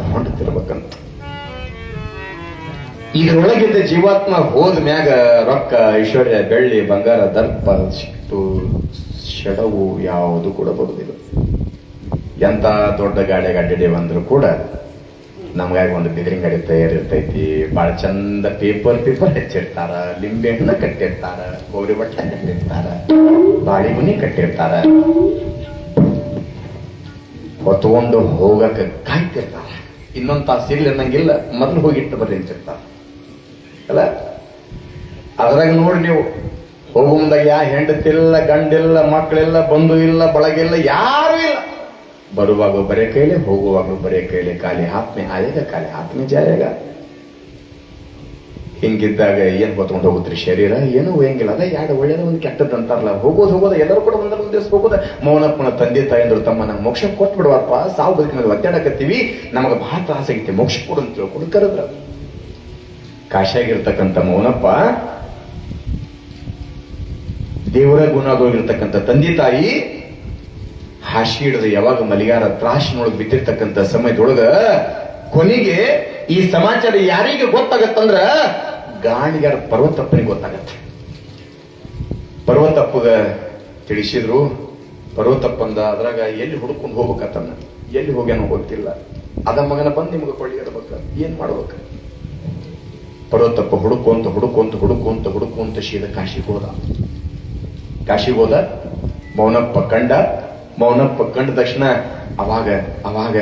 ಇದರೊಳಗಿದ್ದ ಜೀವಾತ್ಮ ಹೋದ ಮ್ಯಾಗ ರೊಕ್ಕ ಐಶ್ವರ್ಯ ಬೆಳ್ಳಿ ಬಂಗಾರ ದರ್ಪ ಸಿಕ್ತು ಶಡವು ಯಾವುದು ಕೂಡ ಬರುವುದಿಲ್ಲ. ಎಂತ ದೊಡ್ಡ ಗಾಡಿಯಾಗ ಅಡ್ಡಾಡೇವ ಅಂದ್ರೂ ಕೂಡ ನಮಗಾಗಿ ಒಂದು ಬಿದಿರಿನ ಗಾಡಿ ತಯಾರಿರ್ತೈತಿ. ಬಹಳ ಚಂದ ಪೇಪರ್ ಹಚ್ಚಿರ್ತಾರ, ಲಿಂಬೆ ಹಣ್ಣು ಕಟ್ಟಿರ್ತಾರ, ಗೋರಿ ಬಟ್ಟ ಕಟ್ಟಿರ್ತಾರ, ಬಾಳಿ ಮುನಿ ಕಟ್ಟಿರ್ತಾರ, ಹೊತ್ಕೊಂಡು ಹೋಗಕ್ಕೆ ಕಾಯ್ತಿರ್ತಾರ. ಇನ್ನೊಂದು ತಾಸು ಇರ್ಲಿ ಅನ್ನಂಗಿಲ್ಲ, ಮೊದಲು ಹೋಗಿಟ್ಟು ಬರ್ರಿ ಅಂತಿರ್ತಾರ ಅಲ್ಲ. ಅದ್ರಾಗ ನೋಡಿ ನೀವು ಹೋಗೋ ಮುಂದಾಗ ಯಾ ಹೆಂಡತಿಲ್ಲ, ಗಂಡಿಲ್ಲ, ಮಕ್ಕಳಿಲ್ಲ, ಬಂಧು ಇಲ್ಲ, ಬಳಗಿಲ್ಲ, ಯಾರು ಇಲ್ಲ. ಬರುವಾಗ ಬರೇ ಕೈಲೆ, ಹೋಗುವಾಗಲೂ ಬರೇ ಕೈಲೆ. ಖಾಲಿ ಹಾತ್ಮೆ ಆಯೇಗ, ಖಾಲಿ ಹಾತ್ಮೆ ಜಾಯೇಗ. ಹಿಂಗಿದ್ದಾಗ ಏನ್ ಹೊತ್ಕೊಂಡು ಹೋಗುತ್ರಿ ಶರೀರ? ಏನೂ ಹೋಯಂಗಿಲ್ಲ. ಅದ ಎರಡು ಒಳ್ಳೇದ ಒಂದು ಕೆಟ್ಟದ್ದು ಅಂತಾರಲ್ಲ. ಹೋಗೋದು ಎಲ್ಲರೂ ಕೂಡ ಒಂದರ ಒಂದು ದಿವಸ ಹೋಗೋದ. ಮೌನಪ್ಪನ ತಂದೆ ತಾಯಂದ್ರು ತಮ್ಮ ನಮ್ಗೆ ಮೋಕ್ಷ ಕೊಟ್ಟು ಬಿಡುವಪ್ಪ, ಸಾವು ಬದುಕಿನ ಒದ್ದಾಡಕತ್ತೀವಿ, ನಮಗೆ ಬಹಳ ತ್ರಾಸ ಆಗೈತಿ, ಮೋಕ್ಷ ಕೊಡು ಅಂತ ತಿಳ್ಕೊಂಡು ಕರೆದ್ರ. ಕಾಶಿಯಾಗಿರ್ತಕ್ಕಂಥ ಮೌನಪ್ಪ ದೇವರ ಗುಣದೊಳಗಿರ್ತಕ್ಕಂಥ ತಂದೆ ತಾಯಿ ಹಾಸಿ ಹಿಡಿದು ಯಾವಾಗ ಮಲಿಗಾರ ತ್ರಾಸಿನೊಳಗೆ ಬಿದ್ದಿರ್ತಕ್ಕಂಥ ಸಮಯದೊಳಗ ಕೊನೆಗೆ ಈ ಸಮಾಚಾರ ಯಾರಿಗೆ ಗೊತ್ತಾಗತ್ತಂದ್ರ ಗಾಣಿಗಾರ ಪರ್ವತಪ್ಪನಿಗೆ ಗೊತ್ತಾಗತ್ತೆ. ಪರ್ವತಪ್ಪಗ ತಿಳಿಸಿದ್ರು. ಪರ್ವತಪ್ಪಂದ ಅದ್ರಾಗ ಎಲ್ಲಿ ಹುಡುಕೊಂಡು ಹೋಗ್ಬೇಕತ್ತನ್ನ, ಎಲ್ಲಿ ಹೋಗ್ಯಾನೋ ಗೊತ್ತಿಲ್ಲ. ಅದ ಮಗನ ಬಂದು ನಿಮ್ಗೆ ಕೊಳ್ಳಿಡ್ಬೇಕ, ಏನ್ ಮಾಡ್ಬೇಕ? ಪರ್ವತಪ್ಪ ಹುಡುಕೊಂತ ಸೀದ ಕಾಶಿಗೆ ಹೋದ. ಮೌನಪ್ಪ ಕಂಡ ತಕ್ಷಣ ಅವಾಗ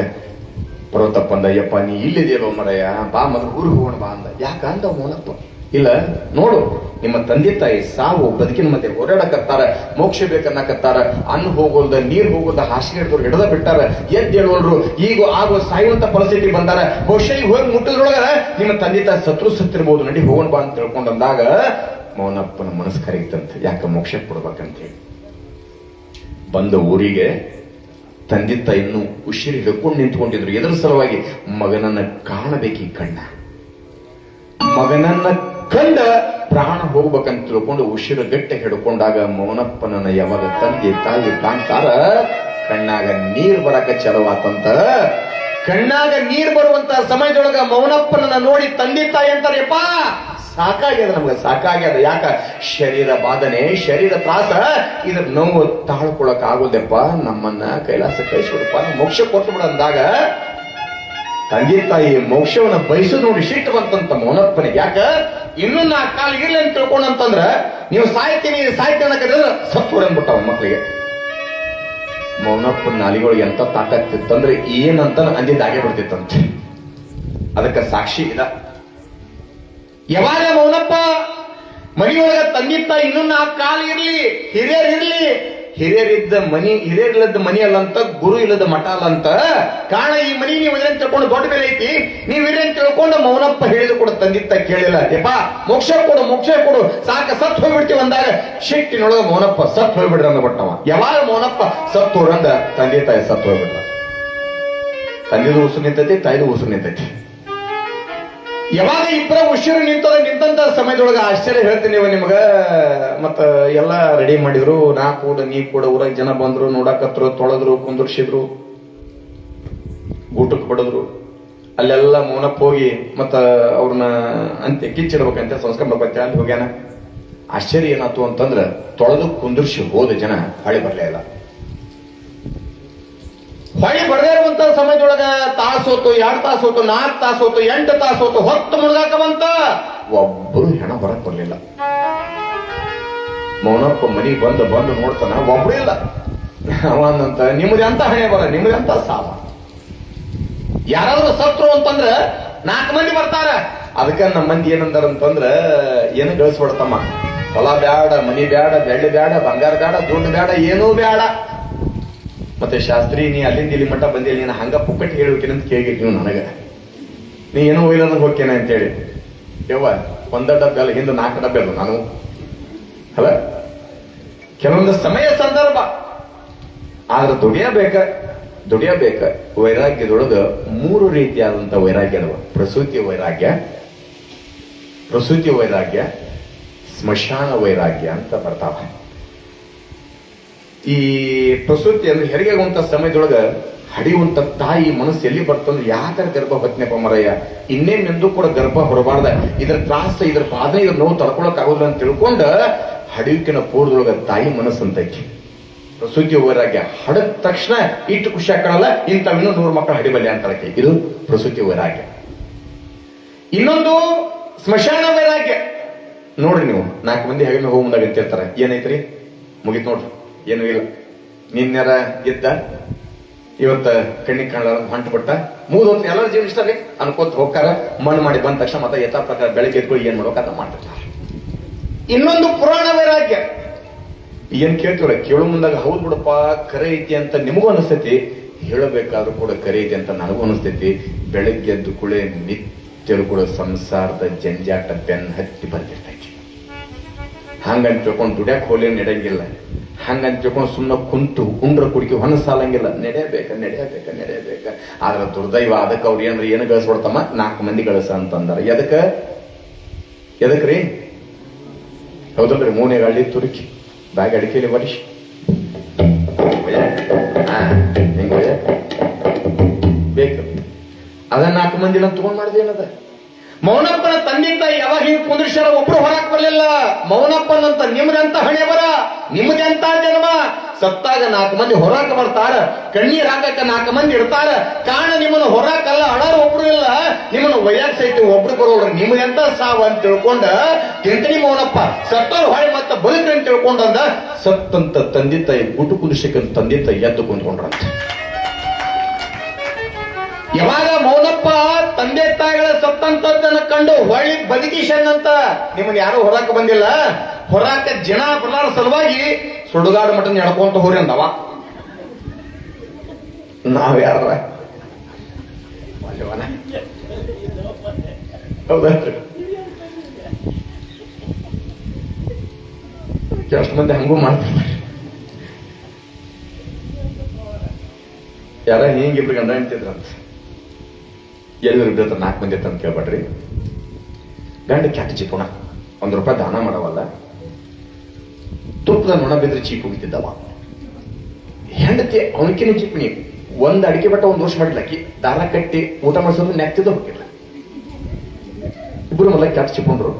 ಪರ್ವತಪ್ಪ ಅಂದ, ಅಯ್ಯಪ್ಪ ನೀ ಇಲ್ಲಿದೇವ ಮರಯ್ಯ, ಬಾ ಮೊದಲು ಊರಿಗೆ ಹೋಗೋಣ ಬಾ ಅಂದ. ಯಾಕ ಅಂದ ಮೌನಪ್ಪ. ಇಲ್ಲ ನೋಡು, ನಿಮ್ಮ ತಂದೆ ತಾಯಿ ಸಾವು ಬದುಕಿನ ಮಧ್ಯೆ ಓಡಾಡಕತ್ತಾರ, ಮೋಕ್ಷ ಬೇಕನ್ನಕತ್ತಾರ, ಅನ್ನ ಹೋಗೋಲ್ದ ನೀರ್ ಹೋಗೋದ ಹಾಸಿಗೆ ಹಿಡಿದವ್ರು ಹಿಡದ ಬಿಟ್ಟಾರ, ಎದ್ದು ಹೇಳುವಲ್ರು, ಈಗ ಆಗೋ ಸಾಯುವಂತ ಪರಿಸ್ಥಿತಿ ಬಂದಾರ. ಬಹುಶಃ ಈಗ ಹೋಗಿ ಮುಟ್ಟದ್ರೊಳಗ ನಿಮ್ಮ ತಂದೆ ತಾಯಿ ಸತ್ತಿರ್ಬೋದು, ನಡಿ ಹೋಗೋಣ ಬಾ ಅಂತ ತಿಳ್ಕೊಂಡಂದಾಗ ಮೌನಪ್ಪನ ಮನಸ್ಸು ಕರೀತಂತೆ, ಯಾಕ ಮೋಕ್ಷ ಕೊಡ್ಬೇಕಂತೇಳಿ. ಬಂದ ಊರಿಗೆ ತಂದೆ ತಾಯಿ ಇನ್ನೂ ಉಸಿರು ಹಿಡ್ಕೊಂಡು ನಿಂತ್ಕೊಂಡಿದ್ರು. ಎದುರ ಸಲುವಾಗಿ ಮಗನನ್ನ ಕಾಣಬೇಕಿ ಮಗನನ್ನ ಕಂಡ ಪ್ರಾಣ ಹೋಗ್ಬೇಕಂತ ತಿಳ್ಕೊಂಡು ಉಸಿರು ಗಟ್ಟೆ ಹಿಡ್ಕೊಂಡಾಗ ಮೌನಪ್ಪನನ್ನ ಯಾವಾಗ ತಂದೆ ತಾಯಿ ಕಾಣ್ತಾರ, ಕಣ್ಣಾಗ ನೀರ್ ಬರಕ ಚಲವಾತಂತ. ಕಣ್ಣಾಗ ನೀರ್ ಬರುವಂತ ಸಮಯದೊಳಗ ಮೌನಪ್ಪನನ್ನ ನೋಡಿ ತಂದೆ ತಾಯಿ ಅಂತಾರೆಪ್ಪ, ಸಾಕಾಗ್ಯದ, ನಮ್ಗೆ ಸಾಕಾಗ್ಯದ. ಯಾಕ? ಶರೀರ ಬಾಧನೆ, ಶರೀರ ತ್ರಾಸ, ಇದ್ರ ನೋವು ತಾಳ್ಕೊಳಕ್ ಆಗೋದೆಪ್ಪ, ನಮ್ಮನ್ನ ಕೈಲಾಸ ಕಳಿಸ್ಬಿಡಪ್ಪ, ಮೋಕ್ಷ ಕೊಟ್ಟು ಬಿಡ ಅಂದಾಗ ತಂದೆ ತಾಯಿ ಮೋಕ್ಷವನ್ನ ಬಯಸೋದು ನೋಡಿ ಸಿಟ್ಟು ಬಂತಂತ ಮೌನಪ್ಪನಿಗೆ. ಯಾಕ? ಇನ್ನೂ 4 ಕಾಲ ಇರ್ಲಿ ಅಂತ ತಿಳ್ಕೊಂಡಂತಂದ್ರ ನೀವು ಸಾಯ್ತೀನಿ ಅನ್ನಕಂದ್ರೆ ಸತ್ತು ಅಂದ್ಬಿಟ್ಟವ ಮಕ್ಕಳಿಗೆ. ಮೌನಪ್ಪನ ನಾಲಿಗಳು ಎಂತ ತಾಟಾಗ್ತಿತ್ತಂದ್ರೆ ಏನಂತ ಅಂದಿದ್ದಾಗೆ ಬಿಡ್ತಿತ್ತಂತೆ. ಅದಕ್ಕೆ ಸಾಕ್ಷಿ ಇದ. ಯಾವಾಗ ಮೌನಪ್ಪ ಮನೆಯೊಳಗ ತಂದೆ ತಾಯಿ ಇನ್ನೂ 4 ಕಾಲ ಇರ್ಲಿ, ಹಿರಿಯರಿದ್ದ ಹಿರಿಯರಿಲ್ಲದ ಮನಿ ಅಲ್ಲಂತ, ಗುರು ಇಲ್ಲದ ಮಠ ಅಲ್ಲಂತ. ಕಾರಣ ಈ ಮನಿ ನೀವು ಅಂತ ತಿಳ್ಕೊಂಡು ದೊಡ್ಡ ಬೆಲೆ ಐತಿ, ನೀವು ಅಂತ ತಿಳ್ಕೊಂಡು ಮೌನಪ್ಪ ಹೇಳಿದ್ರು ಕೂಡ ತಂದೆ ತಾಯಿ ಕೇಳಿಲ್ಲ. ಯಪ್ಪ ಮೋಕ್ಷ ಕೊಡು, ಸಾಕ ಸತ್ ಹೋಗ್ಬಿಡ್ತೀವಿ ಅಂದಾಗ ಶಿಟ್ಟಿನೊಳಗ ಮೌನಪ್ಪ ಸತ್ ಹೋಗ್ಬಿಡ್ರಿ ಅಂದ್ಬಿಟ್ಟವ. ಯಾವಾಗ ಮೌನಪ್ಪ ಸತ್ ಹೋಗ್ರಂದ ತಂದೆ ತಾಯಿ ಸತ್ ಹೋಗ್ಬಿಡ್ರ. ತಂದೆದು ಉಸಿರು ನಿಂತೈತಿ, ತಾಯಿದು ಉಸಿರು ನಿಂತೈತಿ. ಯಾವಾಗ ಇಬ್ಬರ ಉಸಿರು ನಿಂತಂತ ಸಮಯದೊಳಗ ಆಶ್ಚರ್ಯ ಹೇಳ್ತೀನಿ ನಿಮಗ. ಮತ್ತ ಎಲ್ಲಾ ರೆಡಿ ಮಾಡಿದ್ರು, ನಾ ಕೂಡ ನೀ ಕೂಡ, ಊರಾಗ ಜನ ಬಂದ್ರು, ನೋಡಕತ್ರು, ತೊಳೆದ್ರು, ಕುಂದರ್ಸಿದ್ರು, ಊಟಕ್ಕೆ ಹೊಡೆದ್ರು. ಅಲ್ಲೆಲ್ಲ ಮೌನಪ್ಪ ಹೋಗಿ ಮತ್ತ ಅವ್ರನ್ನ ಅಂತೆ ಕಿಚ್ಚಿಡ್ಬೇಕಂತ ಸಂಸ್ಕಾರ ಮಾಡ್ಬೇಕಂತ ಅಲ್ಲಿ ಹೋಗ್ಯಾನ. ಆಶ್ಚರ್ಯ ಏನಾಯ್ತು ಅಂತಂದ್ರ ತೊಳೆದು ಕುಂದರ್ಸಿ ಹೋದ ಜನ ಹೊಳೆ ಬರ್ಲೇ ಇಲ್ಲ. ಹೊಳೆ ಬರದೇ ಇರುವಂತ ಸಮಯದೊಳಗ ತಾಸೋತು, 2 ತಾಸೋತು, 4 ತಾಸೋತು, 8 ತಾಸೋತು, ಹೊತ್ತು ಮುಳುಗಾಕ ಬಂತ. ಒಬ್ಬರು ಹೆಣ ಹೊರಕ್ ಬರ್ಲಿಲ್ಲ. ಮೌನಪ್ಪ ಮನೆಗೆ ಬಂದು ನೋಡ್ತಾನ, ಒಬ್ರು ಇಲ್ಲ. ಅವನಂತ ನಿಮ್ದು ಎಂತ ಹಣೆ ಬರ, ನಿಮ್ದು ಎಂತ ಸಾವ. ಯಾರಾದ್ರೂ ಸತ್ರು ಅಂತಂದ್ರ 4 ಮಂದಿ ಬರ್ತಾರ, ಅದಕ್ಕ ನಮ್ಮ ಮಂದಿ ಏನಂದಾರ ಅಂತಂದ್ರ ಏನು ಗಳಿಸ್ಬಿಡ್ತಮ್ಮ, ಹೊಲ ಬ್ಯಾಡ, ಮನಿ ಬ್ಯಾಡ, ಬೆಳ್ಳಿ ಬ್ಯಾಡ, ಬಂಗಾರ ಬ್ಯಾಡ, ದುಡ್ಡು ಬ್ಯಾಡ, ಏನೂ ಬ್ಯಾಡ. ಮತ್ತೆ ಶಾಸ್ತ್ರಿ, ನೀ ಅಲ್ಲಿಂದ ಇಲ್ಲಿ ಮಟ್ಟ ಬಂದಿಲ್ಲ, ನೀನು ಹಂಗ ಪುಕ್ಕಟ್ ಹೇಳ್ಬೇಕೇನಂತ ಕೇಳಿಗೆ ನೀವು ನನಗ, ನೀ ಏನೋ ಒಯ್ಲಂದ್ರೆ ಹೋಗ್ತೇನೆ ಅಂತೇಳಿ. ಯವ್ವ, ಒಂದ ಡಬ್ಬೆ ಅಲ್ಲ, ಹಿಂದೆ 4 ಡಬ್ಬೆ ಅಲ್ಲ ನಾನು ಅಲ್ಲ. ಕೆಲವೊಂದು ಸಮಯ ಸಂದರ್ಭ ಆದ್ರೆ ದುಡಿಯಬೇಕ. ವೈರಾಗ್ಯದೊಳಗ 3 ರೀತಿಯಾದಂತ ವೈರಾಗ್ಯ ಅದಾವ. ಪ್ರಸೂತಿ ವೈರಾಗ್ಯ, ಸ್ಮಶಾನ ವೈರಾಗ್ಯ ಅಂತ ಬರ್ತಾವ. ಈ ಪ್ರಸೂತಿ ಅಂದ್ರೆ ಹೆರಿಗೆಗುವಂತ ಸಮಯದೊಳಗ ಹಡಿಯುವಂತ ತಾಯಿ ಮನಸ್ಸು ಎಲ್ಲಿ ಬರ್ತಂದ್ರೆ ಯಾಕರ ಗರ್ಭ ಹೊತ್ತನೆಪ್ಪ ಮರಯ್ಯ, ಇನ್ನೇನೆಂದೂ ಕೂಡ ಗರ್ಭ ಹೊರಬಾರ್ದ, ಇದ್ರ ತ್ರಾಸ, ಇದ್ರ ಬಾಧೆ, ಇದ್ರ ನೋವು ತಡ್ಕೊಳಕ್ ಆಗೋದಿಲ್ಲ ಅಂತ ತಿಳ್ಕೊಂಡ ಹಡಿಯುಕಿನ ಪೂರ್ವದೊಳಗ ತಾಯಿ ಮನಸ್ಸು ಅಂತೈತಿ. ಪ್ರಸೂತಿ ವೈರಾಗ್ಯ ಹಡದ ತಕ್ಷಣ ಇಟ್ಟು ಖುಷಿ ಹಾಕಲ್ಲ, ಇಂಥವಿನ್ನೂ 100 ಮಕ್ಕಳು ಹಡಿಬಲ್ಲೆ ಅಂತಾಳಕ್ಕೆ. ಇದು ಪ್ರಸೂತಿ ವೈರಾಗ್ಯ. ಇನ್ನೊಂದು ಸ್ಮಶಾನ ವೈರಾಗ್ಯ. ನೋಡ್ರಿ, ನೀವು 4 ಮಂದಿ ಹೆಗಲ ಹೋಗಿ ಮುಂದಾಗ ಅಂತಿರ್ತಾರ, ಏನೈತ್ರಿ ಮುಗಿತ್ ನೋಡ್ರಿ, ಏನೂ ಇಲ್ಲ, ನಿನ್ನೆರ ಇದ್ದ ಇವತ್ತ ಕಣ್ಣಿಗೆ ಕಾಣಲಾರ ಹೊಂಟು ಬಿಟ್ಟ, ಮೂದೊತ್ತು ಎಲ್ಲರ ಜೀವನ ಇಷ್ಟ ರೀ ಅನ್ಕೋತ ಹೋಗ್ತಾರ. ಮಣ್ಣು ಮಾಡಿ ಬಂದ ತಕ್ಷಣ ಮತ್ತೆ ಯಥಾ ಪ್ರಕಾರ ಬೆಳಗ್ಗೆ ಎದ್ಕೊಂಡು ಏನ್ ಮಾಡ್ಬೇಕು ಅಂತ ಮಾಡ್ತಿರ್ತಾರ. ಇನ್ನೊಂದು ಪುರಾಣ ವೈರಾಗ್ಯ. ಏನ್ ಕೇಳ್ತೀವ್ರ, ಕೇಳು ಮುಂದಾಗ ಹೌದ್ ಬಿಡಪ್ಪ ಕರೆ ಐತಿ ಅಂತ ನಿಮಗೂ ಅನಿಸ್ತೈತಿ, ಹೇಳಬೇಕಾದ್ರೂ ಕೂಡ ಕರೆ ಐತಿ ಅಂತ ನನಗೂ ಅನಿಸ್ತೈತಿ. ಬೆಳಗ್ಗೆ ಎದ್ದು ಕುಳೆ ನಿತ್ಯರು ಕೂಡ ಸಂಸಾರದ ಜಂಜಾಟ ಬೆನ್ ಹತ್ತಿ ಬರ್ತಿರ್ತೈತಿ. ಹಂಗಂತ ತಿಳ್ಕೊಂಡು ದುಡ್ಯಾಕ್ ಹೋಲಿ ನಡೆಯಂಗಿಲ್ಲ, ಹಂಗಂತ ತಿಳ್ಕೊಂಡು ಸುಮ್ಮನೆ ಕುಂತು ಉಂಡ್ರ ಕುಡಿಕೆ ಹೊನ ಸಾಲಂಗಿಲ್ಲ. ನಡೆಯಬೇಕ. ಆದ್ರ ದುರ್ದೈವ, ಅದಕ್ಕೆ ಅವ್ರು ಏನು ಗಳಿಸ್ಬಿಡ್ತಮ್ಮ, 4 ಮಂದಿ ಗಳಿಸ ಅಂತಂದಾರ. ಎದಕ್ರಿ ಹೌದಲ್ರಿ? 3 ಗಾಳಿ ತುರುಕಿ ಬ್ಯಾಗ್ ಅಡಿಕೆಲಿ ಬರೀಶ್ ಹಿಂಗ ಬೇಕು. ಅದ 4 ಮಂದಿನ ತಗೊಂಡ್ ಮಾಡಿದೇನದ. ಮೌನಪ್ಪನ ತಂದೆ ತಾಯಿ ಯಾವಾಗ ಹಿಂಗ್ ಕುಂದ್ರಿಸ್ಯಾರ, ಒಬ್ರು ಹೊರಕ್ ಬರ್ಲಿಲ್ಲ. ಮೌನಪ್ಪನಂತ ನಿಮ್ದಂತ ಹಣೆ ಬರ, ನಿಮ್ದಂತ ಜನ್ಮ. ಸತ್ತಾಗ 4 ಮಂದಿ ಹೊರಕ್ ಬರ್ತಾರ, ಕಣ್ಣೀರ್ ಹಾಕಕ್ಕ 4 ಮಂದಿ ಇರ್ತಾರ. ಕಾರಣ ನಿಮ್ಮನ್ನು ಹೊರಕಲ್ಲ, ಅಡಾರ ಒಬ್ರು ಇಲ್ಲ, ನಿಮ್ಮನ್ನು ಒಯ್ಯಾಕ್ ಸಹಿತ ಒಬ್ರು ಬರೋಲ್ರಿ. ನಿಮ್ಗೆಂತ ಸಾವು ಅಂತ ತಿಳ್ಕೊಂಡ ತಿಂತನಿ ಮೌನಪ್ಪ. ಸತ್ತವ್ರು ಹೊಳೆ ಮತ್ತ ಬದುಕ್ರಿ ಅಂತ ತಿಳ್ಕೊಂಡಂದ ಸತ್ತಂತ ತಂದೆ ತಾಯಿ ಗುಟ್ಟು ಕುದಿಸಕ್ಕಂತ ತಂದೆ ತಾಯಿ ಎದ್ದು ಕುಂತ್ಕೊಂಡ್ರಂತ. ಯಾವಾಗ ಮೌನಪ್ಪ ತಂದೆ ತಾಯಿಗಳ ಸತ್ತಂತದ್ದನ್ನ ಕಂಡು ಹೊಳ್ಳಿ ಬದುಕಿಸನ್ನಂತ, ನಿಮ್ಮನ್ನ ಯಾರು ಹೊರಕ್ಕೆ ಬಂದಿಲ್ಲ, ಹೊರಕ ಜನ ಬರಲಾರ ಸಲುವಾಗಿ ಸುಡುಗಾಡು ಮಠನ ಎಡ್ಕೊಂತ ಹೋರಿ ಅಂದವ. ನಾವ್ಯಾರ ಹೌದಾ? ಎಷ್ಟು ಮಂದಿ ಹಂಗೂ ಮಾಡ್ತಾರೆ. ಯಾರ ಹಿಂಗಿಬ್ರು ಗಂಡ ಹೆಂಡ್ತಿದ್ರಂತ, ಎಲ್ಲರೂ ಇಬ್ಬರ 4 ಮಂದಿ ಅಂತ ಕೇಳ್ಬೇಡ್ರಿ. ಗಂಡ ಕ್ಯಾಟ ಚಿಪುಣ, ₹1 ದಾನ ಮಾಡವಲ್ಲ, ತುಪ್ಪದ ನೊಣ ಬಿದ್ರೆ ಚೀಪ್ ಹೋಗಿದ್ದವ. ಹೆಂಡತಿ ಅವನಕಿನ ಚಿಪ್ನಿ, 1 ಅಡಿಕೆ ಬಟ್ಟ 1 ವರ್ಷ ಮಾಡಿಲ್ಲಕ್ಕಿ, ದಾರ ಕಟ್ಟಿ ಊಟ ಮಾಡಿಸೋದು ನೆಕ್ತಿದ್ದ ಹೋಗಿಲ್ಲ. ಇಬ್ಬರು ಮಲ್ಲ ಕ್ಯಾಟ ಚಿಪ್ಕೊಂಡ್ರು.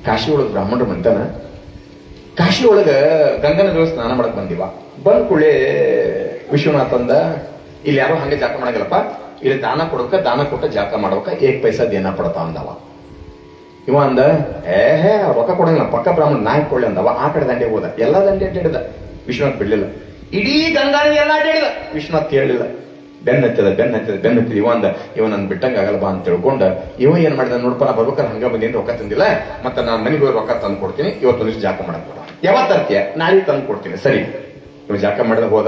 ಕಾಶಿ ಒಳಗ ಬ್ರಾಹ್ಮಣರು ಮಂತಾನ, ಕಾಶಿ ಒಳಗ ಗಂಗನ ದೇವ ಸ್ನಾನ ಮಾಡಕ್ ಬಂದಿವ. ಬಂದ್ ಕೂಡಲೇ ವಿಶ್ವನಾಥ್ ಅಂದ, ಇಲ್ಲಿ ಯಾರೋ ಹಂಗೆ ಜಾಕ ಮಾಡಂಗಿಲ್ಲಪ್ಪ, ಇಲ್ಲಿ ದಾನ ಕೊಡ್ಬೇಕ, ದಾನ ಕೊಟ್ಟ ಜಾಕ ಮಾಡ್ಬೇಕ, 1 ಪೈಸಾ ದೇನ ಪಡ್ತಾ ಅಂದವ. ಇವ ಅಂದ, ರೊಕ್ಕ ಕೊಡಂಗಿಲ್ಲ, ಪಕ್ಕ ಬ್ರಾಹ್ಮಣ ನಾಯಕ್ ಕೊಳ್ಳಿ ಅಂದವ. ಆ ಕಡೆ ದಂಡೆ ಹೋದ, ಎಲ್ಲಾ ದಂಡೆ ಅಡ್ಡಿಡಿದ. ವಿಶ್ವನಾಥ್ ಬಿಡ್ಲಿಲ್ಲ. ಇಡೀ ಗಂಗಾನ ಎಲ್ಲ ಅಡ್ಡಿಡಿದ, ವಿಶ್ವನಾಥ್ ಕೇಳಲಿಲ್ಲ. ಬೆನ್ನತ್ತಿದ. ಇವ ಅಂದ, ಇವ ನನ್ ಬಿಟ್ಟಂಗ ಆಗಲ್ಲ ಬಾ ಅಂತ ತಿಳ್ಕೊಂಡ ಇವ ಏನ್ ಮಾಡಿದ, ನೋಡಪ್ಪ ನಾ ಬರ್ಬೇಕಾದ್ರೆ ಹಂಗ ಬಂದೇನು ರೊಕ್ಕ ತಂದಿಲ್ಲ, ಮತ್ತೆ ನಾನು ಮನೆಗೆ ಹೋಗಿ ರೊಕ್ಕ ತಂದು ಕೊಡ್ತೀನಿ, ಇವತ್ತು ಜಾಕ ಮಾಡಕ್ ಬರ. ಯಾವತ್ತ ತರ್ತೀಯ? ನಾಳೆ ತಂದು ಕೊಡ್ತೀನಿ. ಸರಿ, ಇವ ಜಾಕ ಮಾಡಿದ ಹೋದ.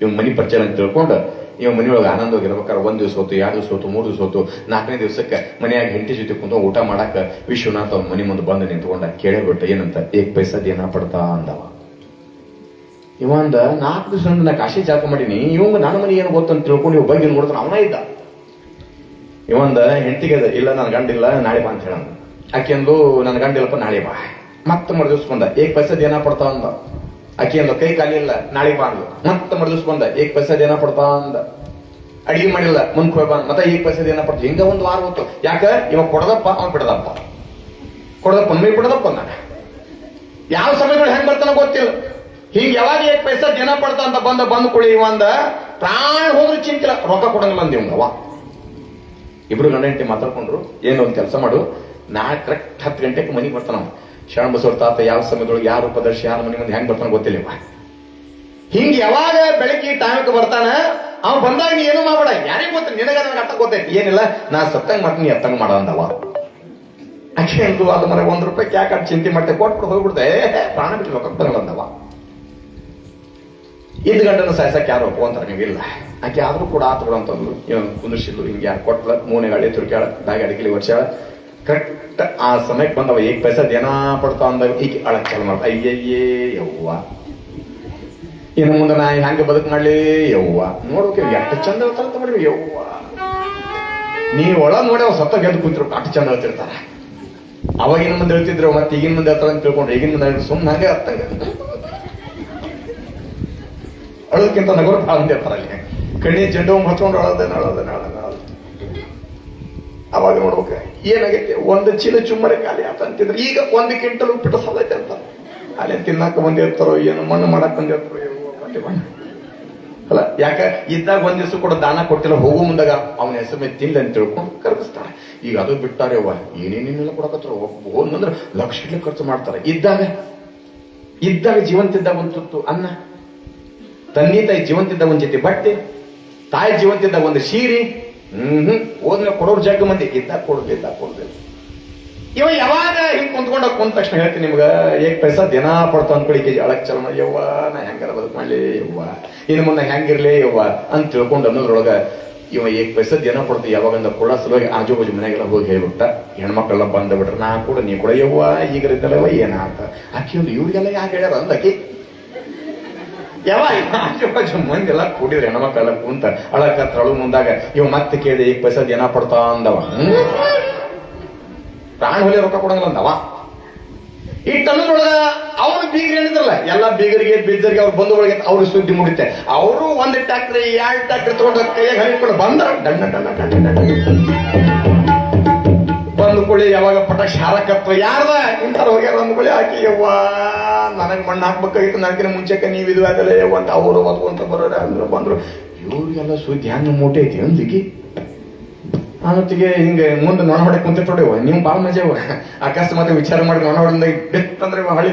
ಇವ್ ಮನಿ ಪರಿಚಯ ಅಂತ ತಿಳ್ಕೊಂಡು ಇವ ಮನೆಯೊಳಗೆ ಆನಂದವಾಗಿರ್ಬೇಕಾದ್ರೆ 1 ದಿವಸ ಹೋತು, 2 ದಿವಸ ಹೋತು, 3 ದಿವಸ ಹೋತು. 4ನೇ ದಿವಸಕ್ಕೆ ಮನೆಯಾಗ ಹೆಂಡತಿ ಜೊತೆ ಕುಂತ ಊಟ ಮಾಡಾಕ ವಿಶ್ವನಾಥ್ ಅವ್ನ ಮನಿ ಮುಂದೆ ಬಂದು ನಿಂತ್ಕೊಂಡ. ಕೇಳಬಿಟ್ಟ, ಏನಂತ? 1 ಪೈಸಾ ದೇನ ಪಡ್ತಾ ಅಂದವ. ಇವ ಅಂದ, 4 ದಿವಸ ನಾ ಕಾಶಿ ಜಾಕ ಮಾಡೀನಿ, ಇವಂಗ ನನ್ನ ಮನೆ ಏನು ಗೊತ್ತಂತ ತಿಳ್ಕೊಂಡು ಇವ್ ಬಗ್ಗೆ ನೋಡಿದ್ರೆ ಅವನ ಇದ್ದ. ಇವಂದ ಹೆಂಡತಿಗೆ ಇಲ್ಲ, ನನ್ನ ಗಂಡಿಲ್ಲ, ನಾಳೆ ಬಾ ಅಂತ ಹೇಳ. ಆಕೆ ಅಂದು, ನನ್ನ ಗಂಡಿಲ್ಲಪ್ಪ, ನಾಳೆ ಬಾ. ಮತ್ತೆ ಮರುದಿವ್ಸ ಬಂದ, 1 ಪೈಸಾ ದೇನ ಪಡ್ತಾ ಅಂದ. ಆಕೆ ಅಂದ, ಕೈ ಖಾಲಿ ಇಲ್ಲ, ನಾಳೆ ಬಾ ಅಂದ್ಲು. ಮತ್ತೆ ಮರುದಿವ್ಸ ಬಂದ, 1 ಪೈಸಾ ದೇನ ಪಡ್ತಾ ಅಂದ. ಅಡಿಗೆ ಮಾಡಿಲ್ಲ, ಮುಂದ್ ಹೋಗಿ ಬಂದ, ಮತ್ತೆ 1 ಪೈಸಾ ದೇನ ಪಡ್ತ. ಹಿಂಗ 1 ವಾರ ಹೋತು. ಯಾಕ? ಇವ ಕೊಡದಪ್ಪ, ಅವ ಬಿಡದಪ್ಪ, ಕೊಡದಪ್ಪ ಮೇ ಬಿಡದಪ್ಪ. ನಾನು ಯಾವ ಸಮಯಗಳು ಹೆಂಗ್ ಬರ್ತಾನ ಗೊತ್ತಿಲ್ಲ. ಹಿಂಗ ಯಾವಾಗ 1 ಪೈಸಾ ದೇನ ಪಡ್ತಾ ಅಂತ ಬಂದು ಕುಳಿ ಇವ ಅಂದ, ಪ್ರಾಣ ಹೋದ್ರು ಚಿಂತಿಲ್ಲ, ರೊಕ್ಕ ಕೊಡಂಗಿಲ್ಲ ಅಂದ ಇವಂಗವ. ಇಬ್ರು ಗಂಡ ಹೆಂಡತಿ ಮಾತಾಡ್ಕೊಂಡ್ರು, ಏನು ಒಂದು ಕೆಲಸ ಮಾಡು, ನಾಳೆ ಕರೆಕ್ಟ್ 10 ಗಂಟೆಗೆ ಮನೆಗೆ ಬರ್ತಾನ. ಶರಣಬಸವರ ತಾತ ಯಾವ ಸಮಯದೊಳಗೆ ಯಾರು ರೂಪದರ್ಶಿ ಯಾರ ಮನೆ ಮುಂದೆ ಹೆಂಗ್ ಬರ್ತಾನ ಗೊತ್ತಿಲ್ಲ. ಹಿಂಗ ಯಾವಾಗ ಬೆಳಗ್ಗೆ ಟೈಮ್ಗೆ ಬರ್ತಾನ, ಅವ್ ಬಂದಾಗ ನೀ ಏನು ಮಾಡ್ಬೇಡ, ಯಾರಿಗೂ ಗೊತ್ತ, ನಿನಗ ನನಗೆ ಅರ್ಥ ಗೊತ್ತೈತಿ. ಏನಿಲ್ಲ, ನಾ ಸತ್ತಂಗ್ ಮಾಡ್ತೀನಿ, ಎತ್ತಂಗ್ ಮಾಡ ಅಂದವ. ಆಕೆ ಎಂದು ಅದು ಮನೆ ₹1 ಯಾಕೆ ಚಿಂತೆ ಮಾಡ್ತೆ ಕೊಟ್ಬಿಟ್ಟು ಹೋಗ್ಬಿಡ್ದೆ ಪ್ರಾಣ ಬಿಟ್ಟು ಲೋಕಕ್ಕೆ ಬರಲ್ಲಂದವ. ಇದ್ ಗಂಟನ ಸಾಯ್ಸಕ್ಕೆ ಯಾರು ಒಪ್ಕೊಂತಾರೆ ನೀವಿಲ್ಲ. ಆಕೆ ಆದ್ರೂ ಕೂಡ ಆತಗಳು ಅಂತಂದ್ರು ಕುಂದ್ರಿಸಿದ್ರು. ಹಿಂಗೆ ಯಾರು ಕೊಟ್ಲ 3 ಗಾಳಿ ತುರ್ಕ್ಯಾಳ ಬ್ಯಾಗ್ ಅಡಿಕೆಲಿ ವರ್ಷಾಳ. ಕರೆಕ್ಟ್ ಆ ಸಮಯಕ್ಕೆ ಬಂದವ 1 ಪೈಸಾ ದೇನ ಪಡ್ತಾ ಅಂದಾಗ ಈಗ ಅಳಕ್ ಚಾಲು ಮಾಡ್ತಾ. ಅಯ್ಯಯ್ಯೇ ಯವ್ವ, ಇನ್ನು ಮುಂದೆ ನಾ ಹೆಂಗೆ ಬದುಕು ಮಾಡ್ಲಿ ಯವ್ವ, ನೋಡ್ಬೇಕು ಎಷ್ಟು ಚಂದ ಹೇಳ್ತಾರಂತ ಮಾಡಿ ಯವ್ವ. ನೀವು ಒಳ ನೋಡಿ ಅವ್ ಸತ್ತ ಗೆದ್ದು ಕೂತಿರು ಅಷ್ಟು ಚಂದ ಹೇಳ್ತಿರ್ತಾರ. ಅವಾಗಿನ ಮುಂದೆ ಹೇಳ್ತಿದ್ರು ಮತ್ತೆ ಈಗಿನ ಮುಂದೆ ಹೇಳ್ತಾರ ಅಂತ ತಿಳ್ಕೊಂಡ್ರೆ ಈಗಿನ ಮುಂದೆ ಸುಮ್ಮನೆ ಹಂಗೆ ಅರ್ಥಂಗ ಅಳೋದಕ್ಕಿಂತ ನಗರ ಭಾಳ ಮುಂದೆ ಇರ್ತಾರ. ಅಲ್ಲಿ ಕಣ್ಣಿ ಜಂಡು ಹಚ್ಕೊಂಡು ಅಳೋದೆ. ಅವಾಗ ನೋಡ್ಬೇಕು ಏನಾಗೈತೆ, 1 ಚೀಲ ಚುಮ್ಮರೆ ಖಾಲಿ ಆತ ಅಂತಿದ್ರೆ ಈಗ 1 ಕ್ವಿಂಟಲ್ ಉಪ್ಪಿಟ್ಟು ಸಾಲೈತೆ ಅಂತ. ಅಲ್ಲಿ ತಿನ್ನಾಕ ಬಂದಿರ್ತಾರೋ ಏನು ಮಣ್ಣು ಮಾಡಕ್ ಬಂದಿರ್ತಾರೋ ಬಣ್ಣ ಅಲ್ಲ. ಯಾಕ ಇದ್ದಾಗ 1 ದಿವಸ ಕೂಡ ದಾನ ಕೊಟ್ಟಿಲ್ಲ, ಹೋಗೋ ಮುಂದಾಗ ಅವನ ಹೆಸರು ಮೇಲೆ ತಿನ್ಲಿ ಅಂತ ತಿಳ್ಕೊಂಡು ಕರ್ಗಿಸ್ತಾರೆ. ಈಗ ಅದು ಬಿಟ್ಟಾರೆ ಅವ್ವ ಏನೇನೇನೆಲ್ಲ ಕೊಡಕತ್ರ ಹೋದಂದ್ರೆ ಲಕ್ಷ ಖರ್ಚು ಮಾಡ್ತಾರೆ. ಇದ್ದಾಗ ಜೀವಂತಿದ್ದಾಗ ಒಂದು ತುತ್ತು ಅನ್ನ, ತಂದೆ ತಾಯಿ ಜೀವಂತಿದ್ದಾಗ ಒಂದ್ ಜೊತೆ ಬಟ್ಟೆ, ತಾಯಿ ಜೀವಂತಿದ್ದಾಗ ಒಂದು ಸೀರೆ. ಹೋದ್ಮೇಲೆ ಕೊಡೋರು ಜಗ್ಗ ಮಂದಿ ಇದ್ದಾಗ ಕೊಡೋದಿಲ್ಲ. ಇವ ಯಾವಾಗ ಹಿಂಗ್ ಕುಂತ ತಕ್ಷಣ ಹೇಳ್ತೀನಿ ನಿಮ್ಗ 1 ಪೈಸಾ ದಿನ ಪಡ್ತಾ ಅಂದ್ಕೊಳ್ಳಿ ಕೆಜಿ ಅಳಕ್ ಚಲ ಮಾಡಿ ಯವ್ವ ನಾ ಹೆಂಗಾರ ಬದುಕು ಮಾಡ್ಲಿ ಯವ್ವ, ಇನ್ನು ಮುಂದೆ ಹೆಂಗಿರ್ಲಿ ಯವ್ವ ಅಂತ ತಿಳ್ಕೊಂಡು ಅನ್ನೋದ್ರೊಳಗ ಇವ 1 ಪೈಸಾ ದಿನ ಪಡ್ತು. ಯಾವಾಗಂದ ಕೊಡ ಸಲುವಾಗಿ ಆಜು ಬಾಜು ಮನೆಗೆಲ್ಲ ಹೋಗಿ ಹೇಳ್ಬಿಟ್ಟ. ಹೆಣ್ಮಕ್ಳೆಲ್ಲ ಬಂದ ಬಿಟ್ರೆ ನಾ ಕೂಡ ನೀ ಕೂಡ ಯವ್ವ ಈಗರಿದ್ದಲ್ಲವ ಏನ ಅಂತ. ಆಕಿ ಒಂದು ಇವ್ರಿಗೆಲ್ಲ ಯಾಕೆ ಹೇಳ್ಯಾರ ಅಂದಾಕಿ ಯಾವ ಆಜು ಬಾಜು ಮಂದಿಲ್ಲ ಕೂಡಿದ್ರೆ ಹೆಣ್ಮಕ್ಳೆಲ್ಲ ಕುಂತ ಅಳಕತ್ರಳು ಮುಂದಾಗ ಇವ ಮತ್ತೆ ಕೇಳಿದೆ 1 ಪೈಸಾ ದಿನ ಪಡ್ತಾ ಅಂದವ. ಪ್ರಾಣ ಹೊಲಿ ರೊಕ್ಕ ಕೊಡಂಗಿಲ್ಲ ಅಂದವ. ಇಟ್ಟನ್ನೊಳಗ ಅವನು ಬೀಗರು ಹೇಳಿದ್ರಲ್ಲ ಎಲ್ಲ ಬೀಗರಿಗೆ ಬಿದ್ದರಿಗೆ ಅವ್ರ ಬಂಧುಗಳಿಗೆ ಅವ್ರಿಗೆ ಸುದ್ದಿ ಮುಡಿತೆ. ಅವರು 1 ಟ್ಯಾಕ್ಟ್ರಿ 2 ಟ್ಯಾಕ್ಟ್ರಿ ತಗೊಂಡ ಕೈಯಾಗ ಹರಿಕೊಂಡು ಬಂದ್ರ ಬಂದ್ಕೊಳ್ಳಿ ಯಾವಾಗ ಪಟಾಕ್ಷಿ ಹಾರಕತ್ವ ಯಾರ್ದ ಇಂತಾರ ಹೋಗ್ಯಾರ ಅಂದ್ಕೊಳ್ಳಿ ಆಕಿ ಯವ್ವ ನನಗ್ ಮಣ್ಣು ಹಾಕ್ಬೇಕಾಗಿತ್ತು ನನಗಿನ ಮುಂಚೆಕ ನೀವ್ ಇದು ಆಗಲ್ಲ ಯವ್ವ ಅಂತ ಅವರು ಓದ್ಕೊಂತ ಬರೋರ ಅಂದ್ರು ಬಂದ್ರು. ಇವ್ರಿಗೆಲ್ಲ ಸುದ್ದಿ ಹ್ಯಾಂಗ ಮೂಟೆ ಐತಿ ಅಂದಿಗಿ ಆನೊತ್ತಿಗೆ ಹಿಂಗೆ ಮುಂದೆ ನೊಣ ಹೊಡಕ್ ಕುಂತಿರ್ತಾವ. ನೀವು ಬಾಳ ಮಜಾ ಅಕಸ್ಮಾತ್ ವಿಚಾರ ಮಾಡಿ ನೊಣ ಹೊಡೆದ ಬೆತ್ತಂದ್ರೆ ಹಳಿ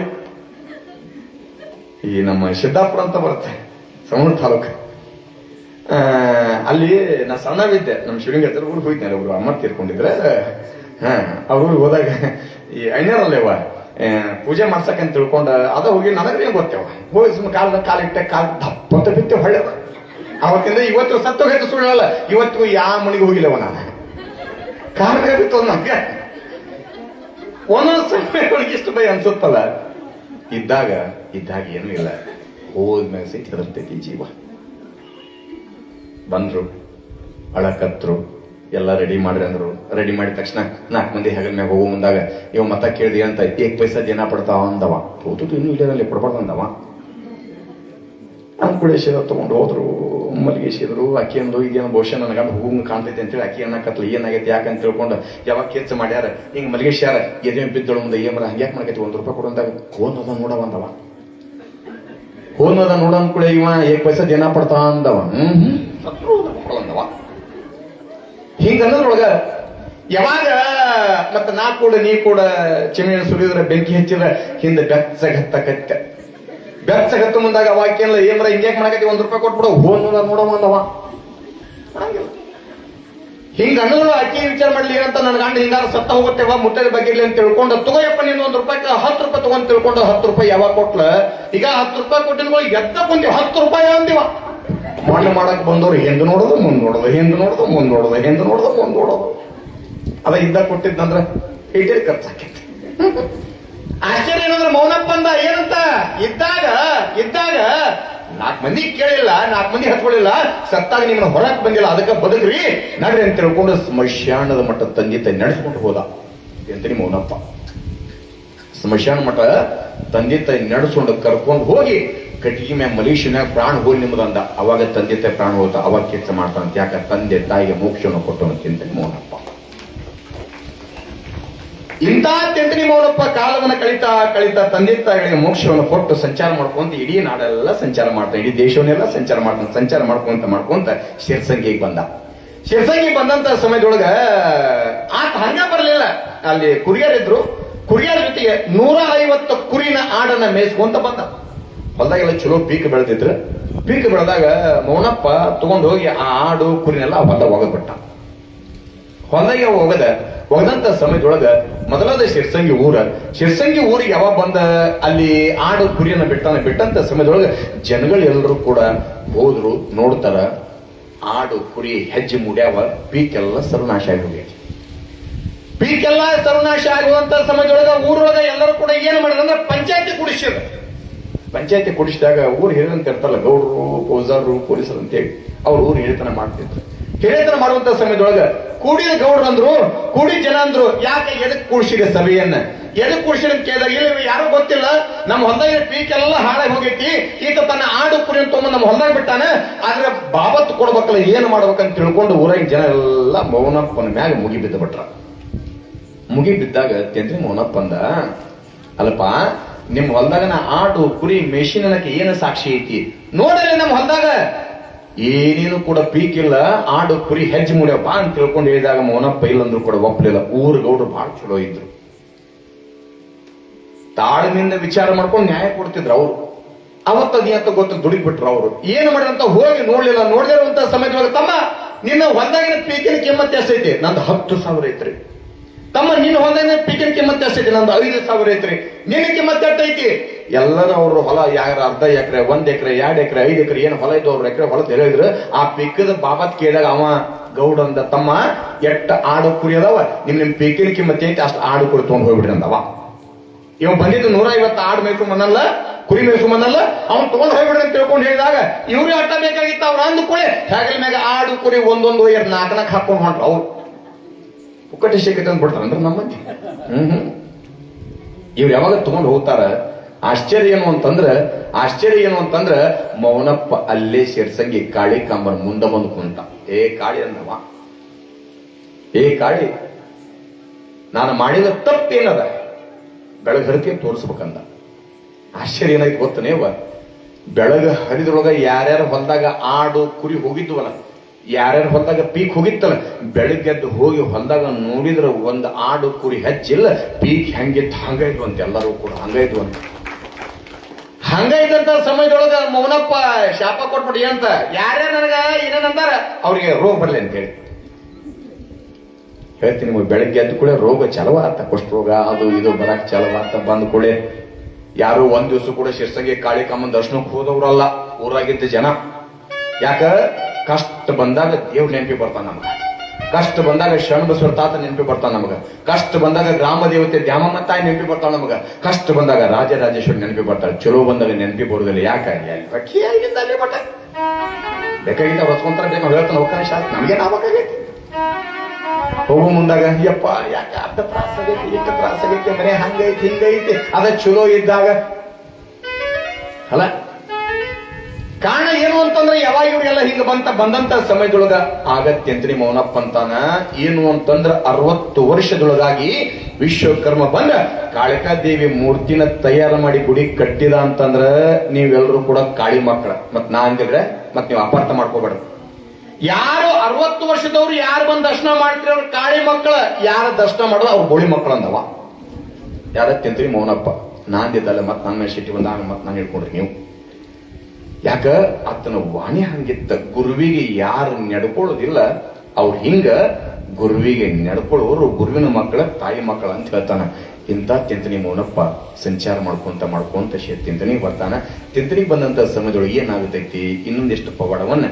ಈ ನಮ್ಮ ಸಿದ್ದಾಪುರ ಅಂತ ಬರುತ್ತೆ ಸವಣೂರು ತಾಲೂಕು. ಅಲ್ಲಿ ನಾ ಸಣ್ಣವಿದ್ದೆ, ನಮ್ಮ ಶಿವಲಿಂಗ ಹತ್ರ ಊರಿಗೆ ಹೋಯ್ತೇನೆ. ಒಬ್ರು ಅಮ್ಮ ತೀರ್ಕೊಂಡಿದ್ರೆ ಅವ್ರ ಊರಿಗೆ ಹೋದಾಗ ಈ ಐನರಲ್ಲೇವ ಪೂಜೆ ಮಾಡ್ಸಕಂತ ತಿಳ್ಕೊಂಡ ಅದ ಹೋಗಿ ನನಗೇನು ಗೊತ್ತೇವ ಹೋಗಿ ಸುಮ್ಮನೆ ಕಾಲಿಟ್ಟೆ ಕಾಲ್ ದಪ್ಪಂತ ಬಿತ್ತೆ ಹೊಳ್ಳೆದ. ಅವತ್ತಿಂದ ಇವತ್ತು ಸತ್ತೋಗೈತು ಸುಳ್ಳಲ್ಲ, ಇವತ್ತು ಯಾವ ಮನೆಗೆ ಹೋಗಿಲ್ಲವ ನಾನು ಕಾರಣ ಬಿತ್ತು ನಮ್ಗೆ. ಒಂದೊಂದು ಸಮಯ ಇಷ್ಟು ಭಯ ಅನ್ಸುತ್ತಲ್ಲ. ಇದ್ದಾಗ ಏನೂ ಇಲ್ಲ, ಹೋದ್ಮ್ಯಾಗ ಸಿಟ್ಟು ಹೆದರ್ತೈತಿ ಜೀವ. ಬಂದ್ರು ಅಳಕತ್ರು ಎಲ್ಲ ರೆಡಿ ಮಾಡ್ರಿ ಅಂದ್ರು. ರೆಡಿ ಮಾಡಿದ ತಕ್ಷಣ 4 ಮಂದಿ ಹೆಗಲ್ ಮ್ಯಾಗ ಹೋಗೋ ಮುಂದಾಗ ಇವ್ ಮತ್ತ ಕೇಳಿದಿ ಅಂತ 1 ಪೈಸಾ ದಿನ ಪಡ್ತಾವ ಅಂದವ. ಹೋದದ್ದು ಇನ್ನೂ ಇಲ್ಲದಲ್ಲಿ ಕೊಡ್ಬಾರ್ದು ಅಂದವ. ಅಂದ್ಕೂಡೆ ಸೀದಾ ತಗೊಂಡು ಹೋದ್ರು, ಮಲಗಿಸಿದ್ರು. ಅಕ್ಕಿಯಂದು ಇದೇನು ಬಹುಶಃ ನನಗ ಹೂವು ಕಾಣ್ತೈತೆ ಅಂತೇಳಿ ಅಕ್ಕಿ ಅನ್ನಕತ್ಲ ಏನಾಗೈತೆ ಯಾಕಂತ ತಿಳ್ಕೊಂಡು ಯಾವಾಗ ಕೆಚ್ಚ ಮಾಡ್ಯಾರ ಹಿಂಗ್ ಮಲಗಿಸ್ಯಾರ ಎದೆ ಬಿದ್ದಳು ಮುಂದೆ ಏಮರ ಹಂಗ್ಯಾಕ್ ಮಾಡಕೈತಿ ₹1 ಕೊಡಂದಾಗ ಹೋನದ ನೋಡವ ಅಂದವ. ಹೋನದ ನೋಡ ಅಂದ್ಕೂಡೆ ಇವ 1 ಪೈಸಾ ದಿನ ಪಡ್ತಾ ಅಂದವ. ಅಂದವ ಹಿಂಗ ಅನ್ನೋದ್ರೊಳಗ ಯಾವಾಗ ಮತ್ತ ನಾ ಕೂಡ ನೀ ಕೂಡ ಚಿಮಣಿ ಸುರಿದ್ರೆ ಬೆಂಕಿ ಹಚ್ಚಿದ್ರ ಹಿಂದೆ ಬೆಚ್ಚಗತ್ತ ಮುಂದಾಗ ಅವಾಕೇನಲ್ಲ ಏನ್ರ ಹಿಂಗ್ಯಾಕ್ ಮಾಡಕೈತಿ ₹1 ಕೊಟ್ಬಿಡು ಹೋನದ ನೋಡವ ಅಂದವ. ಹಿಂಗ ಅನ್ನೋದು ಅಕ್ಕಿ ವಿಚಾರ ಮಾಡ್ಲಿ ಏನಂತ ನನ್ನ ಗಂಡ ಹಿಂಗಾರ ಸತ್ತ ಹೋಗುತ್ತೇವ ಮುಟ್ಟದ ಬಗ್ಗೆ ಅಂತ ತಿಳ್ಕೊಂಡು ತಗೋಯಪ್ಪ ನೀನು ₹1 ₹10 ತಗೊಂಡ್ ತಿಳ್ಕೊಂಡು ₹10 ಯಾವಾಗ ಕೊಟ್ಲ. ಈಗ ₹10 ಕೊಟ್ಟಿನ ಎದ್ದ ಬಂದಿವ್ ₹10 ಅಂದಿವ. ಮಣ್ಣು ಮಾಡಕ್ ಬಂದವ್ರು ಹಿಂದ್ ನೋಡೋದು ಮುಂದ್ ನೋಡೋದು, ಹಿಂದ್ ನೋಡೋದು ಮುಂದ್ ನೋಡೋದು, ಹಿಂದ್ ನೋಡೋದು ಮುಂದ್ ನೋಡೋದು. ಅದ ಇದ್ದಾಗ ಕೊಟ್ಟಿದ್ನಂದ್ರ ಇಟ್ಟೇ ಖರ್ಚಾಕೈತಿ. ಆಶ್ಚರ್ಯ ಏನಂದ್ರೆ ಮೌನಪ್ಪ ಅಂದ ಏನಂತ ಇದ್ದಾಗ 4 ಮಂದಿ ಕೇಳಿಲ್ಲ, 4 ಮಂದಿ ಹತ್ಕೊಳ್ಳಿಲ್ಲ, ಸತ್ತಾಗ ನಿಮ್ಮನ್ನ ಹೊರಕ್ ಬಂದಿಲ್ಲ, ಅದಕ್ಕೆ ಬದುಕ್ರಿ ನಡ್ರಿ ಅಂತ ತಿಳ್ಕೊಂಡು ಸ್ಮಶಾನದ ಮಠ ತಂದೆ ತಾಯಿ ನಡೆಸ್ಕೊಂಡು ಹೋದ. ಎಂತನಿ ಮೌನಪ್ಪ ಸ್ಮಶಾನ ಮಠ ತಂದೆ ತಾಯಿ ನಡೆಸ್ಕೊಂಡು ಕರ್ಕೊಂಡು ಹೋಗಿ ಕಟ್ಟಿಗೆ ಮ್ಯಾಗ ಮಲೇಷಿಯಾಗ ಪ್ರಾಣ ಹೋಗಿ ನಿಮ್ಮದಂದ. ಅವಾಗ ತಂದೆ ತಾಯಿ ಪ್ರಾಣ ಹೋದ, ಅವಾಗ ಕೆಲಸ ಮಾಡ್ತಾನಂತ. ಯಾಕ ತಂದೆ ತಾಯಿಗೆ ಮೋಕ್ಷವನ್ನು ಕೊಟ್ಟವನು ಚಿಂತನೆ ಮೌನಪ್ಪ. ಇಂಥ ಚಿಂತನೆ ಮೌನಪ್ಪ ಕಾಲವನ್ನು ಕಳಿತಾ ತಂದೆ ತಾಯಿಗಳಿಗೆ ಮೋಕ್ಷವನ್ನು ಕೊಟ್ಟು ಸಂಚಾರ ಮಾಡ್ಕೊಂತ ಇಡೀ ನಾಡೆಲ್ಲ ಸಂಚಾರ ಮಾಡ್ತಾನೆ, ಇಡೀ ದೇಶವನ್ನೆಲ್ಲ ಸಂಚಾರ ಮಾಡ್ಕೊಂತ ಶಿರ್ಸಂಗಿಗೆ ಬಂದ. ಶಿರ್ಸಂಗಿ ಬಂದಂತ ಸಮಯದೊಳಗ ಆತ ಹಂಗ ಬರಲಿಲ್ಲ. ಅಲ್ಲಿ ಕುರಿಯರಿದ್ರು, ಕುರಿಯರ ಜೊತೆಗೆ 150 ಕುರಿನ ಆಡನ್ನ ಮೇಯಿಸ್ಕೊಂತ ಬಂದ. ಹೊಲದಾಗೆಲ್ಲ ಚಲೋ ಪೀಕ್ ಬೆಳೆದಿದ್ರು. ಪೀಕ್ ಬೆಳೆದಾಗ ಮೌನಪ್ಪ ತಗೊಂಡು ಹೋಗಿ ಆ ಆಡು ಕುರಿನೆಲ್ಲ ಹೊಲದಾಗ ಹೋಗದ್ಬಿಟ್ಟ. ಹೊಲದಾಗೆ ಹೋಗದ ಒಗದಂತ ಸಮಯದೊಳಗ ಮೊದಲಾದ ಶಿರ್ಸಂಗಿ ಊರಿಗೆ ಯಾವಾಗ ಬಂದ ಅಲ್ಲಿ ಆಡು ಕುರಿಯನ್ನ ಬಿಟ್ಟಂತ ಸಮಯದೊಳಗ ಜನಗಳೆಲ್ಲರೂ ಕೂಡ ಹೋದ್ರು, ನೋಡ್ತಾರ ಆಡು ಕುರಿ ಹೆಜ್ಜೆ ಮೂಡ್ಯಾವ, ಪೀಕೆಲ್ಲ ಸರ್ವನಾಶ ಆಗಿ ಪೀಕೆಲ್ಲ ಸರ್ವನಾಶ ಆಗುವಂತ ಸಮಯದೊಳಗ ಊರೊಳಗ ಎಲ್ಲರೂ ಕೂಡ ಏನ್ ಮಾಡಿದ್ರು ಅಂದ್ರೆ ಪಂಚಾಯತಿ ಕುಡಿಸಿದಾಗ ಊರು ಹಿರಿಯಂತ ಇರ್ತಾರಲ್ಲ, ಗೌಡರು, ಪೂಜಾರರು, ಪೊಲೀಸರು ಅಂತೇಳಿ ಅವ್ರು ಊರು ಹಿರಿತನ ಮಾಡ್ತಿದ್ರು. ಹಿರಿತನ ಮಾಡುವಂತ ಸಮಯದೊಳಗ ಕೂಡಿದ ಗೌಡ್ರು ಅಂದ್ರು, ಕೂಡಿ ಜನ ಅಂದ್ರು, ಯಾಕೆ ಎದಕ್ ಕೂಡಿಸಿದ ಸಭೆಯನ್ನ, ಎದಕ್ ಕೂಡಿಸಿದ ಕೇಳಿದಾಗ ಇಲ್ಲಿ ಯಾರು ಗೊತ್ತಿಲ್ಲ, ನಮ್ಮ ಹೊಲದಾಗ ಪೀಕೆಲ್ಲ ಹಾಳಾಗಿ ಹೋಗೈತಿ, ಈಗ ತನ್ನ ಆಡು ಕುರಿ ತೊಗೊಂಡು ನಮ್ಮ ಹೊಲದಾಗ ಬಿಟ್ಟಾನ, ಆದ್ರೆ ಬಾಬತ್ ಕೊಡ್ಬೇಕಲ್ಲ, ಏನ್ ಮಾಡ್ಬೇಕಂತ ತಿಳ್ಕೊಂಡು ಊರಾಗ ಜನ ಎಲ್ಲ ಮೌನಪ್ಪನ ಮ್ಯಾಗ ಮುಗಿ ಬಿದ್ದು ಬಿಟ್ರ. ಮುಗಿ ಬಿದ್ದಾಗ ತೆಂದ್ರಿ ಮೌನಪ್ಪ ಅಂದ, ಅಲ್ಪ ನಿಮ್ ಹೊಲದಾಗ ನಾ ಆಡು ಕುರಿ ಮೆಷಿನ್ ಅನ್ನಕ್ಕೆ ಏನು ಸಾಕ್ಷಿ ಐತಿ ನೋಡಲ್ಲ, ನಮ್ಮ ಹೊಲದಾಗ ಏನೇನು ಕೂಡ ಪೀಕ್ ಇಲ್ಲ, ಆಡು ಕುರಿ ಹೆಜ್ಜೆ ಮೂಡ್ಯಾವ ಬಾ ಅಂತ ತಿಳ್ಕೊಂಡು ಹೇಳಿದಾಗ ಮೌನಪ್ಪ ಇಲ್ಲಂದ್ರು ಕೂಡ ಒಪ್ಪಲಿಲ್ಲ. ಊರ್ ಗೌಡ್ರು ಬಹಳ ಚಲೋ ಇದ್ರು, ತಾಳ್ಮೆಯಿಂದ ವಿಚಾರ ಮಾಡ್ಕೊಂಡು ನ್ಯಾಯ ಕೊಡ್ತಿದ್ರು ಅವ್ರು. ಅವತ್ತದ ಅಂತ ಗೊತ್ತ ದುಡಿದ್ ಬಿಟ್ರು ಅವ್ರು. ಏನು ಮಾಡಿದಂತ ಹೋಗಿ ನೋಡ್ಲಿಲ್ಲ. ನೋಡಿದಿರುವಂತ ಸಮಯದೊಳಗೆ ತಮ್ಮ ನಿನ್ನ ಹೊಲದಾಗಿನ ಪೀಕಿನ ಕಿಮ್ಮತ್ ಎಷ್ಟೈತಿ? ನಂದು 10,000 ಐತ್ರಿ. ತಮ್ಮ ನಿನ್ನ ಹೊಲದಾಗಿನ ಪೀಕಿನ ಕಿಮ್ಮತ್ ಎಷ್ಟೈತಿ? ನಂದು 5,000 ಐತ್ರಿ. ನಿನ್ನ ಕಿಮ್ಮತ್ ಎಷ್ಟೈತಿ? ಎಲ್ಲರೂ ಅವ್ರ ಹೊಲ ಯಾರ ಅರ್ಧ ಎಕರೆ, 1 ಎಕರೆ, 2 ಎಕರೆ, 5 ಎಕರೆ ಏನು ಹೊಲ ಇದ್ದು ಅವ್ರ ಎಕರೆ ಹೊಲ ಹೇಳಿದ್ರು. ಆ ಪಿಕ್ಕದ ಬಾಬತ್ ಕೇಳಿದಾಗ ಅವ ಗೌಡ ಅಂದ, ತಮ್ಮ ಎಟ್ಟ ಆಡು ಕುರಿ ಅದಾವ, ನಿಮ್ ಪೀಕಿನ ಕಿಮ್ಮತ್ ಐತಿ, ಅಷ್ಟು ಆಡು ಕುರಿ ತಗೊಂಡ್ ಹೋಗ್ಬಿಡ್ರಿ ಅಂದವ. ಇವ್ ಬಂದಿದ್ದು 150 ಆಡು ಮೇಯ್ಕೊಂಬನ್ನಲ್ಲ, ಕುರಿ ಮೇಯ್ಕೊಂಬನ್ನಲ್ಲ, ಅವ್ನು ತಗೊಂಡ್ ಹೋಗ್ಬಿಡ್ರಿ ಅಂತ ತಿಳ್ಕೊಂಡು ಹೇಳಿದಾಗ ಇವ್ರಿಗೆ ಅಟ್ಟ ಬೇಕಾಗಿತ್ತು. ಅವ್ರು ಅಂದ ಕೂಳೆ ಹೆಗಲ ಮ್ಯಾಗ ಆಡು ಕುರಿ ಒಂದೊಂದು 4 ಹಾಕೊಂಡು ಹೊಂಟ್ರು. ಅವ್ರು ಪುಕ್ಕಟಿ ಶೇಖತೆ ಅಂತ ಬಿಡ್ತಾರ ಅಂದ್ರೆ ನಮ್ಮಂದಿ. ಇವ್ರು ಯಾವಾಗ ತಗೊಂಡು ಹೋಗ್ತಾರ. ಆಶ್ಚರ್ಯ ಏನು ಅಂತಂದ್ರ ಮೌನಪ್ಪ ಅಲ್ಲೇ ಶಿರ್ಸಂಗಿ ಕಾಳಿ ಕಾಂಬರ್ ಮುಂದೆ ಬಂದು ಕುಂತ. ಏ ಕಾಳಿ ಅಂದವ, ಏ ಕಾಳಿ, ನಾನು ಮಾಡಿದ ತಪ್ಪೇನದ ಬೆಳಗ್ಗೆ ಹರಿಕೆ ತೋರಿಸ್ಬೇಕಂದ. ಆಶ್ಚರ್ಯ ಏನಾಯ್ತು ಗೊತ್ತನೇವ, ಬೆಳಗ್ಗೆ ಹರಿದ್ರೊಳಗ ಯಾರ್ಯಾರ ಹೊಲದಾಗ ಆಡು ಕುರಿ ಹೋಗಿದ್ವಲ್ಲ, ಯಾರ್ಯಾರ ಹೊಲದಾಗ ಪೀಕ್ ಹೋಗಿತ್ತಲ್ಲ, ಬೆಳಗ್ಗೆದ್ದು ಹೋಗಿ ಹೊಲದಾಗ ನೋಡಿದ್ರ ಒಂದು ಆಡು ಕುರಿ ಹೆಚ್ಚಿಲ್ಲ, ಪೀಕ್ ಹೆಂಗಿತ್ತು ಹಂಗಾಯ್ತು ಅಂತ ಎಲ್ಲರೂ ಕೂಡ ಹಂಗಾಯ್ತು ಅಂತ. ಹಂಗಾಯ್ತಂತ ಸಮಯದೊಳಗ ಮೌನಪ್ಪ ಶಾಪ ಕೊಟ್ಬಿಡಿ ಅಂತ ಯಾರ್ಯಾರ ನನಗ ಏನೇನಂದಾರ ಅವ್ರಿಗೆ ರೋಗ ಬರ್ಲಿ ಅಂತ ಹೇಳಿ ಹೇಳ್ತೀನಿ. ಬೆಳಗ್ಗೆ ಎದ್ದು ಕೂಡ ರೋಗ ಚಲವಾತ, ಕುಷ್ಠ ರೋಗ ಅದು ಇದು ಬರಕ್ ಚಲವಾತ. ಬಂದ ಕೂಡಲೇ ಯಾರು ಒಂದ್ ದಿವಸ ಕೂಡ ಶಿರ್ಸಂಗಿ ಕಾಳಿ ಕಾಮನ್ ದರ್ಶನಕ್ಕೆ ಹೋದವ್ರಲ್ಲ ಊರಾಗಿದ್ದ ಜನ. ಯಾಕ ಕಷ್ಟ ಬಂದಾಗ ದೇವ್ರ ನೆನಪಿ ಬರ್ತಾನ ನಮಗ, ಕಷ್ಟ ಬಂದಾಗ ಶರಣಬಸವರ ತಾತ ನೆನಪಿ ಬರ್ತಾನ ನಮಗ, ಕಷ್ಟ ಬಂದಾಗ ಗ್ರಾಮ ದೇವತೆ ದ್ಯಾಮಮ್ಮ ತಾಯಿ ನೆನಪಿ ಬರ್ತಾಳ ನಮಗ, ಕಷ್ಟ ಬಂದಾಗ ರಾಜರಾಜೇಶ್ವರಿ ನೆನಪಿ ಬರ್ತಾಳೆ. ಚಲೋ ಬಂದಾಗ ನೆನಪಿ ಬರುದಿಲ್ಲ. ಯಾಕಾಗಿ ಬೇಕಾಗಿದ್ದ ಹೊತ್ಕೊಂತಾರ ಬೇಕು ನಾವು ಹೇಳ್ತಾನೆ ಹೋಗ್ತಾನೆ ಶಾಸ್ತ್ರ ನಮ್ಗೇನ್ ಆಗ್ಬೇಕಾಗೈತಿ. ಹೋಗು ಮುಂದಾಗ ಯಪ್ಪ ಯಾಕೆ ಅರ್ಧ ತ್ರಾಸ ಆಗೈತಿ, ಇಷ್ಟ ತ್ರಾಸ ಆಗೈತಿ, ಮನೆ ಹಂಗೈತಿ ಹಿಂಗೈತಿ, ಅದ ಚಲೋ ಇದ್ದಾಗ ಅಲ್ಲ. ಕಾರಣ ಏನು ಅಂತಂದ್ರೆ ಯಾವಾಗ ಇವ್ರಿಗೆಲ್ಲ ಹಿಂಗ ಬಂದಂತ ಸಮಯದೊಳಗ ಆಗತ್ಯಂತ್ರಿ ಮೌನಪ್ಪ ಅಂತಾನ ಏನು ಅಂತಂದ್ರ 60 ವರ್ಷದೊಳಗಾಗಿ ವಿಶ್ವಕರ್ಮ ಬಂದ ಕಾಳಿಕಾದೇವಿ ಮೂರ್ತಿನ ತಯಾರು ಮಾಡಿ ಗುಡಿ ಕಟ್ಟಿದ ಅಂತಂದ್ರ ನೀವೆಲ್ಲರೂ ಕೂಡ ಕಾಳಿ ಮಕ್ಕಳ. ಮತ್ ನಾ ಅಂದಿದ್ರೆ ಮತ್ ನೀವು ಅಪಾರ್ಥ ಮಾಡ್ಕೋಬೇಡ್ರಿ. ಯಾರು 60 ವರ್ಷದವ್ರು ಯಾರು ಬಂದು ದರ್ಶನ ಮಾಡ್ತೀರ ಅವ್ರು ಕಾಳಿ ಮಕ್ಕಳ, ಯಾರ ದರ್ಶನ ಮಾಡೋದು ಅವ್ರು ಬೋಳಿ ಮಕ್ಕಳು ಅಂದವ. ಯಾರತ್ಯಂತ್ರಿ ಮೌನಪ್ಪ ನಾಂದಿದ್ದಲ್ಲ. ಮತ್ ನನ್ನ ಮೇಲೆ ಸಿಟ್ಟಿ ಬಂದಾಗ ಮತ್ ನಾನು ಹಿಡ್ಕೊಂಡ್ರಿ ನೀವು. ಯಾಕ ಆತನ ವಾಣಿ ಹಂಗಿತ್ತ. ಗುರುವಿಗೆ ಯಾರು ನಡ್ಕೊಳ್ಳೋದಿಲ್ಲ ಅವ್ರು ಹಿಂಗ ಗುರುವಿಗೆ ನಡ್ಕೊಳ್ಳೋರು ಗುರುವಿನ ಮಕ್ಕಳ ತಾಯಿ ಮಕ್ಕಳ ಅಂತ ಹೇಳ್ತಾನ. ಇಂಥ ತಿಂತನಿ ಮೌನಪ್ಪ ಸಂಚಾರ ಮಾಡ್ಕೊಂತ ತಿಂತನಿ ಬರ್ತಾನ. ತಿಂತನಿಗೆ ಬಂದಂತ ಸಮಯದೊಳಗೆ ಏನಾಗುತ್ತೈತಿ, ಇನ್ನೊಂದಿಷ್ಟು ಪವಾಡವನ್ನ